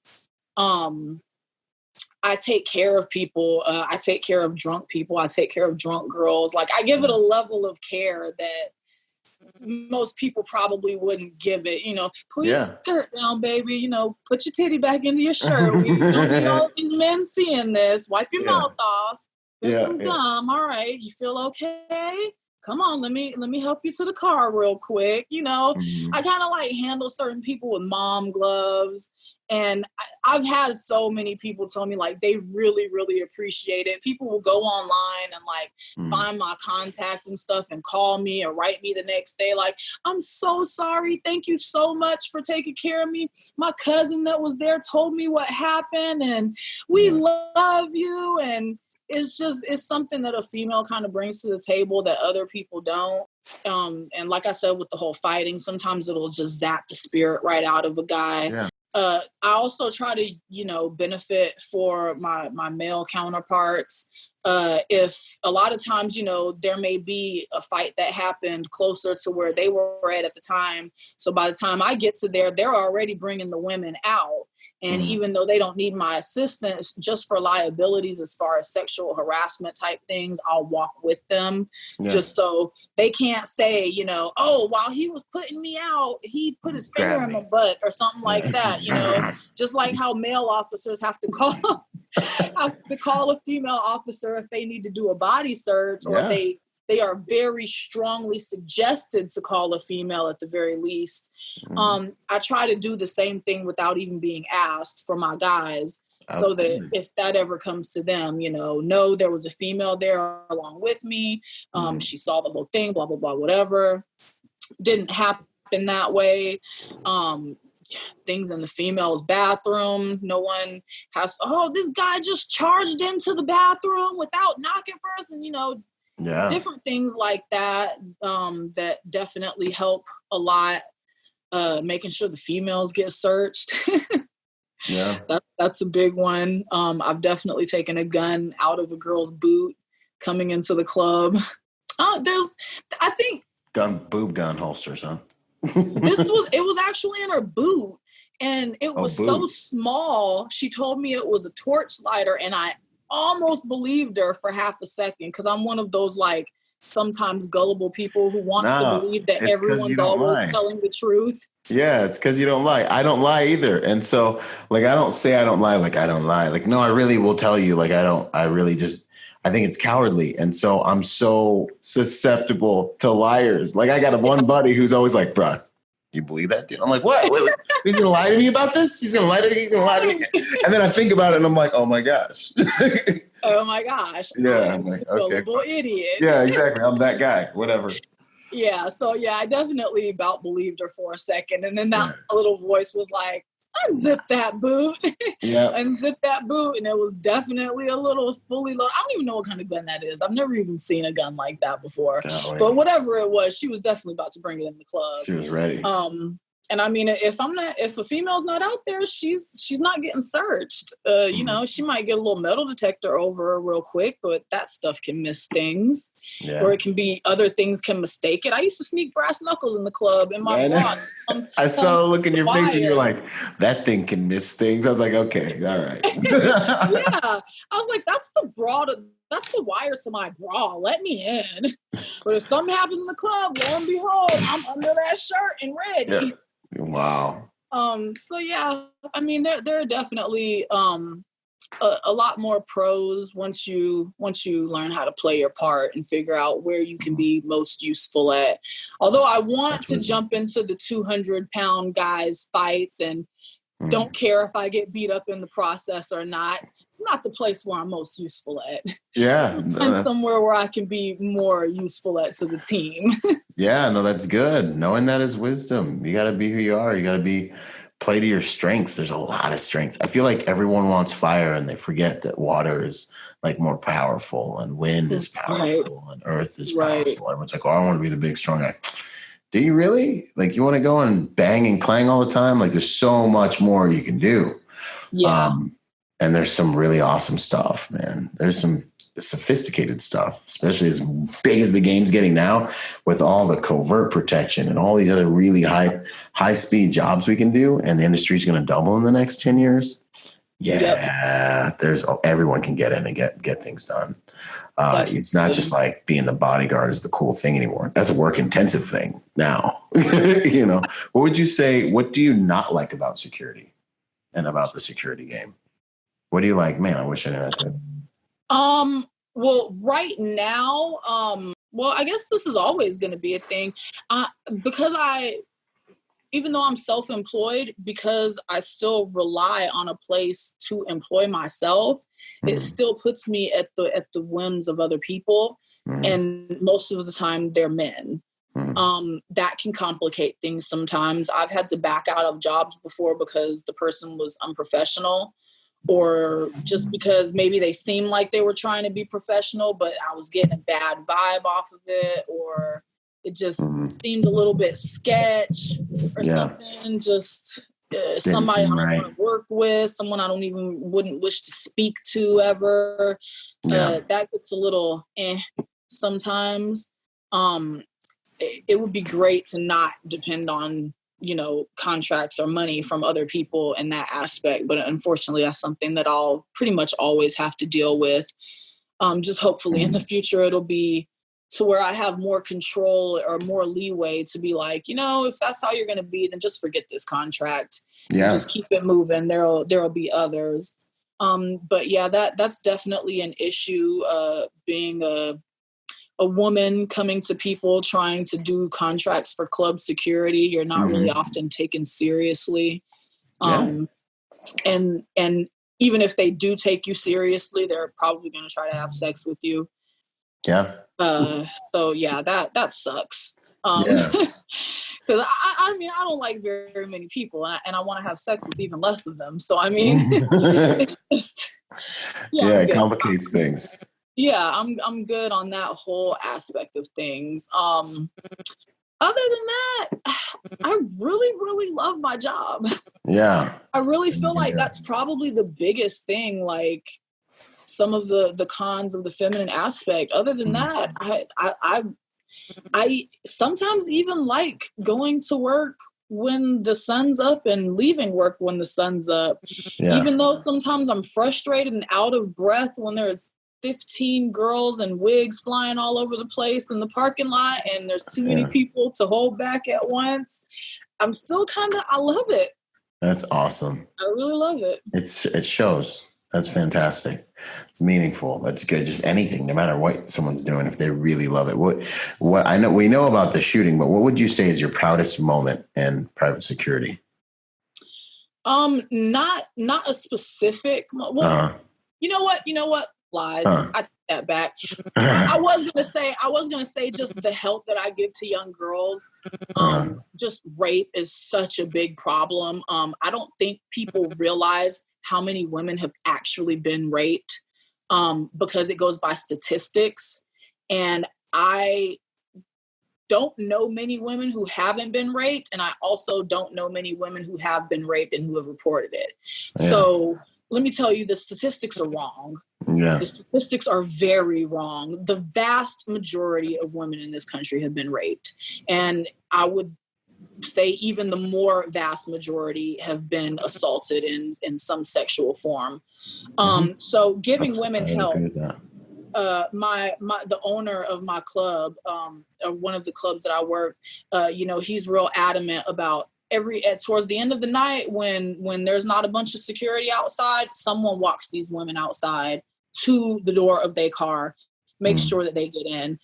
I take care of people. I take care of drunk people. I take care of drunk girls. Like I give it a level of care that most people probably wouldn't give it. Pull your skirt down, baby. Put your titty back into your shirt. We don't need all these men seeing this. Wipe your mouth off. There's some gum. All right, you feel okay? Come on, let me help you to the car real quick. I kind of like handle certain people with mom gloves And I've had so many people tell me like they really, really appreciate it. People will go online and like find my contact and stuff and call me or write me the next day. Like, I'm so sorry. Thank you so much for taking care of me. My cousin that was there told me what happened and we love you. And it's something that a female kind of brings to the table that other people don't. And like I said, with the whole fighting, sometimes it'll just zap the spirit right out of a guy. Yeah. I also try to, benefit for my male counterparts. If a lot of times, there may be a fight that happened closer to where they were at the time. So by the time I get to there, they're already bringing the women out. And even though they don't need my assistance, just for liabilities as far as sexual harassment type things, I'll walk with them just so they can't say, oh, while he was putting me out, he put his finger in my butt or something like that, just like how male officers have to call a female officer if they need to do a body search or they are very strongly suggested to call a female at the very least. I try to do the same thing without even being asked for my guys. Absolutely. So that if that ever comes to them, know there was a female there along with me. She saw the whole thing, blah, blah, blah, whatever. Didn't happen that way. Things in the female's bathroom. No one has, this guy just charged into the bathroom without knocking first. And, different things like that, that definitely help a lot. Making sure the females get searched. That's a big one. I've definitely taken a gun out of a girl's boot coming into the club. Boob gun holsters, huh? It was actually in her boot and it was so small. She told me it was a torch lighter and I almost believed her for half a second because I'm one of those like sometimes gullible people who wants to believe that everyone's always telling the truth. Yeah, it's because you don't lie. I don't lie either. And so like I don't say I don't lie like I don't lie. Like no, I really will tell you like I think it's cowardly. And so I'm so susceptible to liars. Like I got one buddy who's always like, bruh, you believe that dude? I'm like, what? He's going to lie to me about this? He's going to lie to me? He's going to lie to me? And then I think about it and I'm like, oh my gosh. Oh my gosh. Yeah. I'm like, okay. Gullible idiot. Yeah, exactly. I'm that guy. Whatever. Yeah. So yeah, I definitely about believed her for a second. And then that little voice was like, unzip that boot. Unzip that boot. And it was definitely a little fully loaded. I don't even know what kind of gun that is. I've never even seen a gun like that before. But whatever it was, she was definitely about to bring it in the club. She was ready. And I mean, if a female's not out there, she's not getting searched. She might get a little metal detector over her real quick, but that stuff can miss things. Yeah. Or it can be other things can mistake it. I used to sneak brass knuckles in the club in my block. I saw a look in your face when you're like, that thing can miss things. I was like, okay, all right. Yeah. I was like, that's the wires to my bra. Let me in. But if something happens in the club, lo and behold, I'm under that shirt and ready. Yeah. Wow. So yeah, I mean, there are definitely a lot more pros once you learn how to play your part and figure out where you can be most useful at. Although I want to jump into the 200-pound guys fights and don't care if I get beat up in the process or not. It's not the place where I'm most useful at. Yeah. And somewhere where I can be more useful at to the team. Yeah, no, that's good. Knowing that is wisdom. You got to be who you are. You got to play to your strengths. There's a lot of strengths. I feel like everyone wants fire and they forget that water is like more powerful and wind is powerful and earth is powerful. Everyone's like, oh, I want to be the big, strong guy. Do you really? Like, you want to go and bang and clang all the time? Like, there's so much more you can do. Yeah. And there's some really awesome stuff, man. There's some sophisticated stuff, especially as big as the game's getting now with all the covert protection and all these other really high speed jobs we can do. And the industry's going to double in the next 10 years. Yeah. Everyone can get in and get things done. It's not just like being the bodyguard is the cool thing anymore. That's a work intensive thing now. What would you say? What do you not like about security and about the security game? What do you like? Man, I wish I knew that too. Well, right now, I guess this is always going to be a thing. Because even though I'm self-employed, because I still rely on a place to employ myself, it still puts me at the whims of other people. And most of the time they're men. That can complicate things sometimes. I've had to back out of jobs before because the person was unprofessional, or just because maybe they seemed like they were trying to be professional, but I was getting a bad vibe off of it, or it just seemed a little bit sketch or something. Just somebody I don't want to work with, someone I wouldn't wish to speak to ever. That gets a little sometimes. It would be great to not depend on, contracts or money from other people in that aspect. But unfortunately, that's something that I'll pretty much always have to deal with. Just hopefully in the future, it'll be to where I have more control or more leeway to be like, if that's how you're going to be, then just forget this contract. Yeah. Just keep it moving. There'll be others. But yeah, that's definitely an issue, being a woman coming to people trying to do contracts for club security. You're not really often taken seriously. And even if they do take you seriously, they're probably going to try to have sex with you. Yeah. So yeah, that sucks. Because I don't like very, very many people, and I want to have sex with even less of them. So it's just it complicates things. Yeah, I'm good on that whole aspect of things. Other than that, I really, really love my job. Yeah. I really feel like that's probably the biggest thing, like some of the cons of the feminine aspect. Other than that, I sometimes even like going to work when the sun's up and leaving work when the sun's up. Yeah. Even though sometimes I'm frustrated and out of breath when there's 15 girls and wigs flying all over the place in the parking lot and there's too many people to hold back at once, I'm still I love it. That's awesome. I really love it. It shows. That's fantastic. It's meaningful. That's good. Just anything, no matter what someone's doing, if they really love it. What I know, we know about the shooting, but what would you say is your proudest moment in private security? Not a specific. Well, you know what? Lies. I take that back. I was gonna say just the help that I give to young girls. Just rape is such a big problem. I don't think people realize how many women have actually been raped, because it goes by statistics. And I don't know many women who haven't been raped. And I also don't know many women who have been raped and who have reported it. Yeah. So let me tell you, the statistics are wrong. Yeah. The statistics are very wrong. The vast majority of women in this country have been raped. And I would say even the more vast majority have been assaulted in some sexual form. So giving women help. The owner of my club, or one of the clubs that I work, he's real adamant about towards the end of the night when there's not a bunch of security outside, someone walks these women outside to the door of their car, make sure that they get in.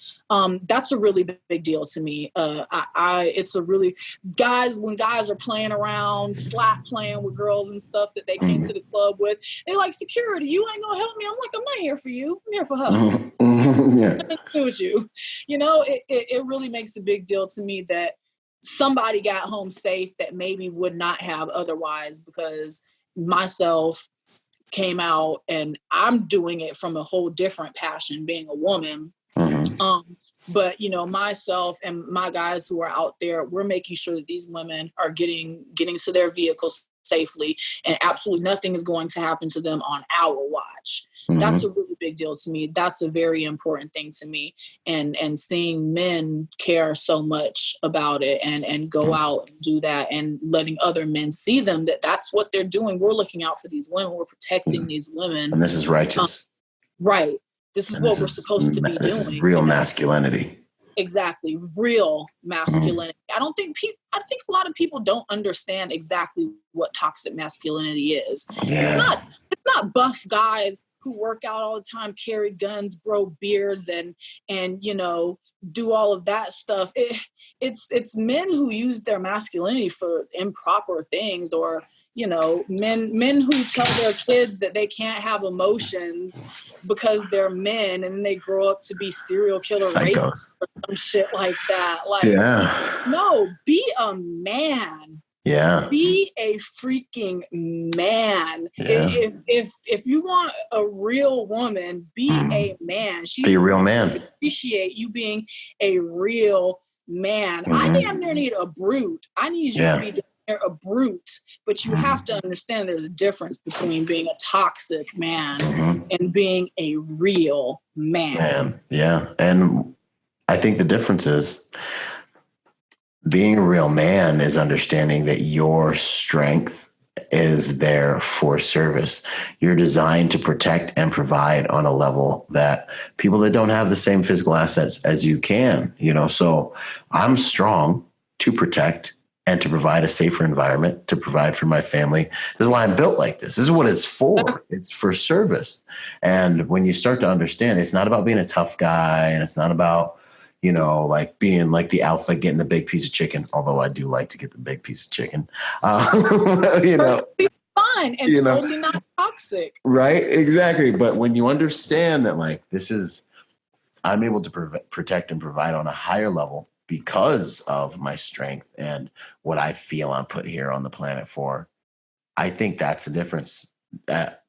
That's a really big deal to me. It's a really when guys are playing around, slap playing with girls and stuff that they came to the club with, they like, security, you ain't gonna help me. I'm like, I'm not here for you. I'm here for her. Nothing to do with you. It really makes a big deal to me that somebody got home safe that maybe would not have otherwise, because myself came out and I'm doing it from a whole different passion, being a woman. But myself and my guys who are out there, we're making sure that these women are getting to their vehicles safely, and absolutely nothing is going to happen to them on our watch. That's a really big deal to me. That's a very important thing to me. And seeing men care so much about it and go out and do that, and letting other men see them, that's what they're doing. We're looking out for these women. We're protecting these women. And this is righteous. Right. This is what we're supposed to be doing. This is real masculinity. Exactly. Real masculinity. I think a lot of people don't understand exactly what toxic masculinity is. Yeah. It's not buff guys who work out all the time, carry guns, grow beards, and you know, do all of that stuff. It's men who use their masculinity for improper things, or you know, men who tell their kids that they can't have emotions because they're men, and then they grow up to be serial killer rapists or some shit like that. Like, no, be a man. Yeah. Be a freaking man. Yeah. If you want a real woman, be a man. Be a real man. Appreciate you being a real man. I damn near need a brute. I need you to be a brute, but you have to understand there's a difference between being a toxic man and being a real man. Yeah. And I think the difference is being a real man is understanding that your strength is there for service. You're designed to protect and provide on a level that people that don't have the same physical assets as you can, you know. So I'm strong to protect and to provide a safer environment, to provide for my family. This is why I'm built like this. This is what it's for. It's for service. And when you start to understand, it's not about being a tough guy, and it's not about, you know, like being like the alpha getting the big piece of chicken, although I do like to get the big piece of chicken. You know, it's fun and totally not toxic. Right? Exactly. But when you understand that, like, this is, I'm able to protect and provide on a higher level because of my strength and what I feel I'm put here on the planet for, I think that's the difference.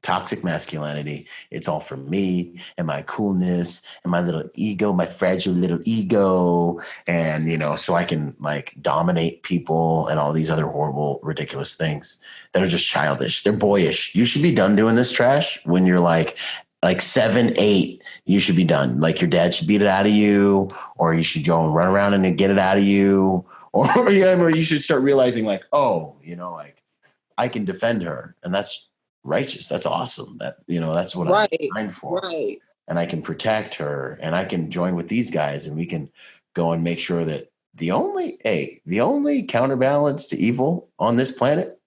Toxic masculinity, it's all for me and my coolness and my little ego, my fragile little ego, and you know, so I can like dominate people and all these other horrible, ridiculous things that are just childish. They're boyish. You should be done doing this trash when you're like 7, 8. You should be done. Like your dad should beat it out of you, or you should go and run around and get it out of you, or you should start realizing like, oh, you know, like I can defend her, and that's righteous. That's awesome. That, you know, that's what I'm designed for. Right. And I can protect her, and I can join with these guys, and we can go and make sure that the only counterbalance to evil on this planet,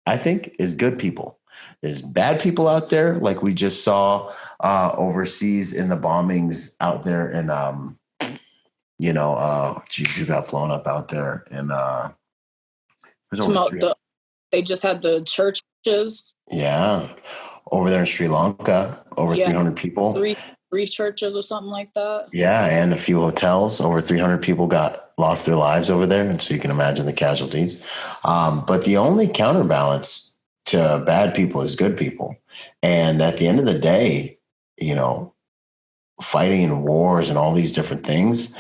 I think, is good people. There's bad people out there, like we just saw overseas in the bombings out there in who got blown up out there, and they just had the churches. Yeah. Over there in Sri Lanka, over 300 people. Three churches or something like that. Yeah, and a few hotels. Over 300 people lost their lives over there, and so you can imagine the casualties. But the only counterbalance to bad people is good people. And at the end of the day, you know, fighting in wars and all these different things,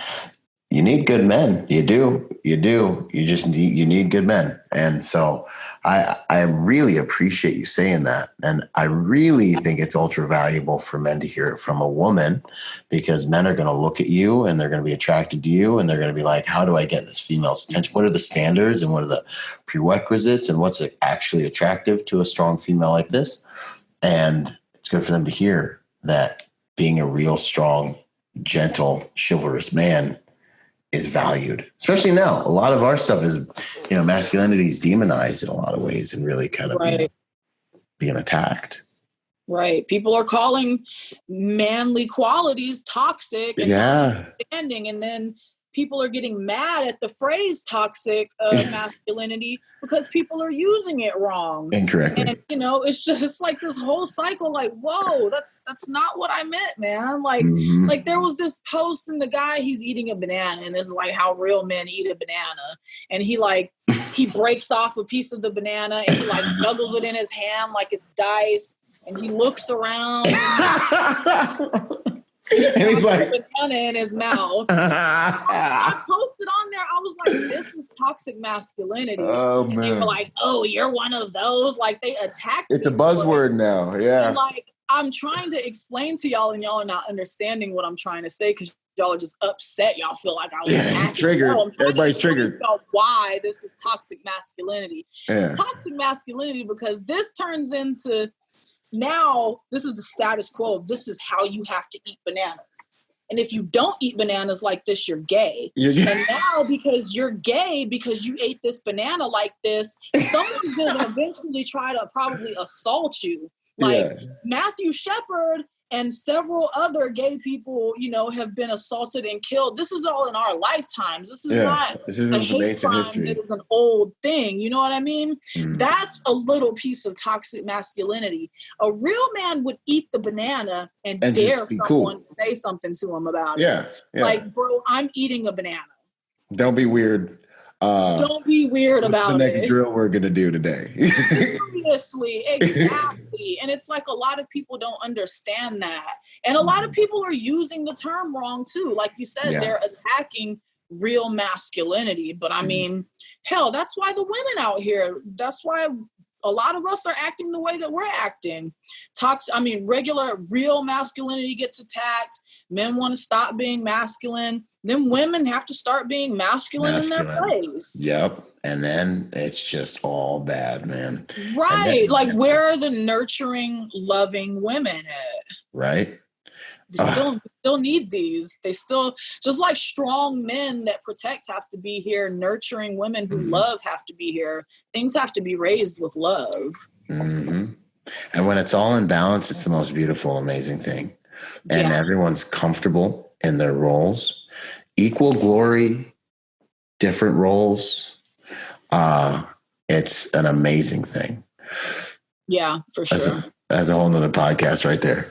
you need good men. You do. You need good men. And so I really appreciate you saying that. And I really think it's ultra valuable for men to hear it from a woman, because men are going to look at you and they're going to be attracted to you, and they're going to be like, how do I get this female's attention? What are the standards and what are the prerequisites and what's actually attractive to a strong female like this? And it's good for them to hear that being a real strong, gentle, chivalrous man is valued, especially now. A lot of our stuff is, you know, masculinity is demonized in a lot of ways and really kind of being attacked. Right. People are calling manly qualities toxic and understanding, and then people are getting mad at the phrase toxic masculinity because people are using it wrong. Incorrectly. And, you know, it's just like this whole cycle, like, whoa, that's not what I meant, man. Like, like there was this post and the guy, he's eating a banana, and this is like how real men eat a banana. And he breaks off a piece of the banana and he like juggles it in his hand like it's dice. And he looks around. And he's like, banana in his mouth. I posted on there. I was like, "This is toxic masculinity." Oh man! And they were like, "Oh, you're one of those." Like they attacked. It's a buzzword now. Yeah. And like I'm trying to explain to y'all, and y'all are not understanding what I'm trying to say because y'all are just upset. Y'all feel like I was triggered. Everybody's triggered. Why this is toxic masculinity? Yeah. Toxic masculinity because this turns into. Now, this is the status quo. This is how you have to eat bananas. And if you don't eat bananas like this, you're gay. And now, because you're gay, because you ate this banana like this, someone's going to eventually try to probably assault you Like Yeah. Matthew Shepard and several other gay people, you know, have been assaulted and killed. This is all in our lifetimes. This is not This a isn't some hate ancient crime history. that is an old thing. You know what I mean? Mm. That's a little piece of toxic masculinity. A real man would eat the banana and dare just be someone cool. to say something to him about it. Yeah. Like, bro, I'm eating a banana. Don't be weird. Don't be weird what's about the next it. drill we're gonna do today? Seriously, exactly. And it's like a lot of people don't understand that. And a lot of people are using the term wrong too. Like you said, they're attacking real masculinity. But I mean, hell, that's why the women out here, that's why a lot of us are acting the way that we're acting. Regular, real masculinity gets attacked. Men want to stop being masculine. Then women have to start being masculine. In their place. Yep. And then it's just all bad, man. Right. Like, where are the nurturing, loving women at? Right. Still need these. They still, just like strong men that protect have to be here, nurturing women who love have to be here. Things have to be raised with love. Mm-hmm. And when it's all in balance, it's the most beautiful, amazing thing. And everyone's comfortable in their roles. Equal glory, different roles. It's an amazing thing. Yeah, for sure. That's a whole nother podcast right there.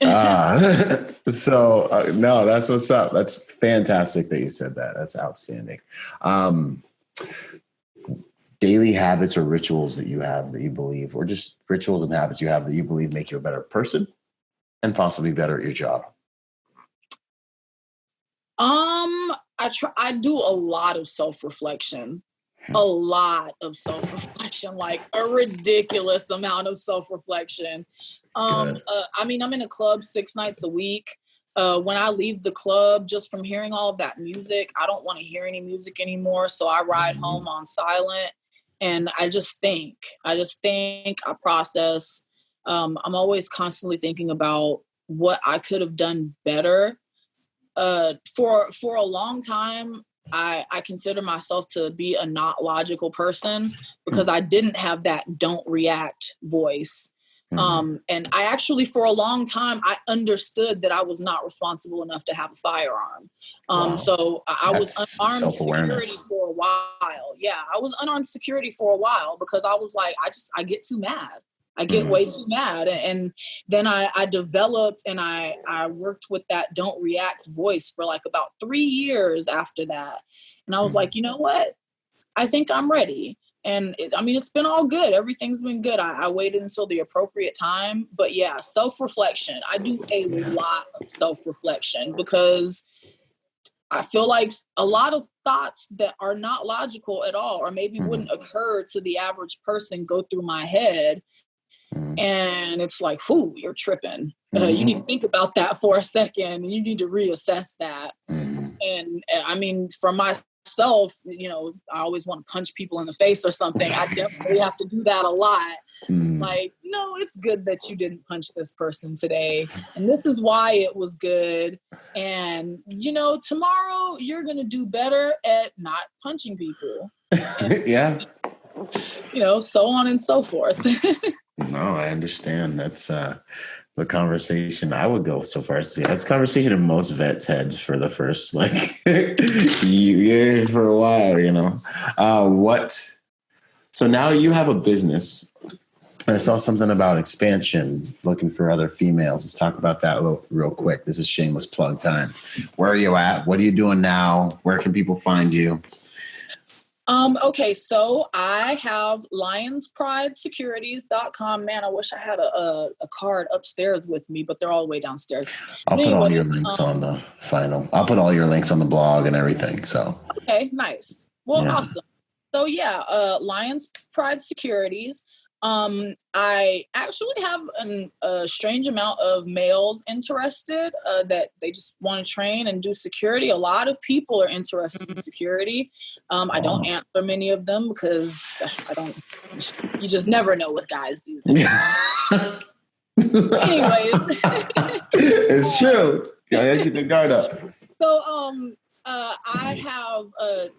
No, that's what's up. That's fantastic that you said that. That's outstanding. Daily habits or rituals that you have that you believe, or just rituals and habits you have that you believe make you a better person and possibly better at your job. I do a lot of self-reflection. Like a ridiculous amount of self-reflection. I'm in a club 6 nights a week. When I leave the club, just from hearing all of that music, I don't want to hear any music anymore. So I ride home on silent and I just think, I process. I'm always constantly thinking about what I could have done better. For a long time, I consider myself to be a not logical person because I didn't have that don't react voice. And I actually, for a long time, I understood that I was not responsible enough to have a firearm. So I was unarmed security for a while. Yeah, I was unarmed security for a while because I was like, I get too mad. I get way too mad. And then I developed and I worked with that don't react voice for like about 3 years after that. And I was like, you know what? I think I'm ready. And it's been all good. Everything's been good. I waited until the appropriate time. But yeah, self-reflection. I do a lot of self-reflection because I feel like a lot of thoughts that are not logical at all, or maybe wouldn't occur to the average person, go through my head. And it's like, whoo, you're tripping. You need to think about that for a second. You need to reassess that. And for myself, I always want to punch people in the face or something. I definitely have to do that a lot. Like, no, it's good that you didn't punch this person today. And this is why it was good. And, tomorrow you're going to do better at not punching people. And, so on and so forth. No, I understand. That's the conversation. I would go so far as to say that's conversation in most vets' heads for the first years for a while, So now you have a business. I saw something about expansion, looking for other females. Let's talk about that real quick. This is shameless plug time. Where are you at? What are you doing now? Where can people find you? Okay, so I have lionspridesecurities.com. Man, I wish I had a card upstairs with me, but they're all the way downstairs. I'll put all your links on the final. I'll put all your links on the blog and everything. So okay, nice. Well, awesome. So Lions Pride Securities. I actually have a strange amount of males interested that they just want to train and do security. A lot of people are interested in security. I don't answer many of them because you just never know with guys these days. Anyways. It's true. Yeah, keep the guard up. So I have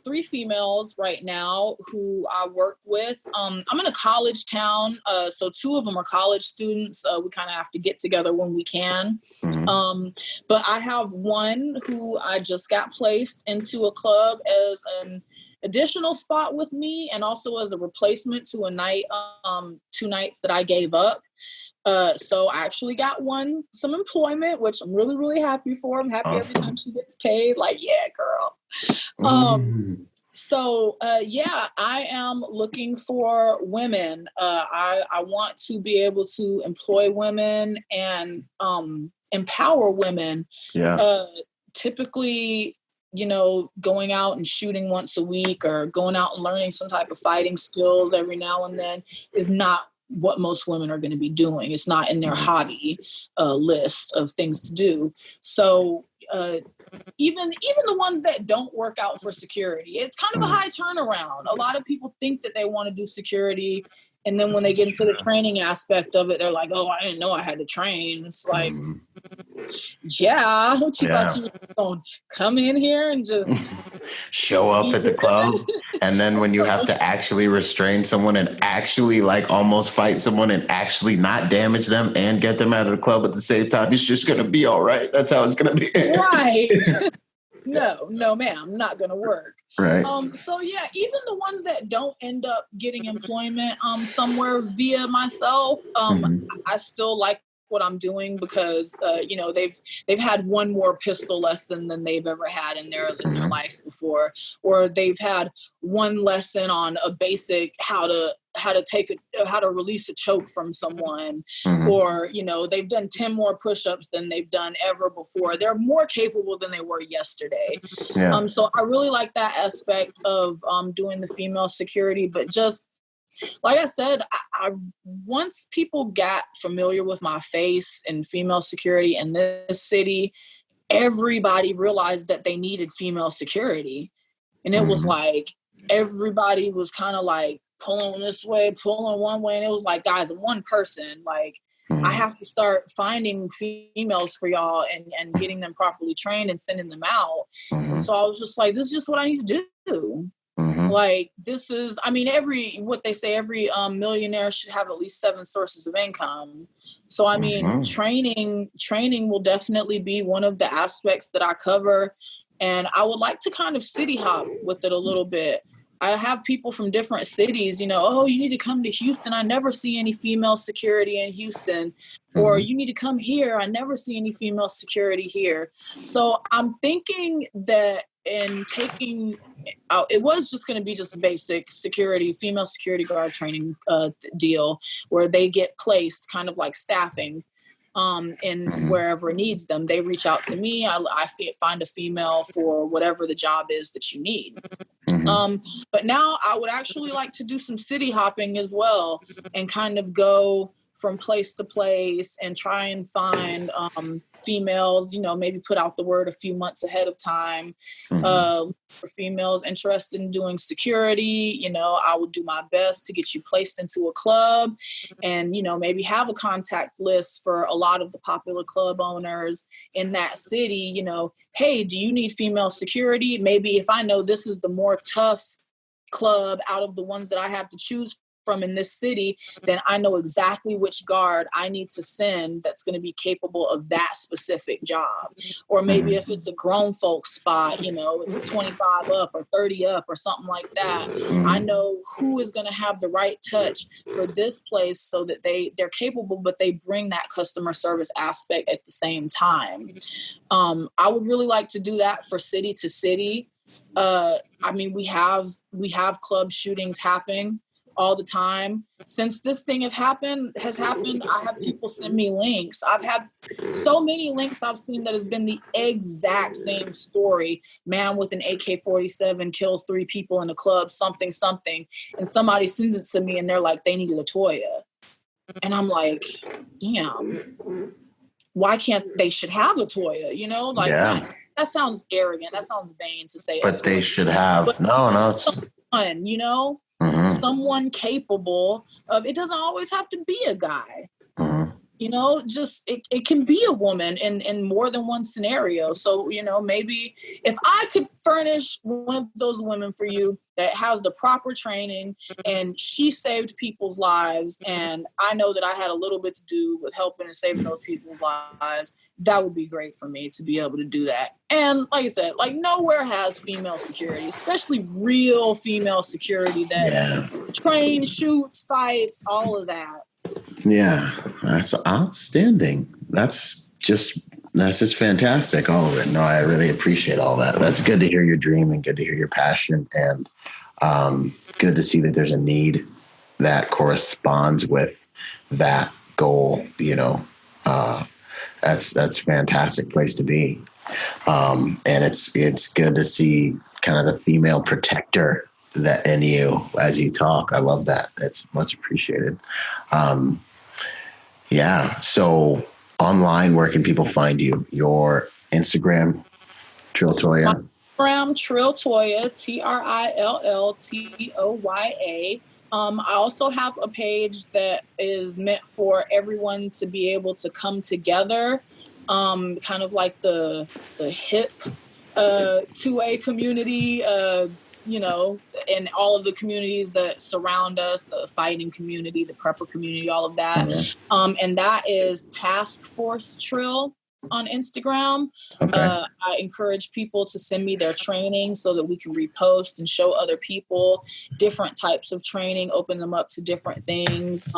3 females right now who I work with. I'm in a college town, so 2 of them are college students. We kind of have to get together when we can. Mm-hmm. But I have one who I just got placed into a club as an additional spot with me, and also as a replacement to a night, 2 nights that I gave up. So I actually got some employment, which I'm really, really happy for. I'm happy Awesome. every time she gets paid. Like, yeah, girl. So yeah, I am looking for women. I want to be able to employ women and empower women. Yeah. Typically, going out and shooting once a week or going out and learning some type of fighting skills every now and then is not what most women are going to be doing. It's not in their hobby list of things to do. So even the ones that don't work out for security, it's kind of a high turnaround. A lot of people think that they want to do security, and then when they get into the training aspect of it, they're like, oh, I didn't know I had to train. It's like, yeah, what you thought you were going to come in here and just show up at the club, and then when you have to actually restrain someone and actually like almost fight someone and actually not damage them and get them out of the club at the same time, it's just going to be all right. That's how it's going to be. Right. No, ma'am, not going to work. Right. So yeah, even the ones that don't end up getting employment somewhere via myself, I still like what I'm doing because they've had one more pistol lesson than they've ever had in their life before, or they've had one lesson on a basic how to release a choke from someone, or they've done 10 more push-ups than they've done ever before. They're more capable than they were yesterday. So I really like that aspect of doing the female security, but just like I said, I once people got familiar with my face and female security in this city, everybody realized that they needed female security. And it was like, everybody was kind of like pulling this way, pulling one way. And it was like, guys, one person, like, I have to start finding females for y'all and getting them properly trained and sending them out. So I was just like, this is just what I need to do. Like, this is, I mean, every millionaire should have at least 7 sources of income. So, I mean, training will definitely be one of the aspects that I cover. And I would like to kind of city hop with it a little bit. I have people from different cities, oh, you need to come to Houston. I never see any female security in Houston. Or you need to come here. I never see any female security here. So I'm thinking that in taking out, it was just going to be just a basic security, female security guard training deal where they get placed kind of like staffing in wherever it needs them. They reach out to me. I find a female for whatever the job is that you need. But now I would actually like to do some city hopping as well and kind of go from place to place and try and find females, maybe put out the word a few months ahead of time for females interested in doing security. I would do my best to get you placed into a club and, maybe have a contact list for a lot of the popular club owners in that city. Hey, do you need female security? Maybe if I know this is the more tough club out of the ones that I have to choose from in this city, then I know exactly which guard I need to send that's going to be capable of that specific job. Or maybe if it's a grown folks spot, it's 25 up or 30 up or something like that. I know who is going to have the right touch for this place so that they're capable, but they bring that customer service aspect at the same time. I would really like to do that for city to city. I mean, we have club shootings happening all the time. Since this thing has happened, I have people send me links. I've had so many links I've seen that has been the exact same story. Man with an AK-47 kills 3 people in a club, something. And somebody sends it to me and they're like, they need Toya. And I'm like, damn, why can't they should have a Toya? That sounds arrogant. That sounds vain to say. But they should have. But no, it's someone capable of, it doesn't always have to be a guy. just it can be a woman in more than one scenario. So, maybe if I could furnish one of those women for you that has the proper training and she saved people's lives, and I know that I had a little bit to do with helping and saving those people's lives, that would be great for me to be able to do that. And like I said, like nowhere has female security, especially real female security that trains, shoots, fights, all of that. Yeah, that's outstanding. That's just fantastic, all of it. No, I really appreciate all that. That's good to hear your dream and good to hear your passion, and good to see that there's a need that corresponds with that goal. That's fantastic place to be. And it's good to see kind of the female protector that in you as you talk. I love that. It's much appreciated. So online, where can people find you? Your Instagram, Trill Toya. Instagram, Trill Toya, TRILLTOYA. I also have a page that is meant for everyone to be able to come together, kind of like the hip 2A community, and all of the communities that surround us, the fighting community, the prepper community, all of that. Mm-hmm. And that is Task Force Trill on Instagram. Okay. I encourage people to send me their training so that we can repost and show other people different types of training, open them up to different things,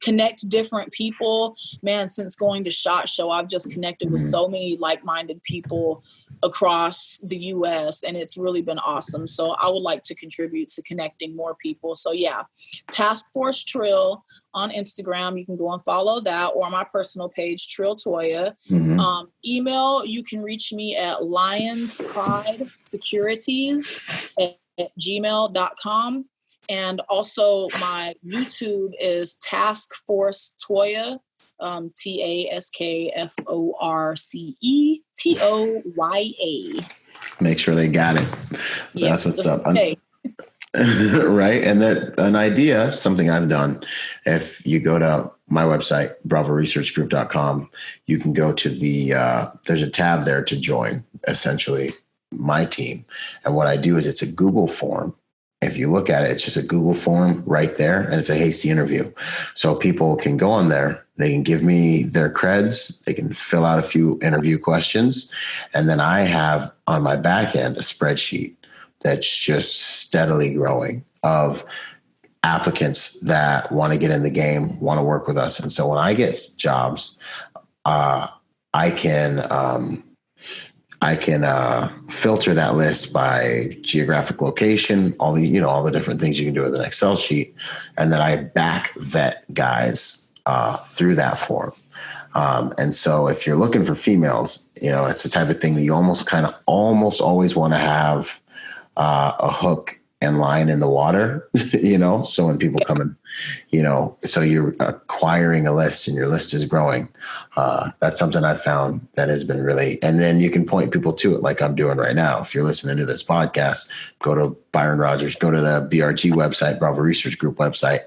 connect different people. Man, since going to SHOT Show, I've just connected with so many like-minded people across the U.S., and it's really been awesome. So I would like to contribute to connecting more people. So yeah, Task Force Trill on Instagram. You can go and follow that, or my personal page, Trill Toya. Mm-hmm. Email, you can reach me at lionspridesecurities@gmail.com. And also my YouTube is Task Force Toya. TaskForcetoya. Make sure they got it. That's what's up. Right. And an idea, something I've done, if you go to my website, bravoresearchgroup.com, you can go to there's a tab there to join essentially my team. And what I do is it's a Google form. If you look at it, it's just a Google form right there, and it's a hasty interview. So people can go on there, they can give me their creds, they can fill out a few interview questions, and then I have on my back end a spreadsheet that's just steadily growing of applicants that want to get in the game, want to work with us. And so when I get jobs, I can filter that list by geographic location, all the different things you can do with an Excel sheet. And then I back vet guys through that form. And so if you're looking for females, it's the type of thing that you almost always want to have a hook and line in the water, so when people come in, so you're acquiring a list and your list is growing. That's something I've found that has been really, and then you can point people to it like I'm doing right now. If you're listening to this podcast, go to Byron Rodgers, go to the BRG website, Bravo Research Group website,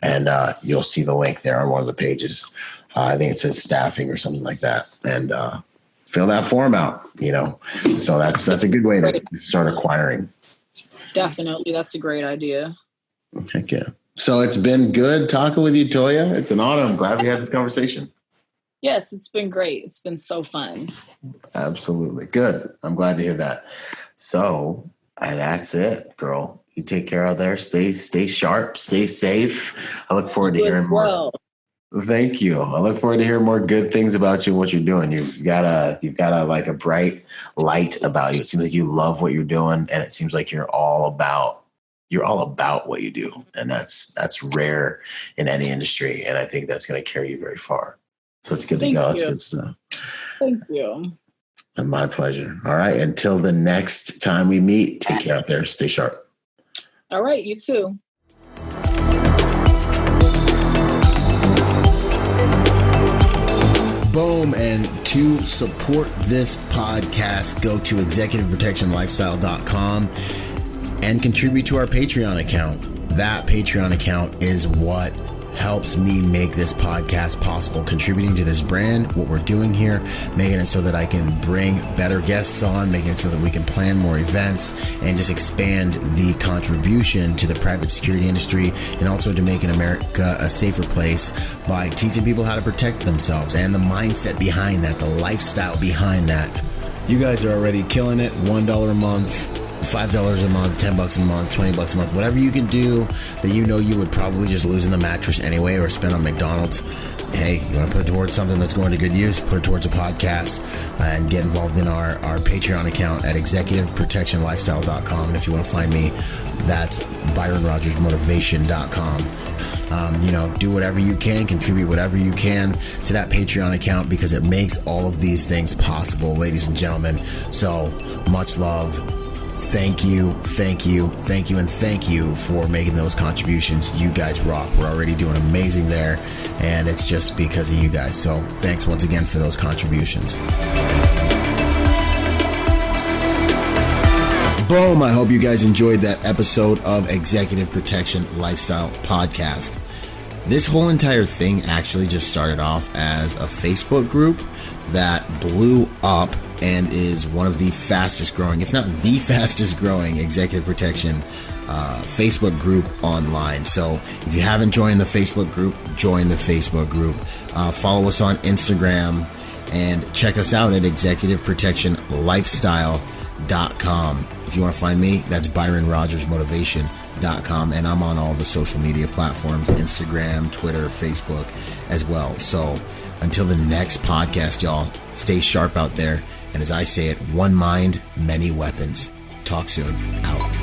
and you'll see the link there on one of the pages. I think it says staffing or something like that. And fill that form out, so that's a good way to start acquiring. Definitely. That's a great idea. Heck yeah. So it's been good talking with you, Toya. It's an honor. I'm glad we had this conversation. Yes, it's been great. It's been so fun. Absolutely. Good. I'm glad to hear that. So that's it, girl. You take care out there. Stay sharp. Stay safe. I look forward to hearing more. Thank you. I look forward to hearing more good things about you and what you're doing. You've got a like a bright light about you. It seems like you love what you're doing, and it seems like you're all about what you do. And that's rare in any industry. And I think that's going to carry you very far. So it's good to go. It's good stuff. Thank you. And my pleasure. All right. Until the next time we meet, take care out there. Stay sharp. All right. You too. Boom. And to support this podcast, go to executiveprotectionlifestyle.com and contribute to our Patreon account. That Patreon account is what helps me make this podcast possible, contributing to this brand, what we're doing here, making it so that I can bring better guests on, making it so that we can plan more events and just expand the contribution to the private security industry, and also to making America a safer place by teaching people how to protect themselves and the mindset behind that, the lifestyle behind that. You guys are already killing it. $1 a month, $5 a month, $10 a month, $20 a month, whatever you can do that you know you would probably just lose in the mattress anyway or spend on McDonald's. Hey, you want to put it towards something that's going to good use, put it towards a podcast, and get involved in our Patreon account at executiveprotectionlifestyle.com. And if you want to find me, that's ByronRodgersMotivation.com. Do whatever you can, contribute whatever you can to that Patreon account, because it makes all of these things possible, ladies and gentlemen. So much love. Thank you, thank you, thank you, and thank you for making those contributions. You guys rock. We're already doing amazing there, and it's just because of you guys. So thanks once again for those contributions. Boom. I hope you guys enjoyed that episode of Executive Protection Lifestyle Podcast. This whole entire thing actually just started off as a Facebook group that blew up and is one of the fastest growing, if not the fastest growing, executive protection Facebook group online. So if you haven't joined the Facebook group, join the Facebook group. Follow us on Instagram and check us out at executiveprotectionlifestyle.com. If you want to find me, that's ByronRodgersMotivation.com, and I'm on all the social media platforms, Instagram, Twitter, Facebook as well. So until the next podcast, y'all, stay sharp out there. And as I say it, one mind, many weapons. Talk soon. Out.